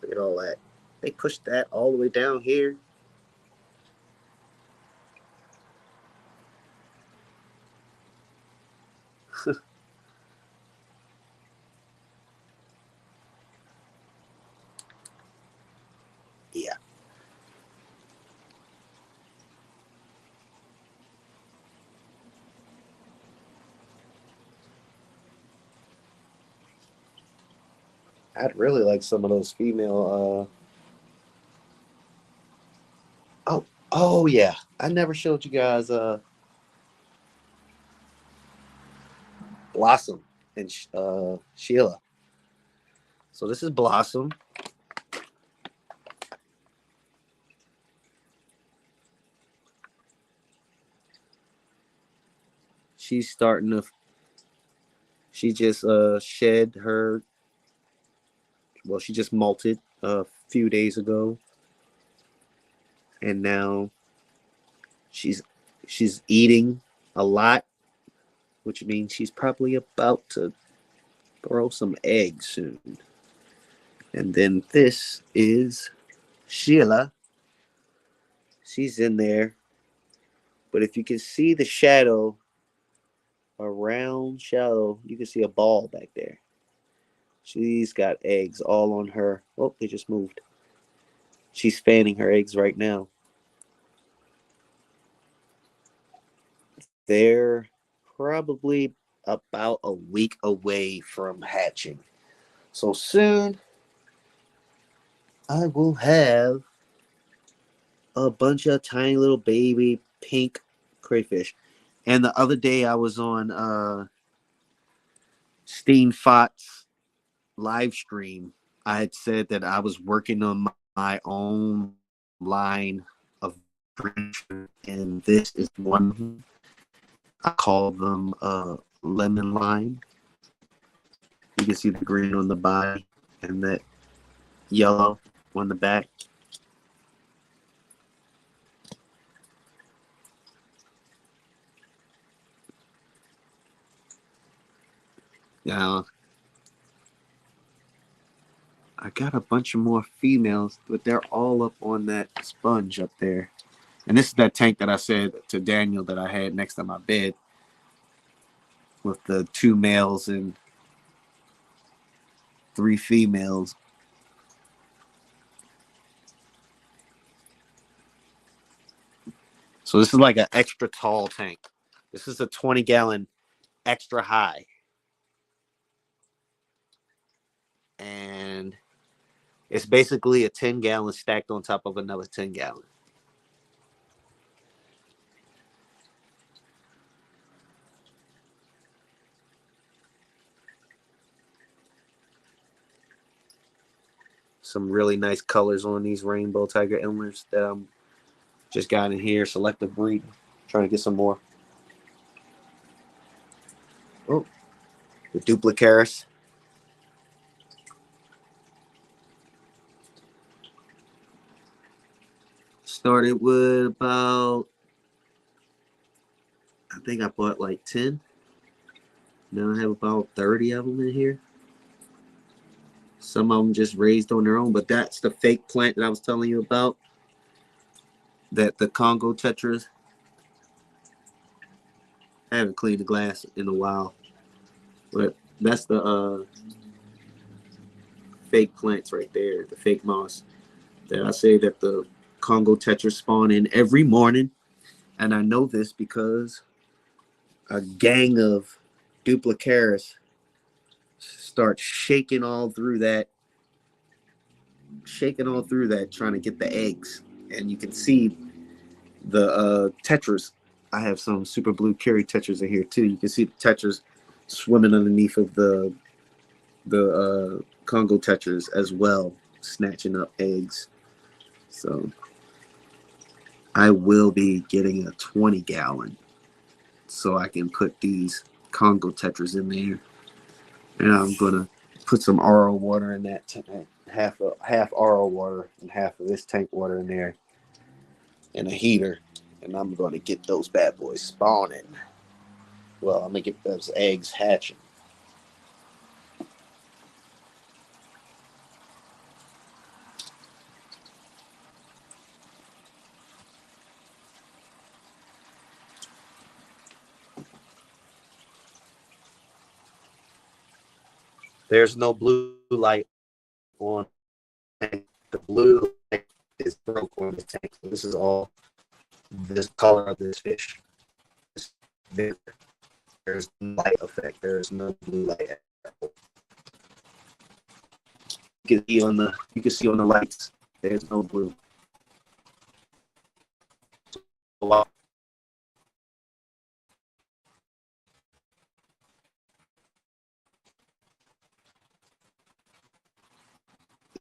Look at all that. They pushed that all the way down here. I'd really like some of those female. Oh yeah, I never showed you guys Blossom and Sheila. So this is Blossom. She's starting to. She just shed her. Well, she just molted a few days ago, and now she's eating a lot, which means she's probably about to throw some eggs soon. And then this is Sheila. She's in there, but if you can see the shadow, a round shadow, you can see a ball back there. She's got eggs all on her. Oh, they just moved. She's fanning her eggs right now. They're probably about a week away from hatching. So soon I will have a bunch of tiny little baby pink crayfish. And the other day I was on Steen Fott's live stream. I had said that I was working on my own line of drinks, and this is one of them. I call them lemon lime. You can see the green on the body and that yellow on the back. Now, I got a bunch of more females, but they're all up on that sponge up there. And this is that tank that I said to Daniel that I had next to my bed with the 2 males and 3 females. So this is like an extra tall tank. This is a 20-gallon extra high. And it's basically a 10-gallon stacked on top of another 10-gallon. Some really nice colors on these rainbow tiger endlers that I'm just got in here. Selective breed. Trying to get some more. Oh, the duplicaris. Started with about, I think I bought like 10. Now I have about 30 of them in here. Some of them just raised on their own, but that's the fake plant that I was telling you about. That the Congo tetras. I haven't cleaned the glass in a while, but that's the fake plants right there, the fake moss that I say that the Congo tetras spawn in every morning. And I know this because a gang of duplicaris start shaking all through that, trying to get the eggs. And you can see the tetras. I have some super blue curry tetras in here too. You can see the tetras swimming underneath of the Congo tetras as well, snatching up eggs. So I will be getting a 20-gallon so I can put these Congo tetras in there. And I'm gonna put some RO water in that half RO water and half of this tank water in there, and a heater, and I'm gonna get those bad boys spawning. Well, I'm gonna get those eggs hatching. There's no blue light on the blue light is broke on the tank. So this is all this color of this fish. There's no light effect. There's no blue light. see on the lights. There's no blue.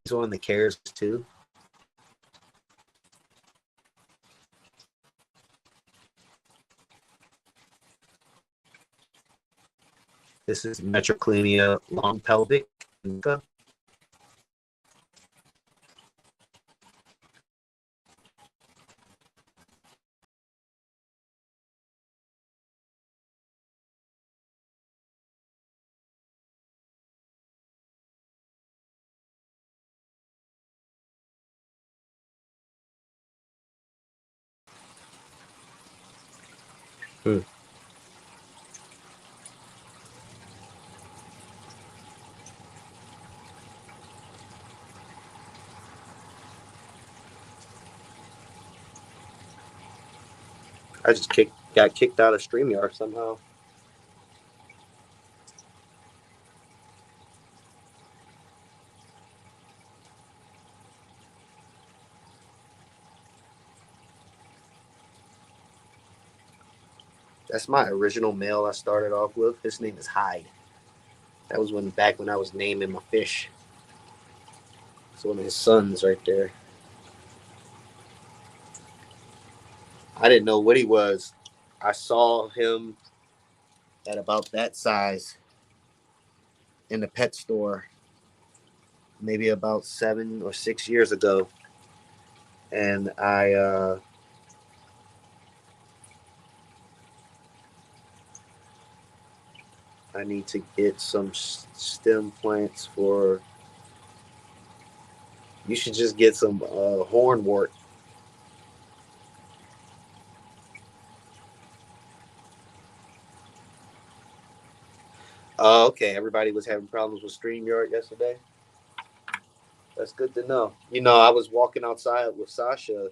These are on the cares too. This is Metroclinia long pelvic. I just got kicked out of StreamYard somehow. That's my original male I started off with. His name is Hyde. That was back when I was naming my fish. It's one of his sons right there. I didn't know what he was. I saw him at about that size in the pet store maybe about 7 or 6 years ago. And I need to get some stem plants for. You should just get some hornwort. Oh, okay. Everybody was having problems with StreamYard yesterday. That's good to know. I was walking outside with Sasha,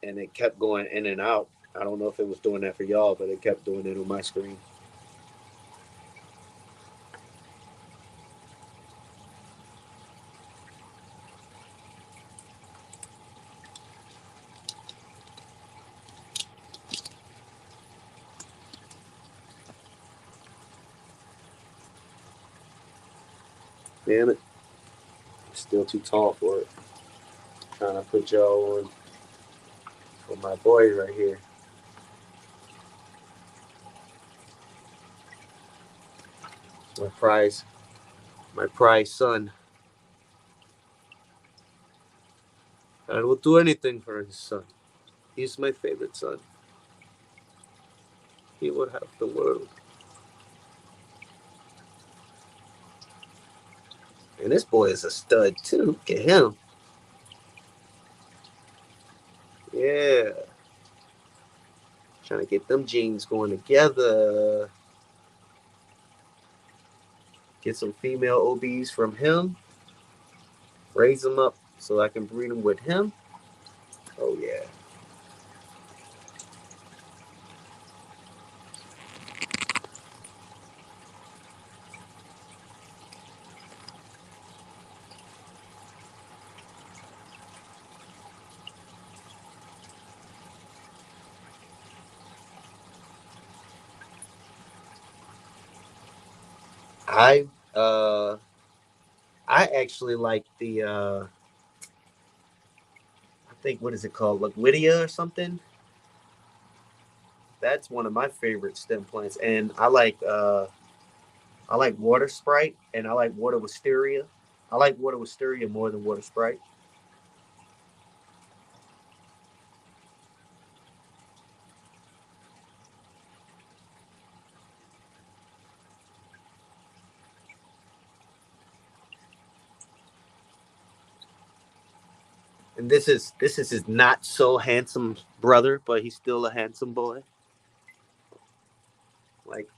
and it kept going in and out. I don't know if it was doing that for y'all, but it kept doing it on my screen. Damn it. I'm still too tall for it. I'm trying to put y'all on for my boy right here. My prize son. I will do anything for his son. He's my favorite son. He would have the world. And this boy is a stud too. Look at him. Yeah. Trying to get them genes going together. Get some female OBs from him. Raise them up so I can breed them with him. Oh, yeah. I actually like the I think, what is it called, like Whittia or something. That's one of my favorite stem plants, and I like water sprite, and I like water wisteria. I like water wisteria more than water sprite. And this is his not so handsome brother, but he's still a handsome boy. Like,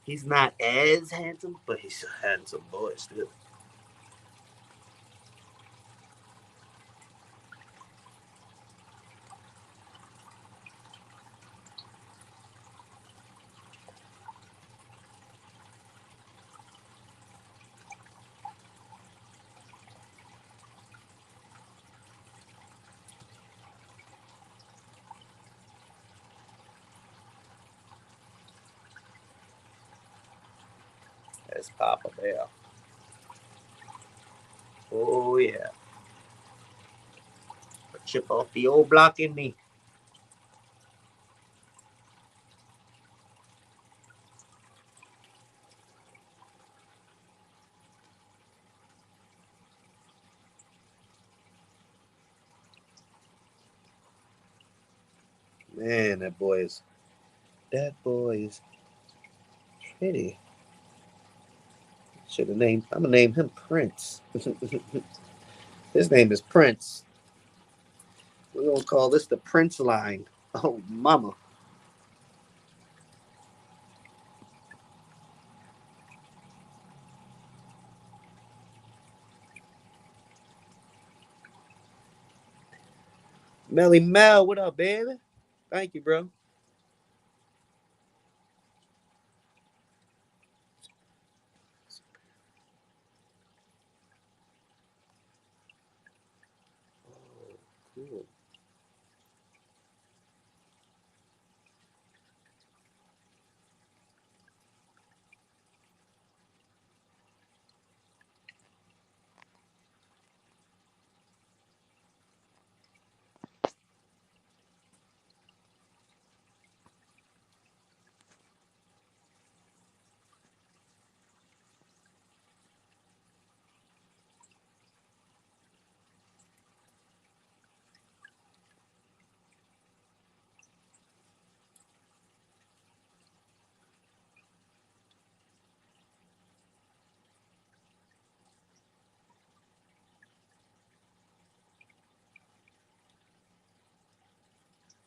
he's not as handsome, but he's a handsome boy still. That's Papa Bear. Oh yeah. Chip off the old block in me. Man, that boy is pretty. Should have named. I'm gonna name him Prince. His name is Prince. We're gonna call this the Prince line. Oh, mama. Melly Mel, what up, baby? Thank you, bro. Oh, cool.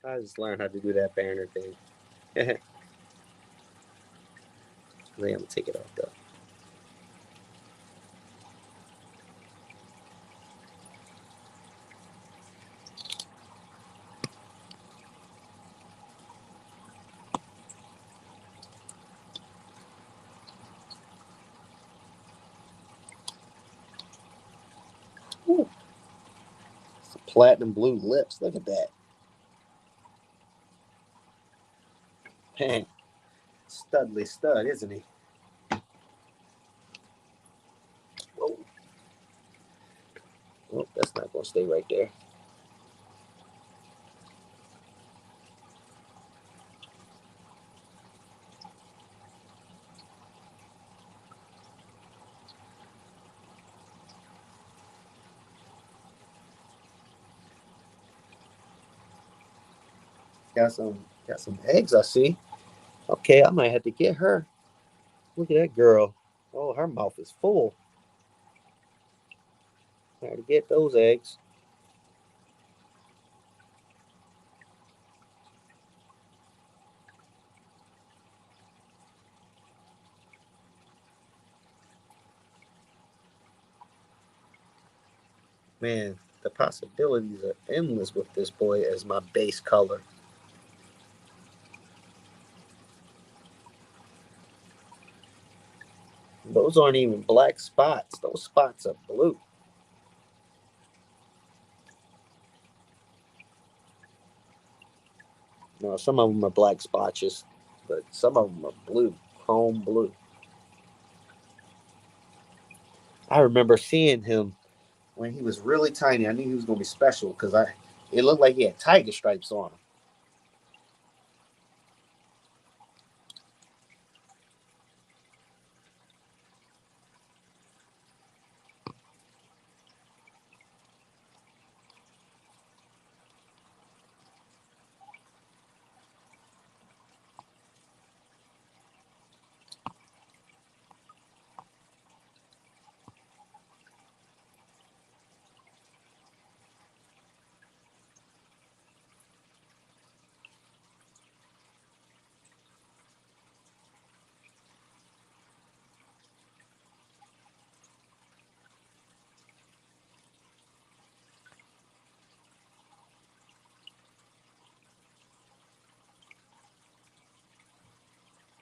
I just learned how to do that banner thing. I think I'm gonna take it off though. Ooh, platinum blue lips. Look at that. Man, Studley stud, isn't he? Whoa. Oh, that's not gonna stay right there. Got some eggs, I see. Okay, I might have to get her. Look at that girl. Oh, her mouth is full. I got to get those eggs. Man, the possibilities are endless with this boy as my base color. Those aren't even black spots. Those spots are blue. No, some of them are black splotches, but some of them are blue, chrome blue. I remember seeing him when he was really tiny. I knew he was going to be special because it looked like he had tiger stripes on him.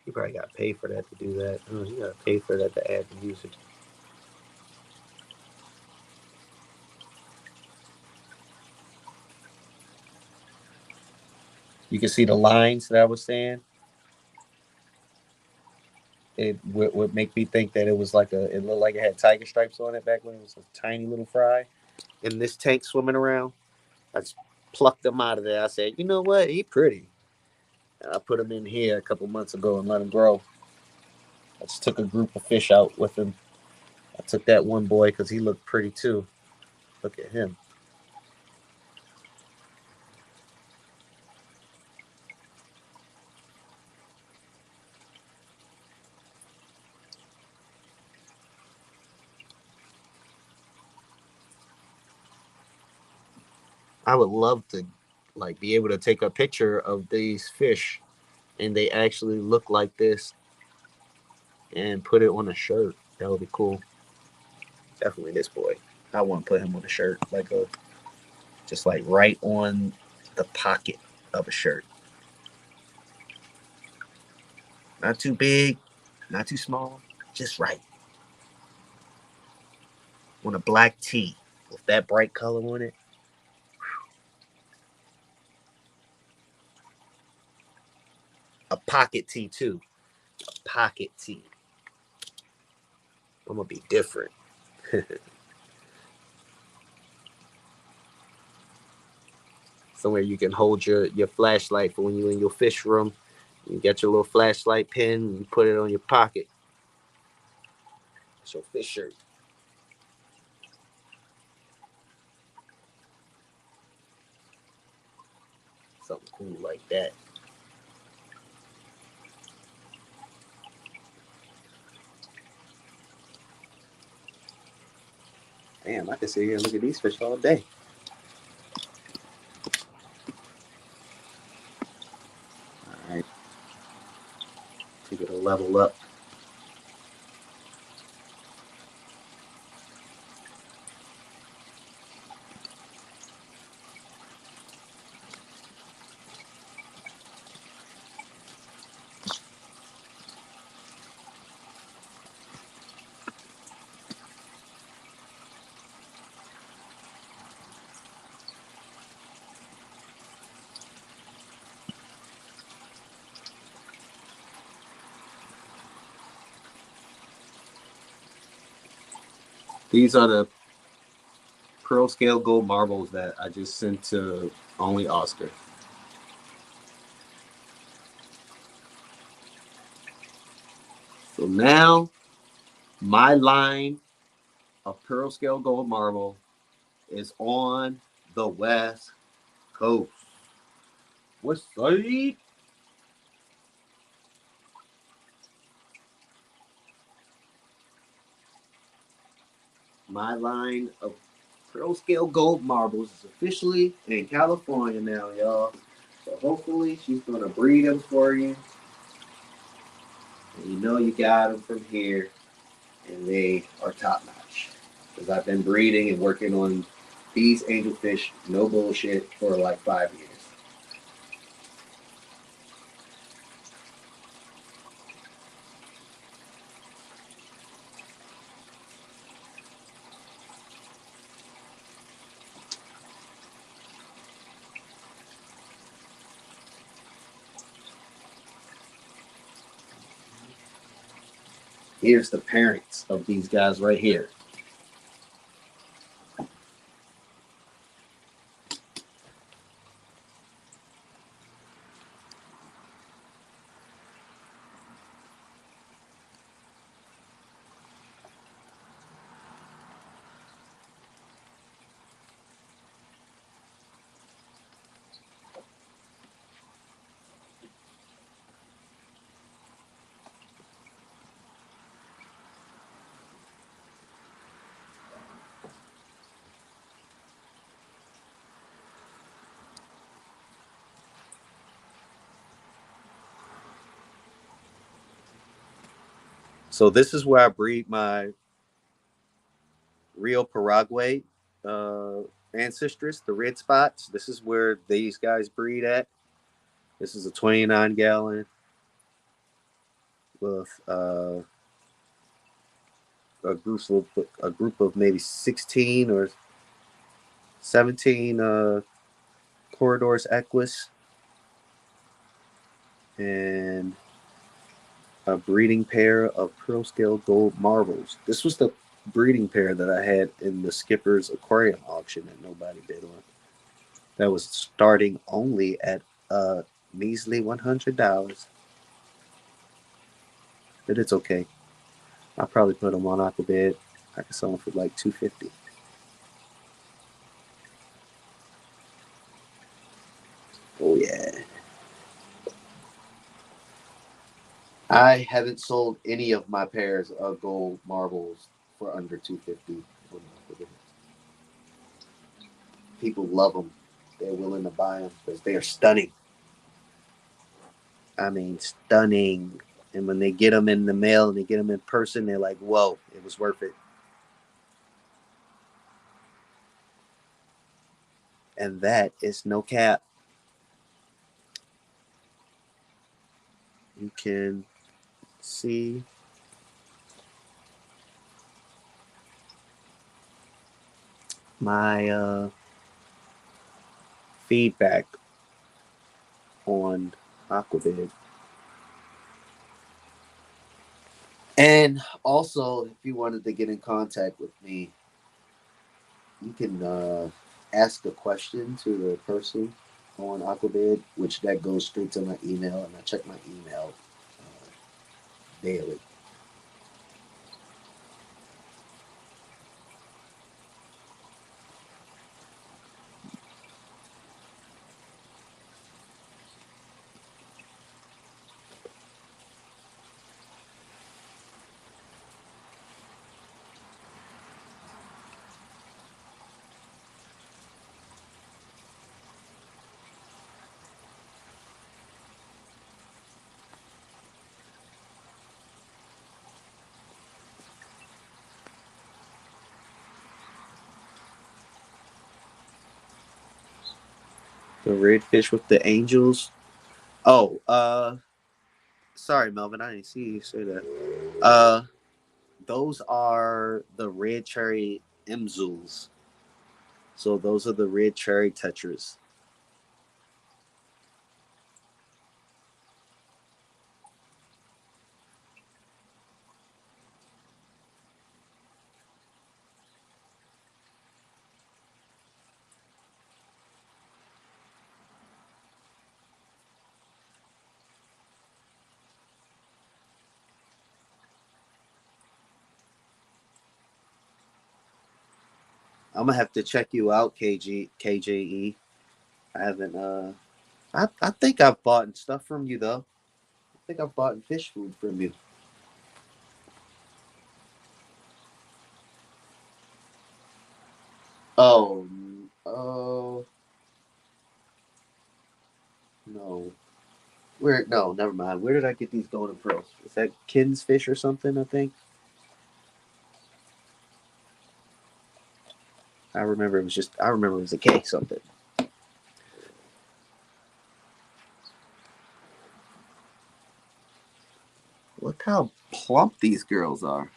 You probably got to pay for that to do that. Oh, you got to pay for that to add the music. You can see the lines that I was saying. It would make me think that it was like it looked like it had tiger stripes on it back when it was a tiny little fry in this tank swimming around. I just plucked him out of there. I said, you know what? He pretty. And I put him in here a couple months ago and let him grow. I just took a group of fish out with him. I took that one boy because he looked pretty too. Look at him. I would love to like be able to take a picture of these fish and they actually look like this and put it on a shirt. That would be cool. Definitely this boy. I want to put him on a shirt, like a just like right on the pocket of a shirt. Not too big, not too small, just right. On a black tee with that bright color on it. A pocket tee too. Pocket tee. I'm gonna be different. Somewhere you can hold your flashlight for when you're in your fish room. You get your little flashlight pin and you put it on your pocket. It's your fish shirt. Something cool like that. Damn, I can sit here and look at these fish all day. All right, take it a level up. These are the pearl scale gold marbles that I just sent to only Oscar. So now my line of pearl scale gold marble is on the West Coast. West Side. My line of pearl scale gold marbles is officially in California now, y'all. So hopefully she's gonna breed them for you. And you know you got them from here, and they are top notch. Because I've been breeding and working on these angelfish, no bullshit, for like 5 years. Here's the parents of these guys right here. So this is where I breed my real Paraguay uh, ancestress, the red spots. This is where these guys breed at. This is a 29 gallon with a group of maybe 16 or 17 corridors equus, and a breeding pair of pearl scale gold marbles. This was the breeding pair that I had in the Skipper's aquarium auction that nobody bid on. That was starting only at a measly $100. But it's okay. I'll probably put them on Aquabid. I can sell them for like $250. Oh yeah. I haven't sold any of my pairs of gold marbles for under $250. People love them. They're willing to buy them because they are stunning. I mean, stunning. And when they get them in the mail and they get them in person, they're like, whoa, it was worth it. And that is no cap. You can see my feedback on Aquavid. And also, if you wanted to get in contact with me, you can ask a question to the person on Aquabid, which that goes straight to my email, and I check my email daily. The redfish with the angels. Oh, sorry, Melvin, I didn't see you say that. Those are the red cherry imzuls. So those are the red cherry tetras. I'm gonna have to check you out, KJE. I haven't. I think I've bought stuff from you though. I think I've bought fish food from you. Oh, oh no. Where? No, never mind. Where did I get these golden pearls? Is that Kin's fish or something? I think. I remember it was just. I remember it was a K something. Look how plump these girls are.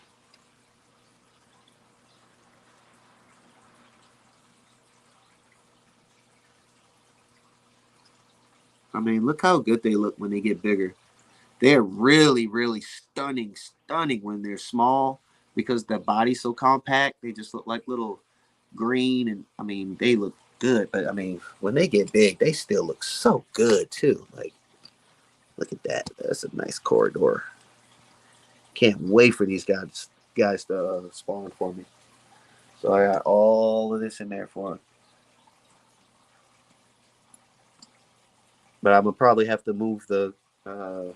I mean, look how good they look when they get bigger. They're really, really stunning, stunning when they're small because their body's so compact. They just look like little green, and I mean, they look good. But I mean, when they get big, they still look so good too. Like, look at that. That's a nice corridor. Can't wait for these guys to spawn for me. So I got all of this in there for them. But I'm gonna probably have to move the. I'll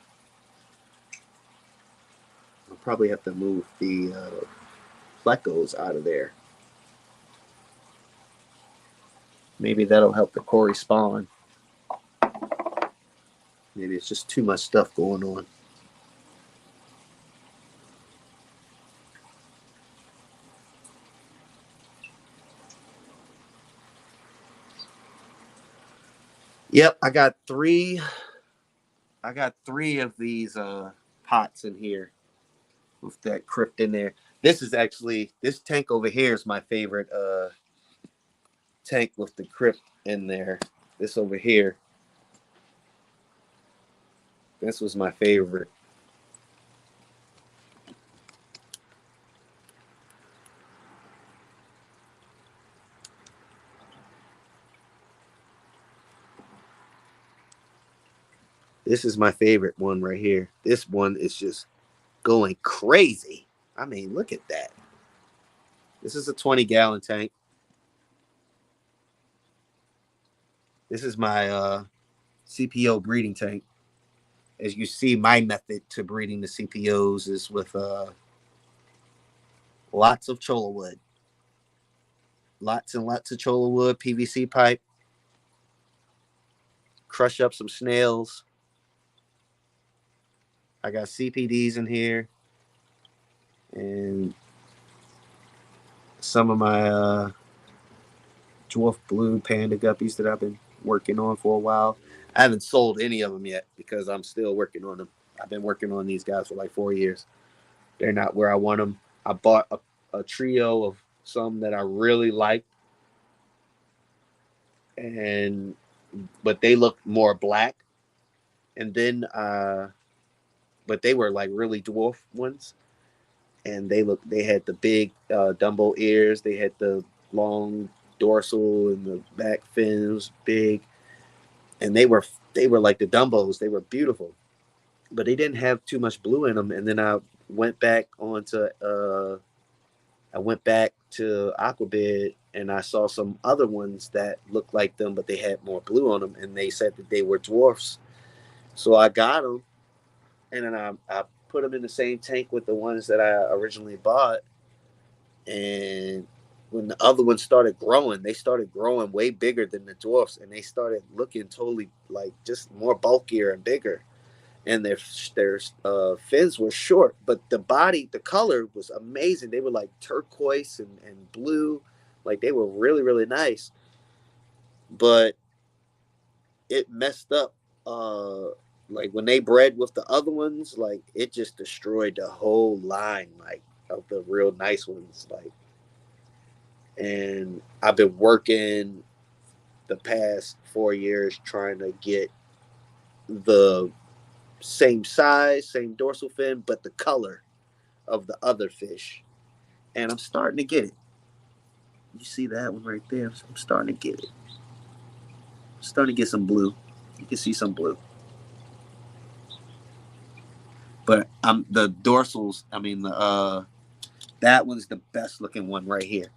probably have to move the plecos out of there. Maybe that'll help the Corey spawn. Maybe it's just too much stuff going on. Yep, I got three. I got three of these pots in here with that crypt in there. This is actually this tank over here is my favorite tank with the crypt in there. This over here. This was my favorite. This is my favorite one right here. This one is just going crazy. I mean, look at that. This is a 20-gallon tank. This is my CPO breeding tank. As you see, my method to breeding the CPOs is with lots of cholla wood. Lots and lots of cholla wood, PVC pipe. Crush up some snails. I got CPDs in here. And some of my dwarf blue panda guppies that I've been working on for a while. I haven't sold any of them yet because I'm still working on them. I've been working on these guys for like 4 years. They're not where I want them. I bought a trio of some that I really liked, and but they look more black. And then, but they were like really dwarf ones, and they had the big Dumbo ears. They had the long dorsal and the back fins big, and they were like the Dumbos. They were beautiful, but they didn't have too much blue in them. And then went back onto I went back to Aquabid and I saw some other ones that looked like them, but they had more blue on them, and they said that they were dwarfs. So I got them, and then I put them in the same tank with the ones that I originally bought. And when the other ones started growing, they started growing way bigger than the dwarfs, and they started looking totally like just more bulkier and bigger. And their fins were short, but the color was amazing. They were like turquoise and blue, like they were really really nice. But it messed up. Like when they bred with the other ones, like it just destroyed the whole line, like of the real nice ones. Like, and I've been working the past 4 years trying to get the same size, same dorsal fin, but the color of the other fish. And I'm starting to get it. You see that one right there? I'm starting to get it. I'm starting to get some blue. You can see some blue. But the dorsals, I mean that one's the best looking one right here.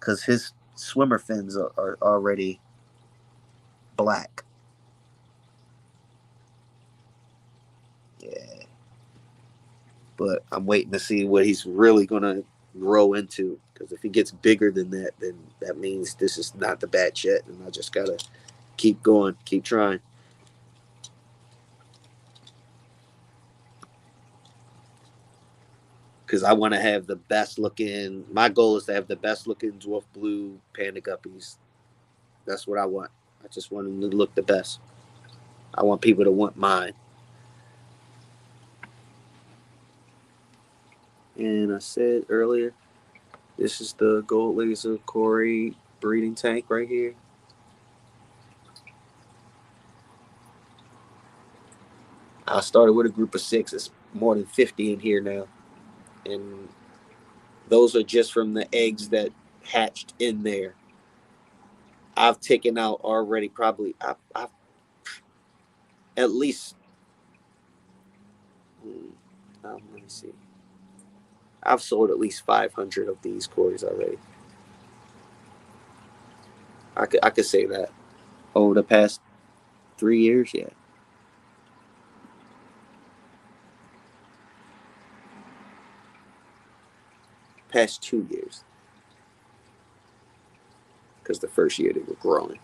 Because his swimmer fins are already black. Yeah. But I'm waiting to see what he's really gonna grow into. Because if he gets bigger than that, then that means this is not the batch yet, and I just gotta keep going, keep trying. Because I want to have the best looking. My goal is to have the best looking dwarf blue panda guppies. That's what I want. I just want them to look the best. I want people to want mine. And I said earlier, this is the gold laser Cory breeding tank right here. I started with a group of 6. It's more than 50 in here now. And those are just from the eggs that hatched in there. I've taken out already probably I've at least let me see. I've sold at least 500 of these Corys already. I could say that over the past 3 years, yeah. Past 2 years, because the first year they were growing.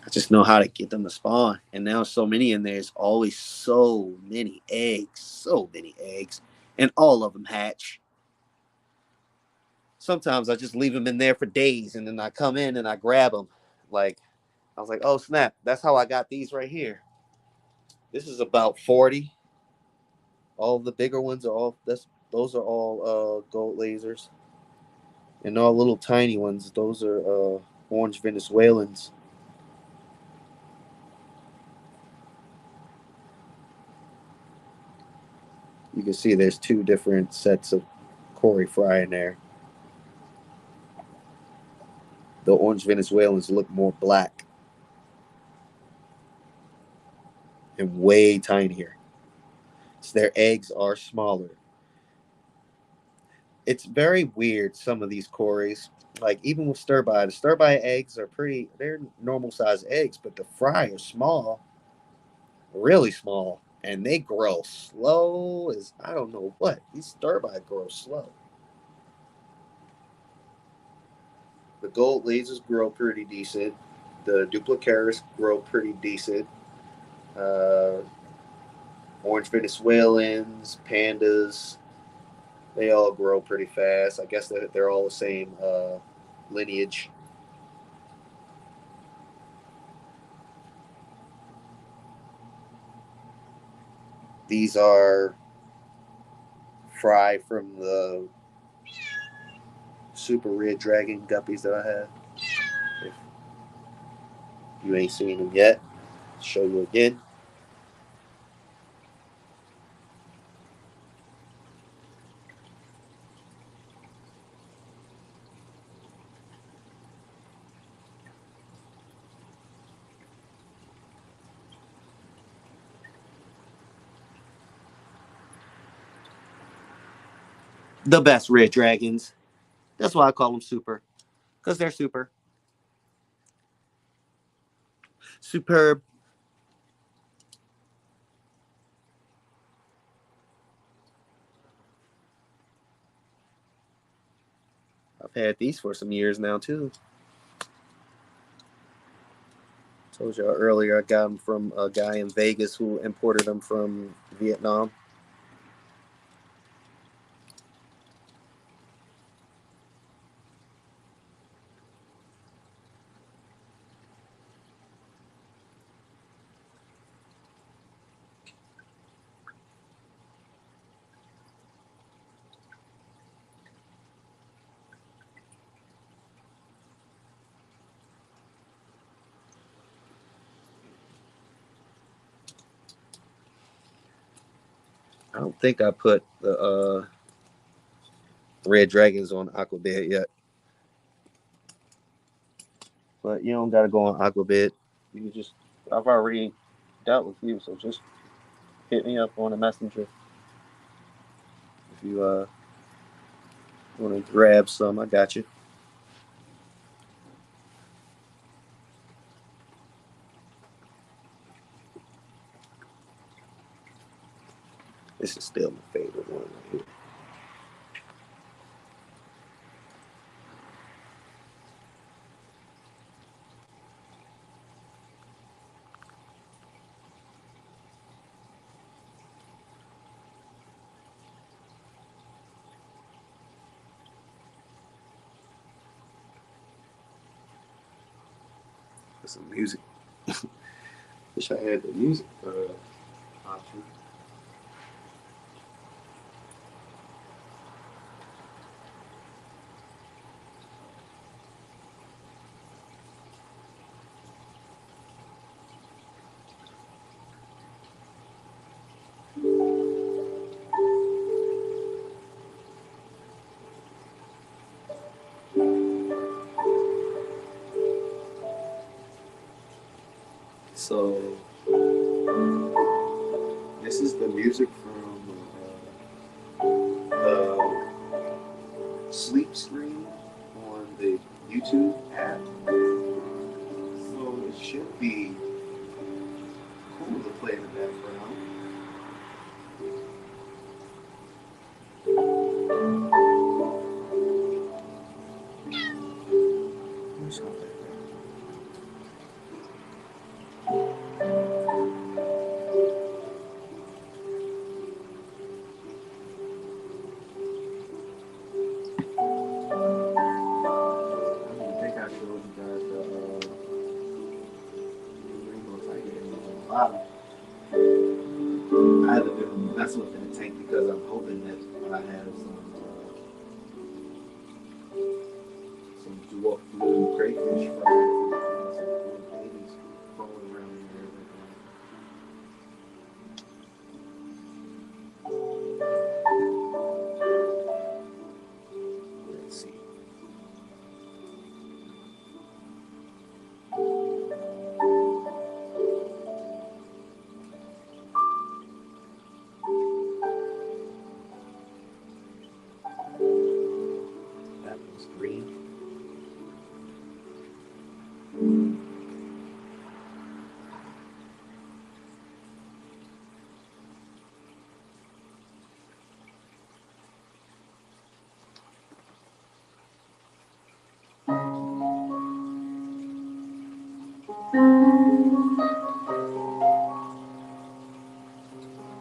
I just know how to get them to spawn, and now so many in there. There's always so many eggs, and all of them hatch. Sometimes I just leave them in there for days, and then I come in and I grab them. Like I was like, oh snap! That's how I got these right here. This is about 40. All the bigger ones are all those are all gold lasers, and all little tiny ones. Those are orange Venezuelans. You can see there's 2 different sets of Cory Fry in there. The orange Venezuelans look more black. and way tinier. So their eggs are smaller. It's very weird, some of these Corys. Like even with the stir by eggs are they're normal size eggs, but the fry are small, really small, and they grow slow as I don't know what. These stir by grow slow. The gold lasers grow pretty decent. The duplicaris grow pretty decent. Uh, Orange Venezuelans, pandas, they all grow pretty fast. I guess they're all the same lineage. These are fry from the super red dragon guppies that I have. If you ain't seen them yet, I'll show you again. The best red dragons. That's why I call them super, because they're super. Superb. I've had these for some years now, too. Told y'all earlier I got them from a guy in Vegas who imported them from Vietnam. I don't think I put the red dragons on Aquabed yet. But you don't gotta go on Aquabed. You just I've already dealt with you, so just hit me up on a messenger if you want to grab some. I got you. This is still my favorite one right here. There's some music. Wish I had the music option. So this is the music from the sleep screen on the YouTube app. So it should be cool to play in the background. Where's my background? I don't think I showed you guys the rainbow tiger on the bottom. I haven't been messing with that tank because I'm hoping that I have some dwarf blue crayfish from some little babies crawling around in there. Let's see.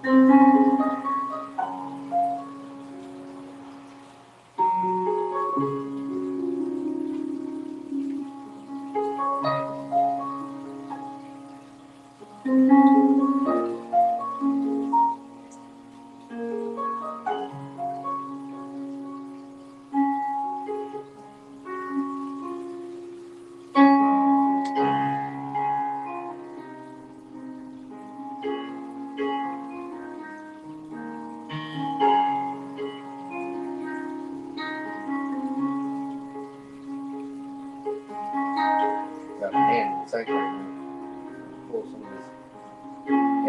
Got my hand in the sink right now. Pull some of this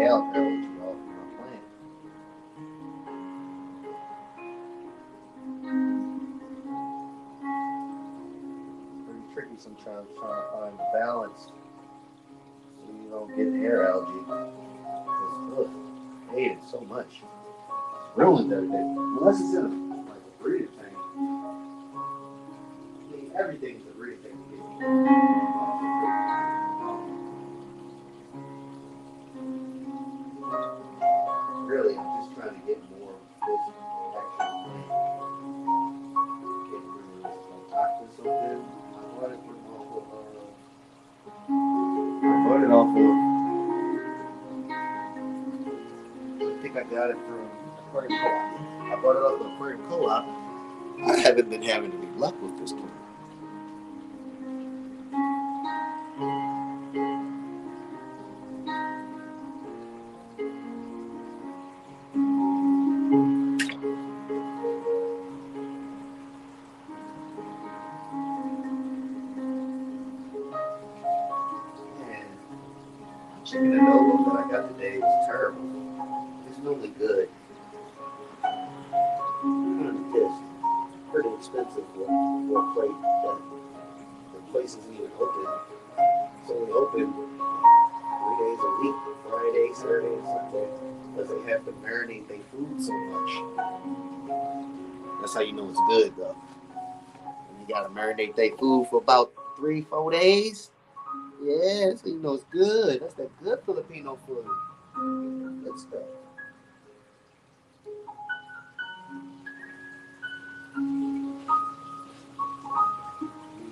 algae off of my plant. Pretty tricky sometimes trying to find the balance so you don't get hair algae. Because, I hate it so much. It's ruined everything. Unless it's in a breeding tank. I mean, everything's a breeding tank. Really, I'm just trying to get more of this actual plant. Getting rid of this toxin something. I bought it off of, I think I got it from Aquarium Co-op. I bought it off of Aquarium Co-op. I haven't been having any luck with this plant. Chicken adobo that I got today was terrible. It's normally good. Kind of pissed. Pretty expensive for a plate that the place isn't even open. It's only open 3 days a week, Friday, Saturday, and Sunday, because they have to marinate their food so much. That's how you know it's good, though. And you gotta marinate their food for about 3-4 days. Yeah, so you know it's good. That's that good Filipino food. Good stuff.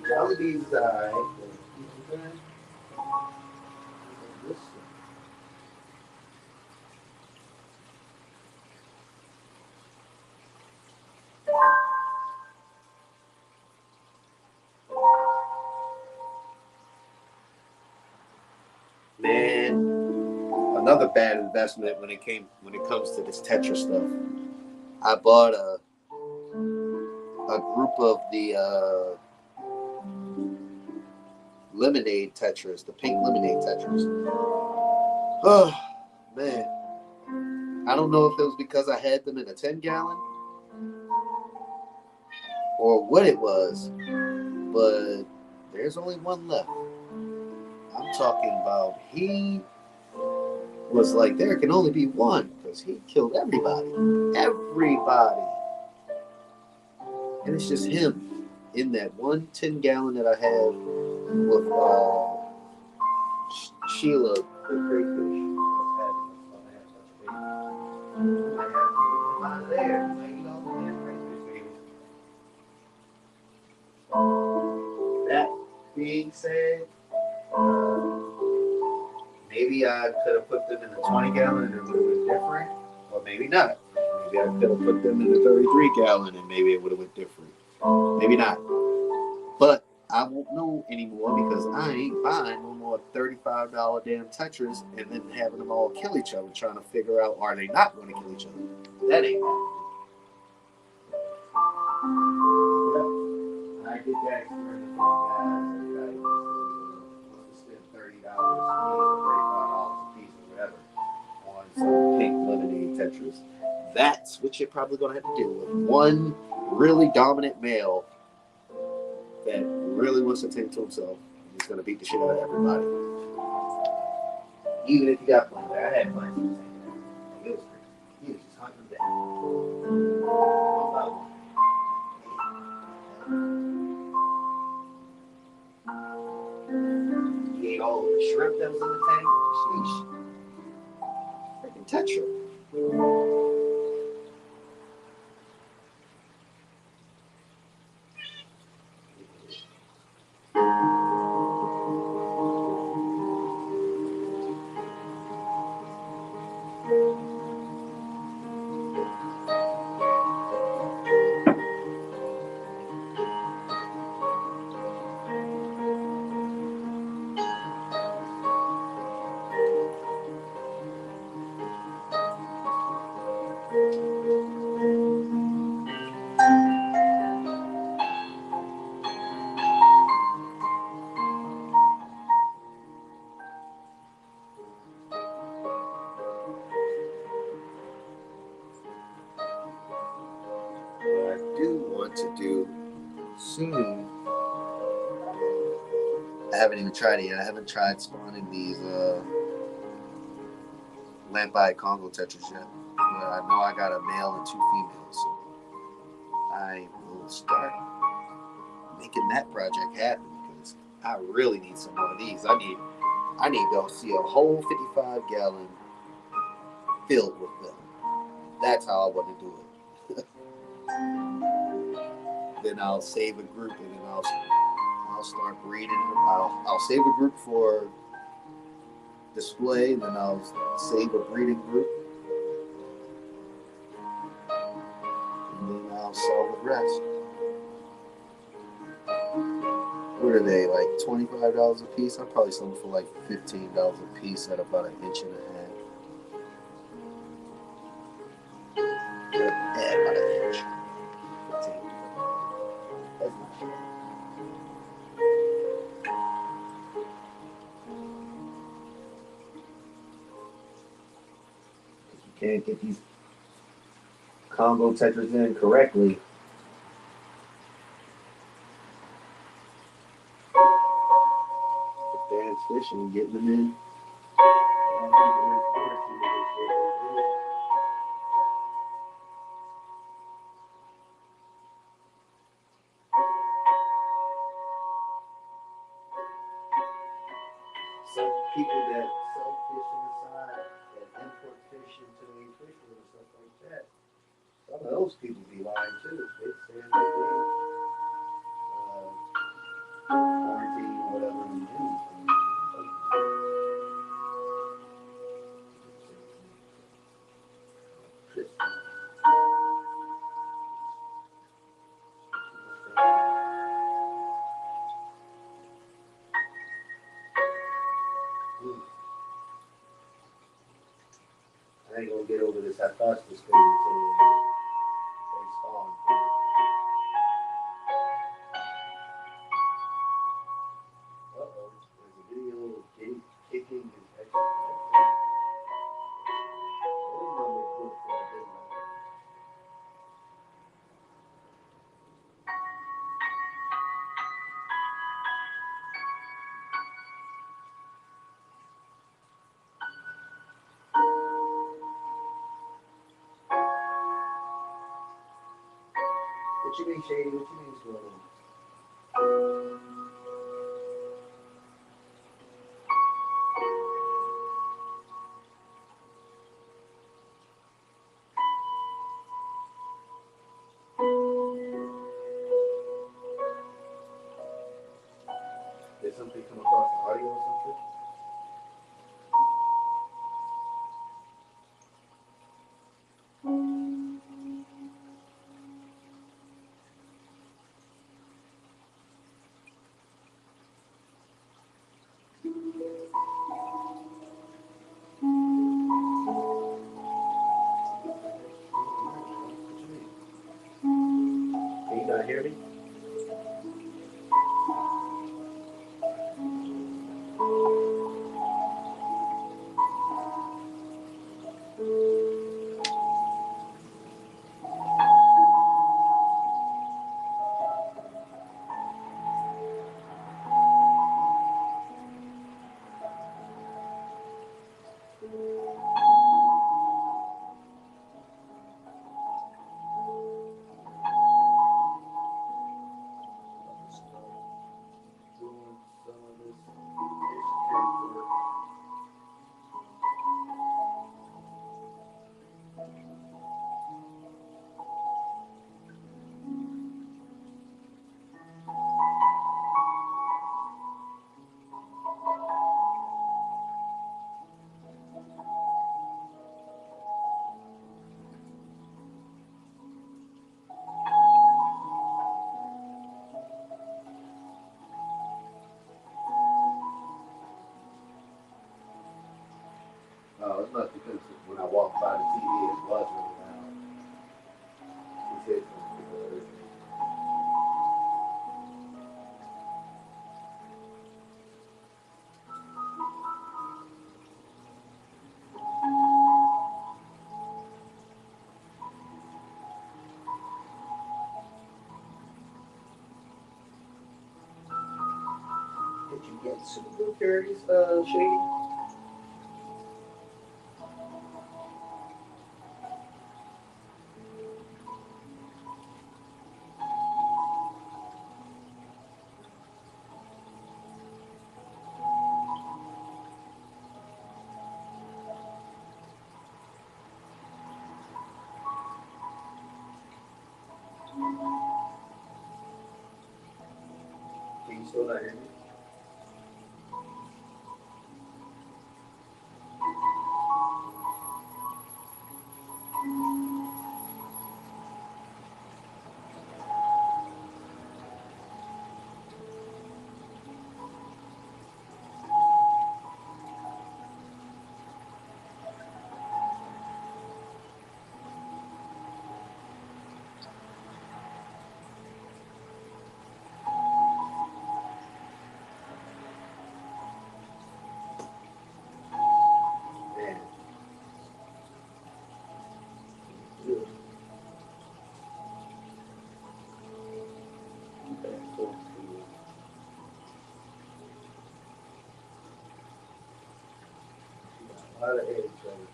Jollibee's man, another bad investment when it comes to this Tetra stuff. I bought a group of the lemonade Tetras, the pink lemonade Tetras. Oh man, I don't know if it was because I had them in a 10-gallon or what it was, but there's only one left. I'm talking about he was like, there can only be one because he killed everybody. Everybody. And it's just him in that one 10-gallon that I have with Sheila, the crayfish. That being said, maybe I could have put them in the 20-gallon and it would have been different, or maybe not. Maybe I could have put them in the 33-gallon and maybe it would have been different. Maybe not. But I won't know anymore because I ain't buying no more $35 damn Tetras and then having them all kill each other, trying to figure out are they not going to kill each other. That ain't happening. I did that experiment with guys. I spend $30, $35 a piece or whatever on some pink lemonade Tetras. That's what you're probably going to have to deal with. One really dominant male that really wants to tend to himself. He's going to beat the shit out of everybody. Even if you got plans. I had plans. It was crazy. He was just hunting them down. One by one. He ate all of the shrimp that was in the tank. Sheesh. Freaking Tetra. What I do want to do soon, I haven't even tried it yet. I haven't tried spawning these lamp-eyed Congo tetras yet. But I know I got a male and 2 females, so I will start making that project happen because I really need some more of these. I need to go see a whole 55-gallon filled with them. That's how I want to do it. Then I'll save a group and then I'll start breeding. I'll save a group for display, and then I'll save a breeding group, and then I'll sell the rest. What are they, like $25 a piece? I'll probably sell them for like $15 a piece at about 1.5 inches. Yeah, about 1 inch. 15. That's not bad. If you can't get these Congo tetras in correctly, advanced fishing, getting them in. Some people that sell fish on the side, that import fish into a fish room and stuff like that, some of those people be lying too. They say they quarantine or whatever and do. I ain't gonna get over this hepatitis thing until they spawn. Uh-oh, there's a video of Diddy kicking his ex. What you mean, Shady? What you mean, what's going on? Did something come across the audio or something? Can you not hear me? it was really loud. These headphones people hurt me. Did you get some blueberries, Shady? Can you still not hear me? Man. Good. Okay, cool. A lot of eggs, right?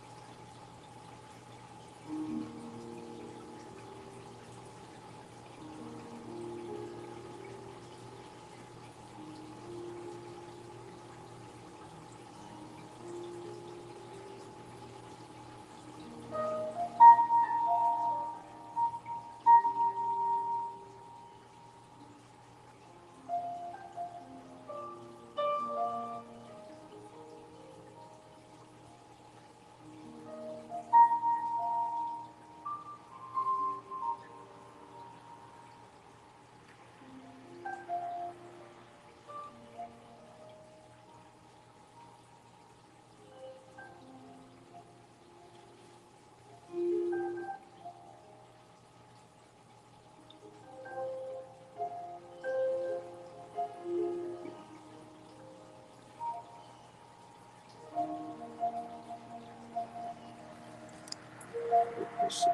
Let's see.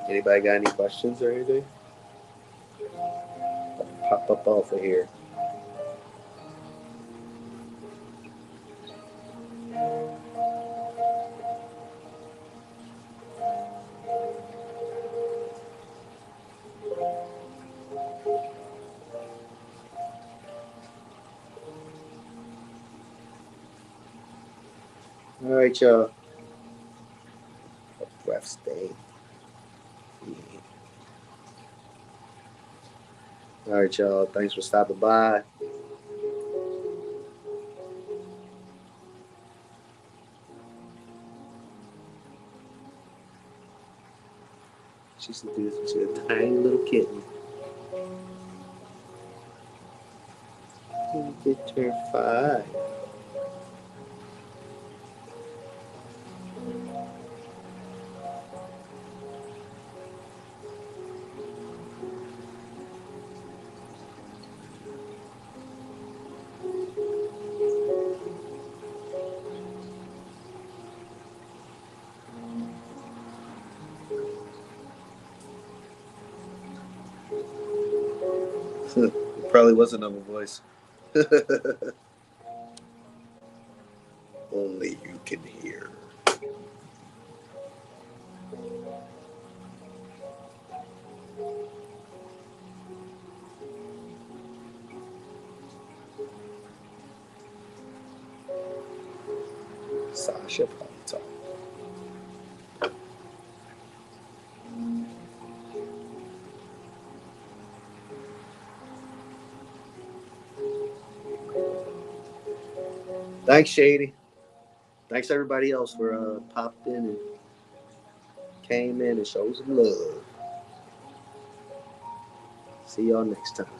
Anybody got any questions or anything? Pop up off of here. All right, y'all. Breath stay. All right, y'all. Thanks for stopping by. She's a tiny little kitten. Get her 5. It probably was another voice. Only you can hear. Sasha Paltalk. Thanks, Shady. Thanks everybody else for popped in and came in and showed some love. See y'all next time.